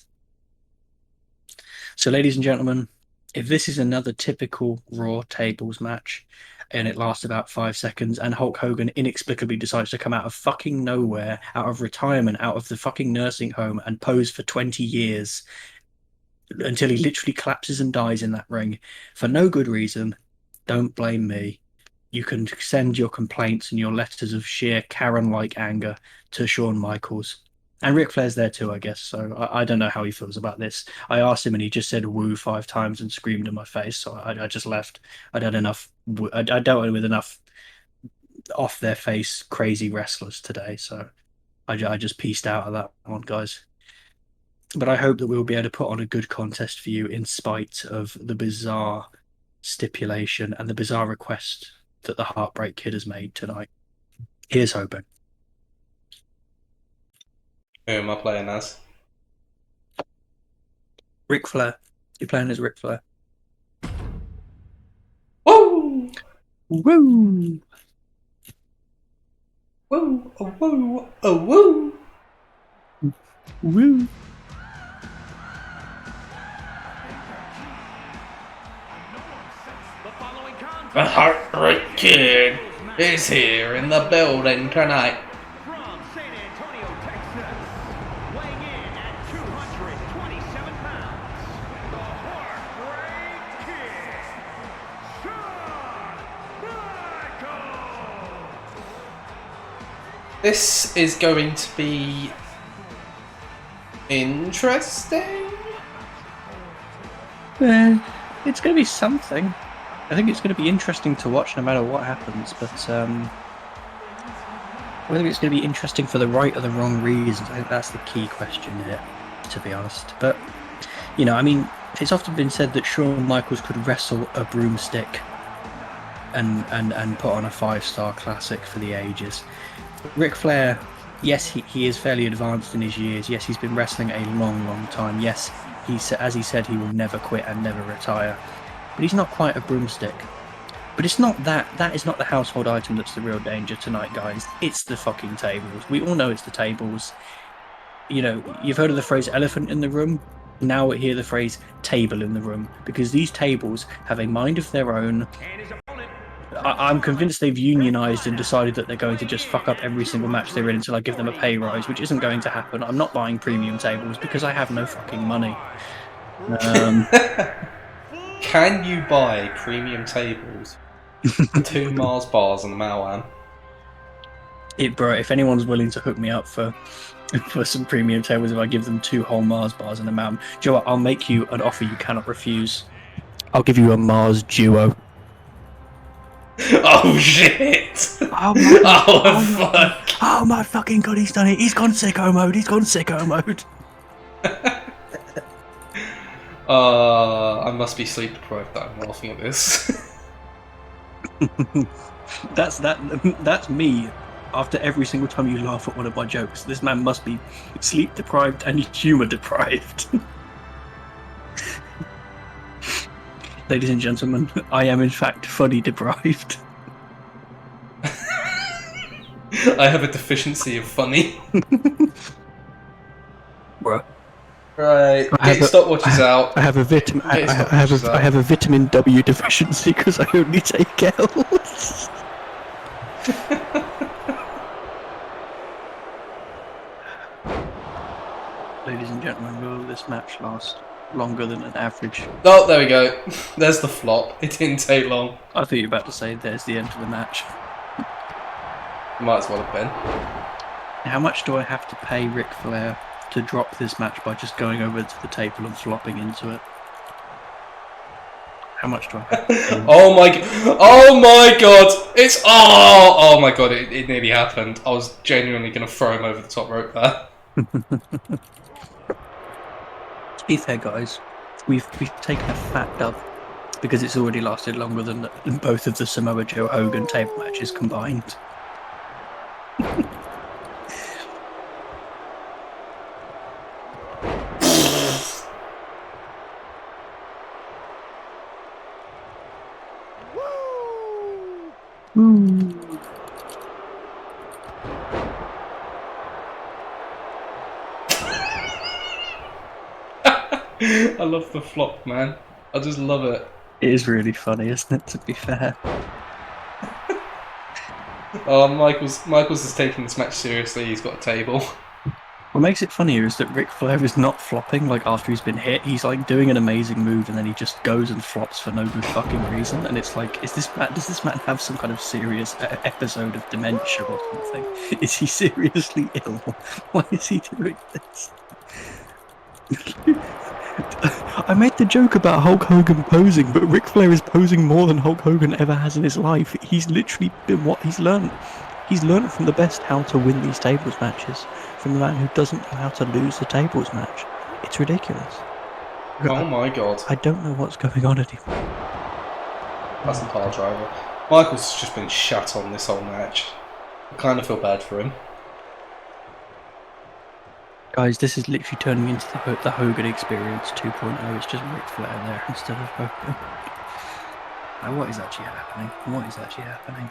So, ladies and gentlemen, if this is another typical Raw tables match and it lasts about 5 seconds and Hulk Hogan inexplicably decides to come out of fucking nowhere, out of retirement, out of the fucking nursing home and pose for 20 years until he literally collapses and dies in that ring for no good reason, don't blame me. You can send your complaints and your letters of sheer Karen-like anger to Shawn Michaels. And Ric Flair's there too, I guess. So I don't know how he feels about this. I asked him and he just said woo 5 times and screamed in my face. So I just left. I'd had enough. I dealt with enough off their face crazy wrestlers today. So I just pieced out of that one, guys. But I hope that we'll be able to put on a good contest for you in spite of the bizarre stipulation and the bizarre request that the Heartbreak Kid has made tonight. Here's hoping. Who am I playing as? Ric Flair. You're playing as Ric Flair. Woo! Woo! Woo! Oh, woo! Oh, woo! Woo! The Heartbreak Kid is here in the building tonight. From San Antonio, Texas, weighing in at 227 pounds, the Heartbreak Kid, Shawn Michaels. This is going to be interesting. It's going to be something. I think it's going to be interesting to watch no matter what happens, but whether it's going to be interesting for the right or the wrong reasons, I think that's the key question here, to be honest. But, I mean, it's often been said that Shawn Michaels could wrestle a broomstick and put on a 5-star classic for the ages. Ric Flair, yes, he is fairly advanced in his years. Yes, he's been wrestling a long, long time. Yes, as he said, he will never quit and never retire. But he's not quite a broomstick. But it's not that. That is not the household item that's the real danger tonight, guys. It's the fucking tables. We all know it's the tables. You've heard of the phrase elephant in the room. Now we hear the phrase table in the room. Because these tables have a mind of their own. I'm convinced they've unionized and decided that they're going to just fuck up every single match they're in until I give them a pay rise, which isn't going to happen. I'm not buying premium tables because I have no fucking money. Can you buy premium tables? 2 Mars bars and a Maoam? Bro, if anyone's willing to hook me up for for some premium tables if I give them 2 whole Mars bars and a mountain. Do you know what? I'll make you an offer you cannot refuse. I'll give you a Mars duo. Oh shit! Oh my, Fuck! Oh my fucking god, he's done it! He's gone sicko mode! He's gone sicko mode! I must be sleep deprived that I'm laughing at this. That's me. After every single time you laugh at one of my jokes, this man must be sleep deprived and humour deprived. Ladies and gentlemen, I am in fact funny deprived. I have a deficiency of funny. Bro. Right, get your stopwatches out. I have a vitamin W deficiency because I only take L's. Ladies and gentlemen, will this match last longer than an average? Oh, there we go. There's the flop. It didn't take long. I thought you were about to say there's the end of the match. Might as well have been. How much do I have to pay Ric Flair to drop this match by just going over to the table and flopping into it? How much do I have to pay? Oh my god! It's oh my god! It nearly happened. I was genuinely going to throw him over the top rope there. To be fair, guys, we've taken a fat dub because it's already lasted longer than both of the Samoa Joe Hogan table matches combined. I love the flop, man. I just love it. It is really funny, isn't it, to be fair? Oh, Michaels is taking this match seriously. He's got a table. What makes it funnier is that Ric Flair is not flopping like after he's been hit. He's like doing an amazing move and then he just goes and flops for no good fucking reason. And it's like, does this man have some kind of serious episode of dementia or something? Is he seriously ill? Why is he doing this? I made the joke about Hulk Hogan posing, but Ric Flair is posing more than Hulk Hogan ever has in his life. He's literally been what he's learned. He's learned from the best how to win these tables matches, from the man who doesn't know how to lose the tables match. It's ridiculous. Oh my god. I don't know what's going on anymore. That's a pile driver. Michaels has just been shut on this whole match. I kind of feel bad for him. Guys, this is literally turning into the Hogan Experience 2.0. It's just Ric Flair there instead of Hogan. Now, what is actually happening? What is actually happening?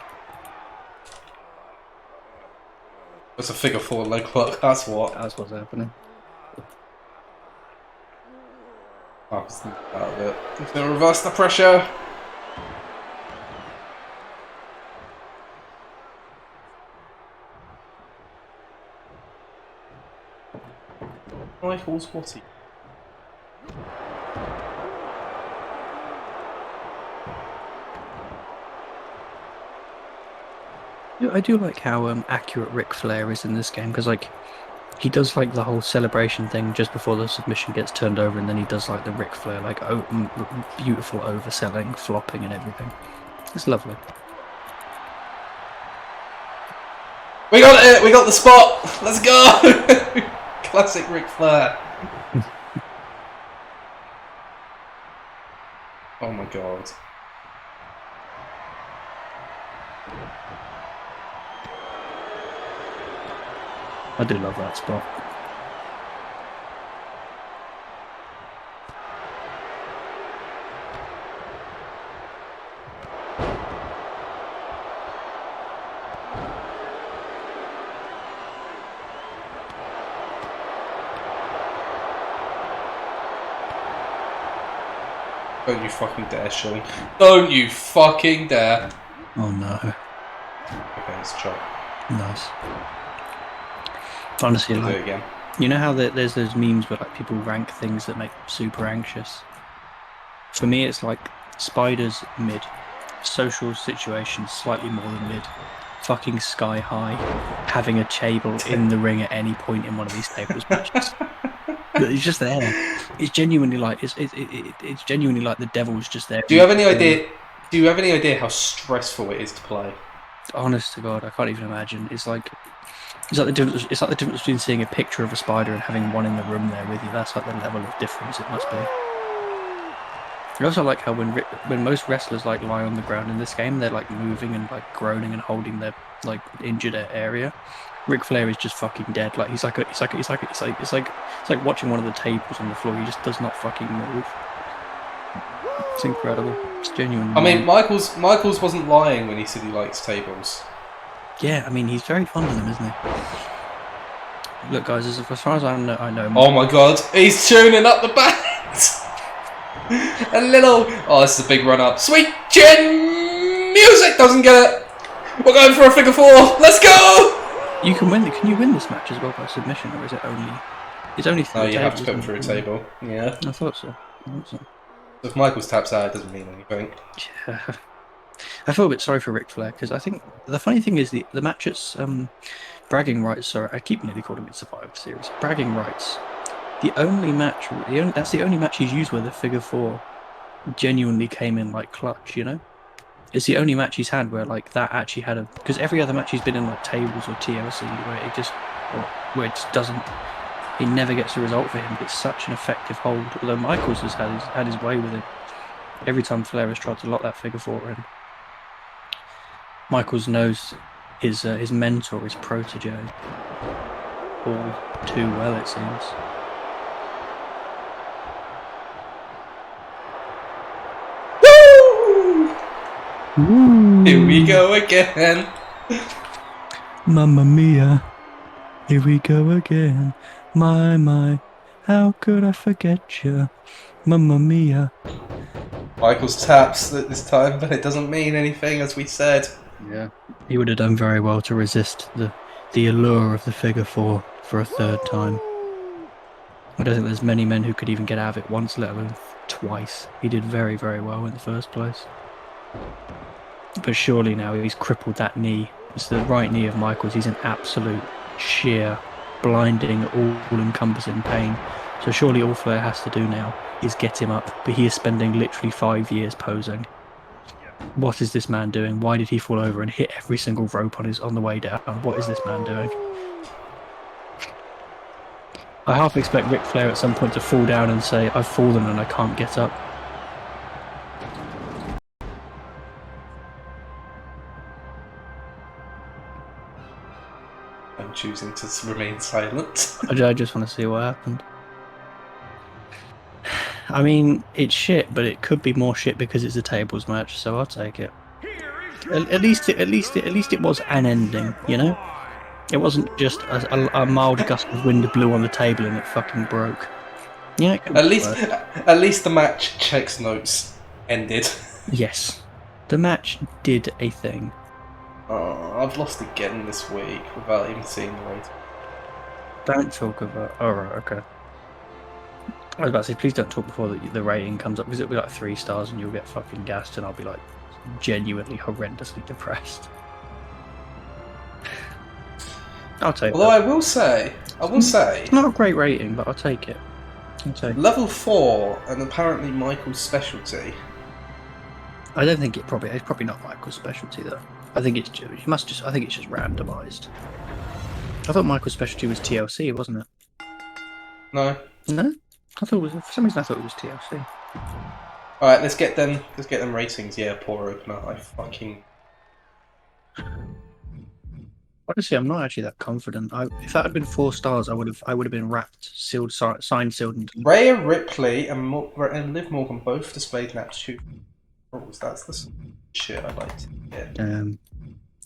It's a figure 4 leg lock, that's what. That's what's happening. Michaels out of it. He's going to reverse the pressure. Michaels, what's he? I do like how accurate Ric Flair is in this game, because like he does like the whole celebration thing just before the submission gets turned over, and then he does like the Ric Flair like beautiful overselling, flopping, and everything. It's lovely. We got it! We got the spot! Let's go! Classic Ric Flair. Oh my god. I do love that spot. Don't you fucking dare, Sean. Don't you fucking dare. Oh no. Okay, let's chop. Nice. Honestly, Do like, it again. you know how there's those memes where like people rank things that make them super anxious? For me, it's like spiders mid, social situations slightly more than mid, fucking sky high, having a table in the ring at any point in one of these tables matches. It's just there. It's genuinely like it's genuinely like the devil's just there. Do you have any idea? Do you have any idea how stressful it is to play? Honest to God, I can't even imagine. It's like the difference. It's like the difference between seeing a picture of a spider and having one in the room there with you. That's like the level of difference it must be. I also like how when most wrestlers like lie on the ground in this game, they're like moving and like groaning and holding their like injured area. Ric Flair is just fucking dead. Like it's like watching one of the tables on the floor. He just does not fucking move. It's incredible. It's genuine. I mean, Michaels wasn't lying when he said he likes tables. Yeah, I mean he's very fond of them, isn't he? Look, guys, as far as I know. Oh my God, he's tuning up the band. A little. Oh, this is a big run up. Sweet chin music doesn't get it. We're going for a figure four. Let's go. You can win. Can you win this match as well by submission, or is it only? It's only through No, a you table, have to put him through a table. Yeah. I thought so. So if Michaels taps out, it doesn't mean anything. Yeah. I feel a bit sorry for Ric Flair because I think the funny thing is the match at Bragging Rights. Sorry, I keep nearly calling it Survivor Series. Bragging Rights. That's the only match he's used where the figure four genuinely came in like clutch. You know, it's the only match he's had where like that actually had a because every other match he's been in like tables or TLC where it just doesn't. He never gets a result for him. But it's such an effective hold. Although Michaels has had his way with it every time Flair has tried to lock that figure four in. Michaels knows his mentor, his protege, all too well, it seems. Woo! Here we go again. Mamma mia, here we go again. My, how could I forget you? Mamma mia. Michaels taps this time, but it doesn't mean anything, as we said. Yeah, he would have done very well to resist the allure of the figure four for a third time. I don't think there's many men who could even get out of it once, let alone twice. He did very, very well in the first place. But surely now he's crippled that knee. It's the right knee of Michaels. He's in absolute sheer, blinding, all-encompassing pain. So surely all Flair has to do now is get him up. But he is spending literally 5 years posing. What is this man doing? Why did he fall over and hit every single rope on the way down? What is this man doing? I half expect Ric Flair at some point to fall down and say, I've fallen and I can't get up. I'm choosing to remain silent. I just want to see what happened. I mean, it's shit, but it could be more shit because it's a tables match, so I'll take it. At least it was an ending, you know? It wasn't just a mild gust of wind blew on the table and it fucking broke. Yeah, At least the match checks notes ended. Yes. The match did a thing. Oh, I've lost again this week without even seeing the rating. Don't talk about... Oh, right, okay. I was about to say, please don't talk before the rating comes up, because it'll be like 3 stars and you'll get fucking gassed and I'll be like genuinely horrendously depressed. I'll take it. Although I will say... It's not a great rating, but I'll take it. Level 4, and apparently Michael's specialty. I don't think it's probably not Michael's specialty though. I think it's just randomised. I thought Michael's specialty was TLC, wasn't it? No. No? I thought it was, for some reason I thought it was TLC. Alright, let's get them ratings. Yeah, poor opener. I fucking... Honestly, I'm not actually that confident. If that had been 4 stars, I would have been wrapped, sealed, signed, sealed, and... Rhea Ripley and Liv Morgan both displayed an aptitude. That's the shit I like to get.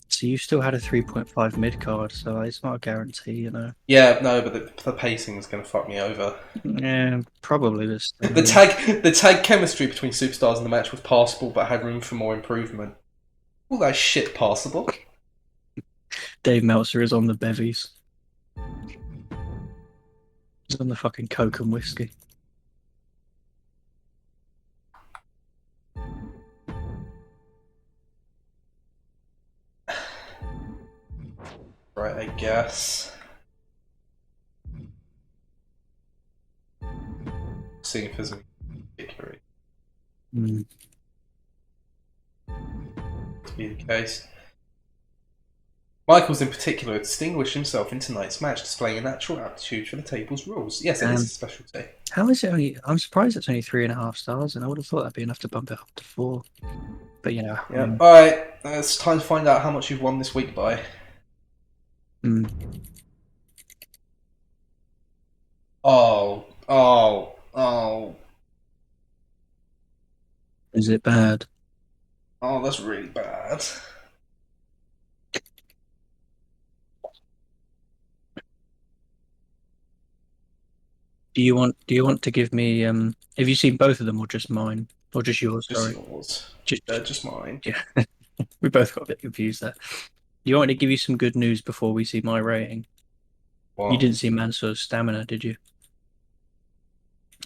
So you still had a 3.5 mid card, so it's not a guarantee, you know. Yeah, no, but the pacing is going to fuck me over. Yeah, probably this. The tag chemistry between superstars in the match was passable, but had room for more improvement. All that shit passable. Dave Meltzer is on the bevies. He's on the fucking coke and whiskey. Right, I guess. Seeing if there's any particular to be the case. Michaels in particular distinguished himself in tonight's match, displaying a natural aptitude for the table's rules. Yes, it is a specialty. How is it only? I'm surprised it's only 3.5 stars, and I would have thought that'd be enough to bump it up to 4. But you know. Yeah. Alright, it's time to find out how much you've won this week by. Oh. Is it bad? Oh, that's really bad. Do you want to give me have you seen both of them or just mine? Or just yours, Just sorry. yours. Just mine. Yeah. We both got a bit confused there. Do you want me to give you some good news before we see my rating? What? You didn't see Mansour's stamina, did you?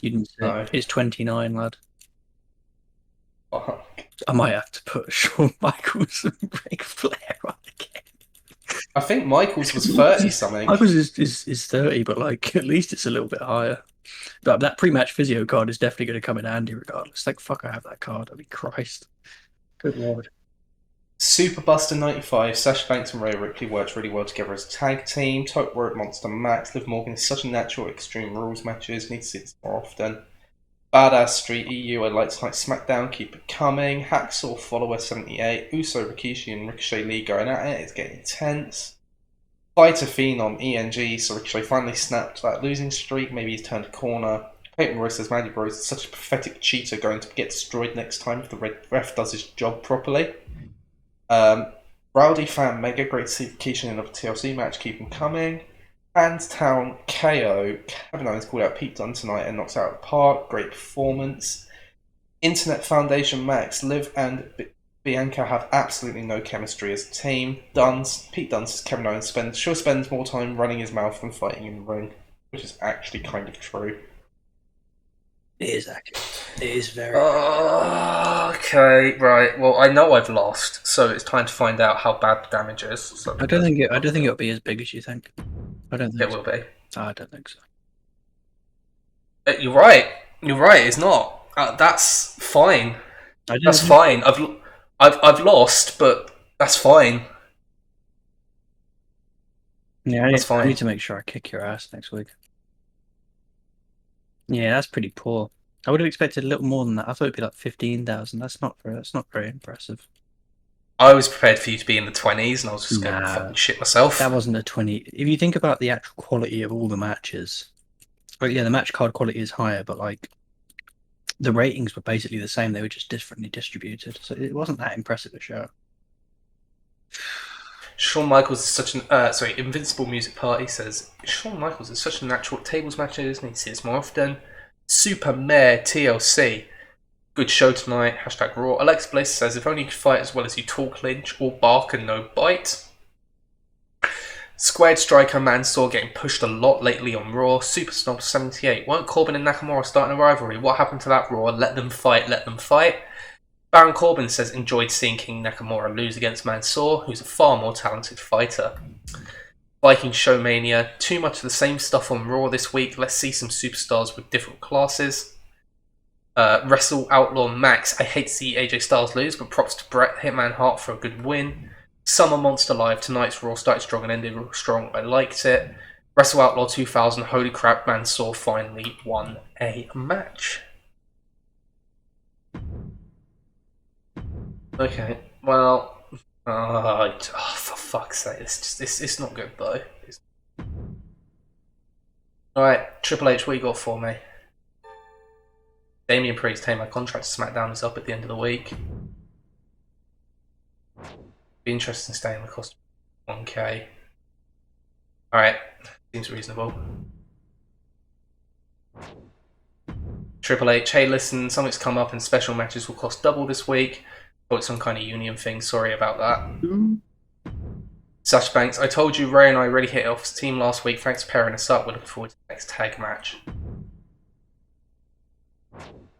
You didn't see No. it. It's 29, lad. Fuck. I might have to put Shawn Michaels and Ric Flair on again. I think Michaels was 30 something. Michaels is 30, but like at least it's a little bit higher. But that pre-match physio card is definitely going to come in handy regardless. Like, fuck, I have that card. I mean, Christ. Good lord. Super Buster 95, Sasha Banks and Rhea Ripley worked really well together as a tag team. Top Rope Monster Max, Liv Morgan is such a natural at Extreme Rules matches, need to see this more often. Badass Street EU, I'd like to like SmackDown, keep it coming. Hacksaw Follower 78, Uso, Rikishi and Ricochet Lee going at it, it's getting intense. Fighter Phenom, ENG, so Ricochet finally snapped that losing streak, maybe he's turned a corner. Peyton Royce says Mandy Rose is such a pathetic cheater going to get destroyed next time if the ref does his job properly. Rowdy Fan Mega, great to see Keisha in a TLC match, keep him coming. Hands Town KO, Kevin Owens called out Pete Dunne tonight and knocks out the park, great performance. Internet Foundation Max, Liv and Bianca have absolutely no chemistry as a team. Pete Dunne says Kevin Owens spends more time running his mouth than fighting in the ring, which is actually kind of true. It is accurate. It is very. Okay, right. Well, I know I've lost, so it's time to find out how bad the damage is. So I don't think it'll be as big as you think. I don't think it will be. I don't think so. You're right. You're right. It's not. That's fine. That's fine. I've lost, but that's fine. Yeah, I need to make sure I kick your ass next week. Yeah, that's pretty poor. I would have expected a little more than that. I thought it'd be like 15,000. That's not very impressive. I was prepared for you to be in the 20s, and I was just going to fucking shit myself. That wasn't a 20. If you think about the actual quality of all the matches, but yeah, the match card quality is higher, but like the ratings were basically the same. They were just differently distributed, so it wasn't that impressive a show. Shawn Michaels is such an Invincible Music Party says Shawn Michaels is such a natural at tables matches, need to see this more often. Super Mare TLC, good show tonight, hashtag Raw. Alex Bliss says if only you could fight as well as you talk, Lynch, or bark and no bite. Squared Striker Mansoor getting pushed a lot lately on Raw. Super Snob 78, weren't Corbin and Nakamura starting a rivalry? What happened to that Raw? Let them fight, let them fight. Baron Corbin says enjoyed seeing King Nakamura lose against Mansoor, who's a far more talented fighter. Viking Showmania, too much of the same stuff on Raw this week. Let's see some superstars with different classes. Wrestle Outlaw Max, I hate to see AJ Styles lose, but props to Bret Hitman Hart for a good win. Summer Monster Live, tonight's Raw started strong and ended strong. I liked it. Wrestle Outlaw 2000, holy crap, Mansoor finally won a match. Okay, well, for fuck's sake, it's not good though. Alright, Triple H, what you got for me? Damian Priest, hey, my contract to SmackDown is up at the end of the week. Be interested in staying the cost of 1k. Alright, seems reasonable. Triple H, hey, listen, something's come up and special matches will cost double this week. Thought it's some kind of union thing, sorry about that. Sasha Banks, I told you Ray and I really hit it off as a team last week. Thanks for pairing us up. We're looking forward to the next tag match.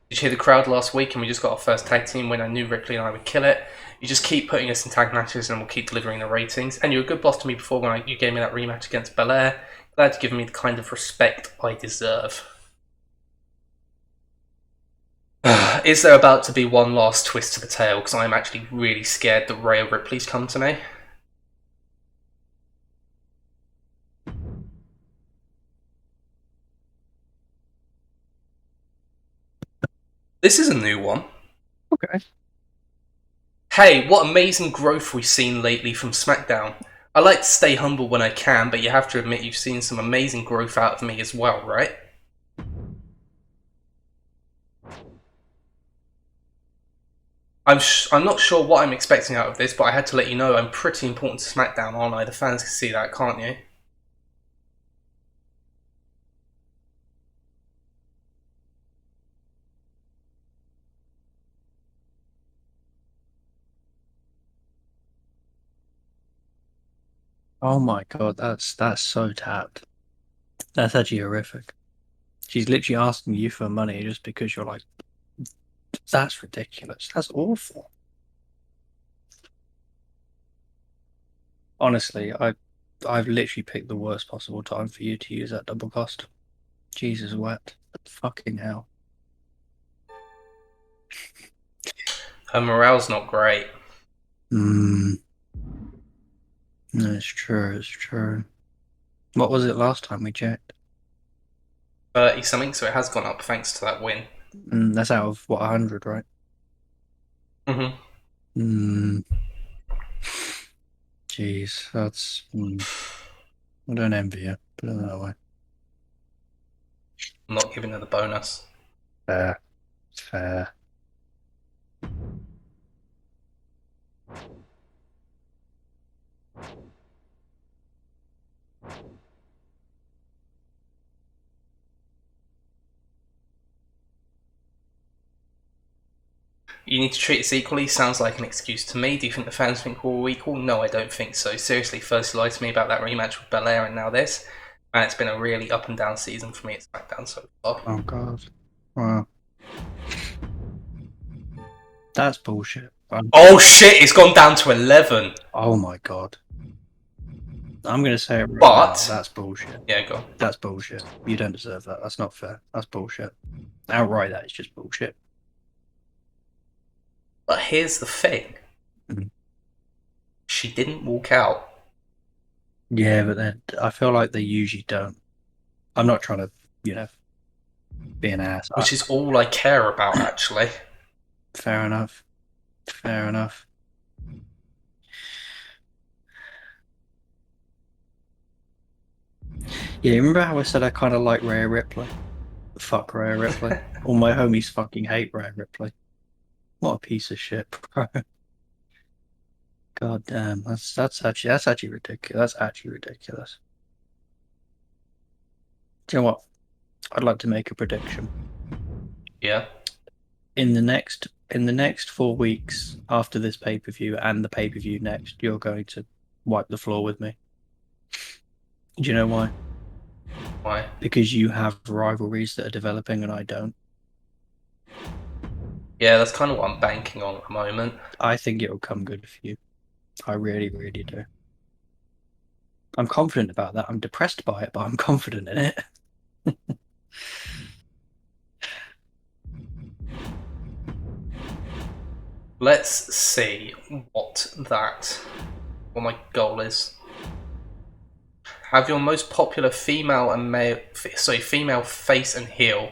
Did Did you hear the crowd last week and we just got our first tag team win? I knew Ripley and I would kill it. You just keep putting us in tag matches and we'll keep delivering the ratings. And you were a good boss to me before when you gave me that rematch against Belair. Glad you've given me the kind of respect I deserve. Is there about to be one last twist to the tail? Because I'm actually really scared that Rhea Ripley's come to me. This is a new one. Okay. Hey, what amazing growth we've seen lately from SmackDown. I like to stay humble when I can, but you have to admit you've seen some amazing growth out of me as well, right? I'm not sure what I'm expecting out of this, but I had to let you know I'm pretty important to SmackDown, aren't I? The fans can see that, can't you? Oh my god, that's so tapped. That's actually horrific. She's literally asking you for money just because you're like, that's ridiculous. That's awful. Honestly, I've literally picked the worst possible time for you to use that double cost. Jesus wept. Fucking hell. Her morale's not great. It's true, it's true. What was it last time we checked? 30 something, so it has gone up thanks to that win. That's out of what, 100, right? Jeez, that's. I don't envy you, put it that way. I'm not giving her the bonus. Fair. Fair. You need to treat us equally sounds like an excuse to me. Do you think the fans think we're all equal? No, I don't think so. Seriously, first you lied to me about that rematch with Belair and now this. And it's been a really up and down season for me at SmackDown so far. Oh god. Wow. That's bullshit. Oh shit, it's gone down to 11. Oh my god. I'm going to say it right But now. That's bullshit. Yeah, go on. That's bullshit. You don't deserve that. That's not fair. That's bullshit. Outright, that is just bullshit. But here's the thing. She didn't walk out. Yeah, but then I feel like they usually don't. I'm not trying to, be an ass. Which is all I care about, actually. Fair enough. Fair enough. Yeah, remember how I said I kind of like Rhea Ripley? Fuck Rhea Ripley. All my homies fucking hate Rhea Ripley. What a piece of shit, bro. God damn, that's actually ridiculous. That's actually ridiculous. Do you know what? I'd like to make a prediction. Yeah. In the next 4 weeks after this pay-per-view and the pay-per-view next, you're going to wipe the floor with me. Do you know why? Why? Because you have rivalries that are developing and I don't. Yeah, that's kind of what I'm banking on at the moment. I think it'll come good for you. I really, really do. I'm confident about that. I'm depressed by it, but I'm confident in it. Let's see what my goal is. Have your most popular female face and heel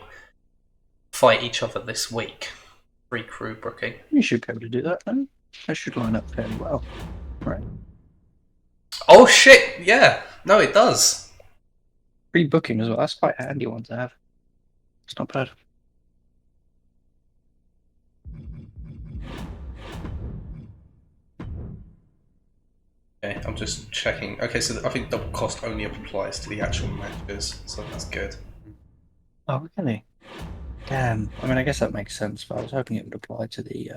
fight each other this week. Free crew booking. You should be able to do that then. That should line up fairly well. Right. Oh shit, yeah. No, it does. Free booking as well. That's quite a handy one to have. It's not bad. Okay, I'm just checking. Okay, so I think double cost only applies to the actual matches, so that's good. Oh, really? Damn. I mean, I guess that makes sense, but I was hoping it would apply to the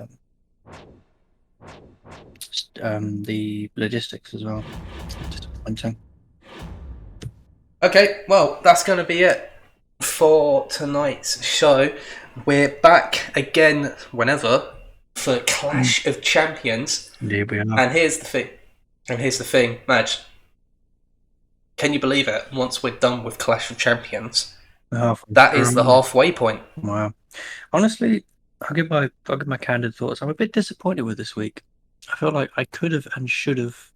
logistics as well. Disappointing. Okay, well, that's going to be it for tonight's show. we're back again whenever for Clash of Champions. Indeed we are. And here's the thing, Madge. Can you believe it? Once we're done with Clash of Champions, that is the halfway point. Wow. Honestly, I'll give my candid thoughts. I'm a bit disappointed with this week. I feel like I could have and should have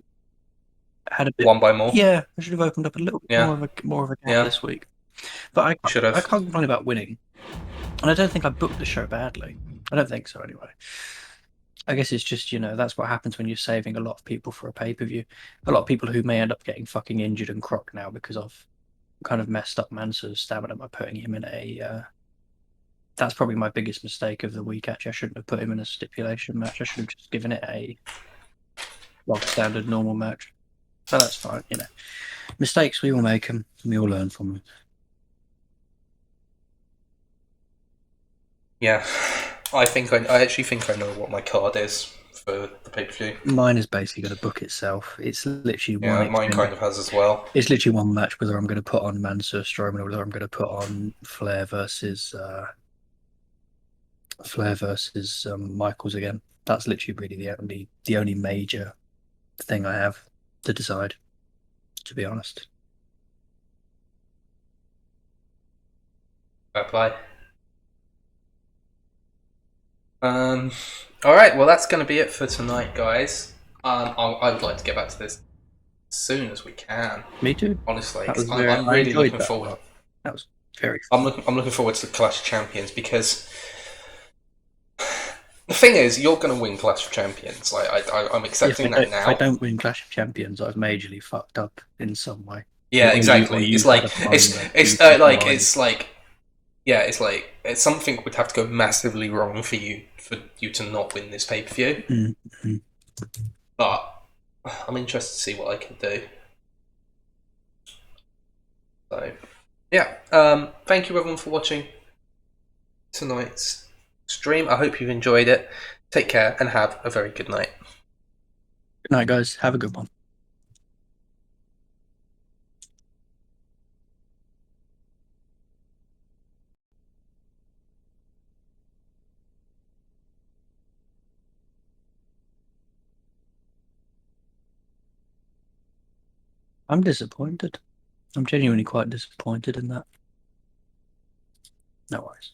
had a bit one by more. Yeah, I should have opened up a little bit more of a gap this week. But I can't complain about winning. And I don't think I booked the show badly. I don't think so anyway. I guess it's just, that's what happens when you're saving a lot of people for a pay-per-view. A lot of people who may end up getting fucking injured and crocked now because I've kind of messed up Mansour's stamina by putting him in a... That's probably my biggest mistake of the week, actually. I shouldn't have put him in a stipulation match. I should have just given it a standard normal match. But that's fine, Mistakes, we all make them, and we all learn from them. Yeah, I actually think I know what my card is for the pay-per-view. Mine is basically going to book itself. It's literally one. Yeah, mine kind of has as well. It's literally one match whether I'm going to put on Mansoor Strowman or whether I'm going to put on Flair versus Michaels again. That's literally really the only major thing I have to decide, to be honest. Fair play. All right, well that's going to be it for tonight, guys. I would like to get back to this as soon as we can. Me too. Honestly, I'm really looking forward. That was very. I'm looking forward to the Clash of Champions because the thing is, you're going to win Clash of Champions. Like I'm accepting that now. If I don't win Clash of Champions, I've majorly fucked up in some way. Yeah, exactly. It's something would have to go massively wrong for you to not win this pay-per-view. Mm-hmm. But I'm interested to see what I can do. So, yeah. Thank you everyone for watching tonight's stream. I hope you've enjoyed it. Take care and have a very good night. Good night, guys. Have a good one. I'm disappointed. I'm genuinely quite disappointed in that. No worries.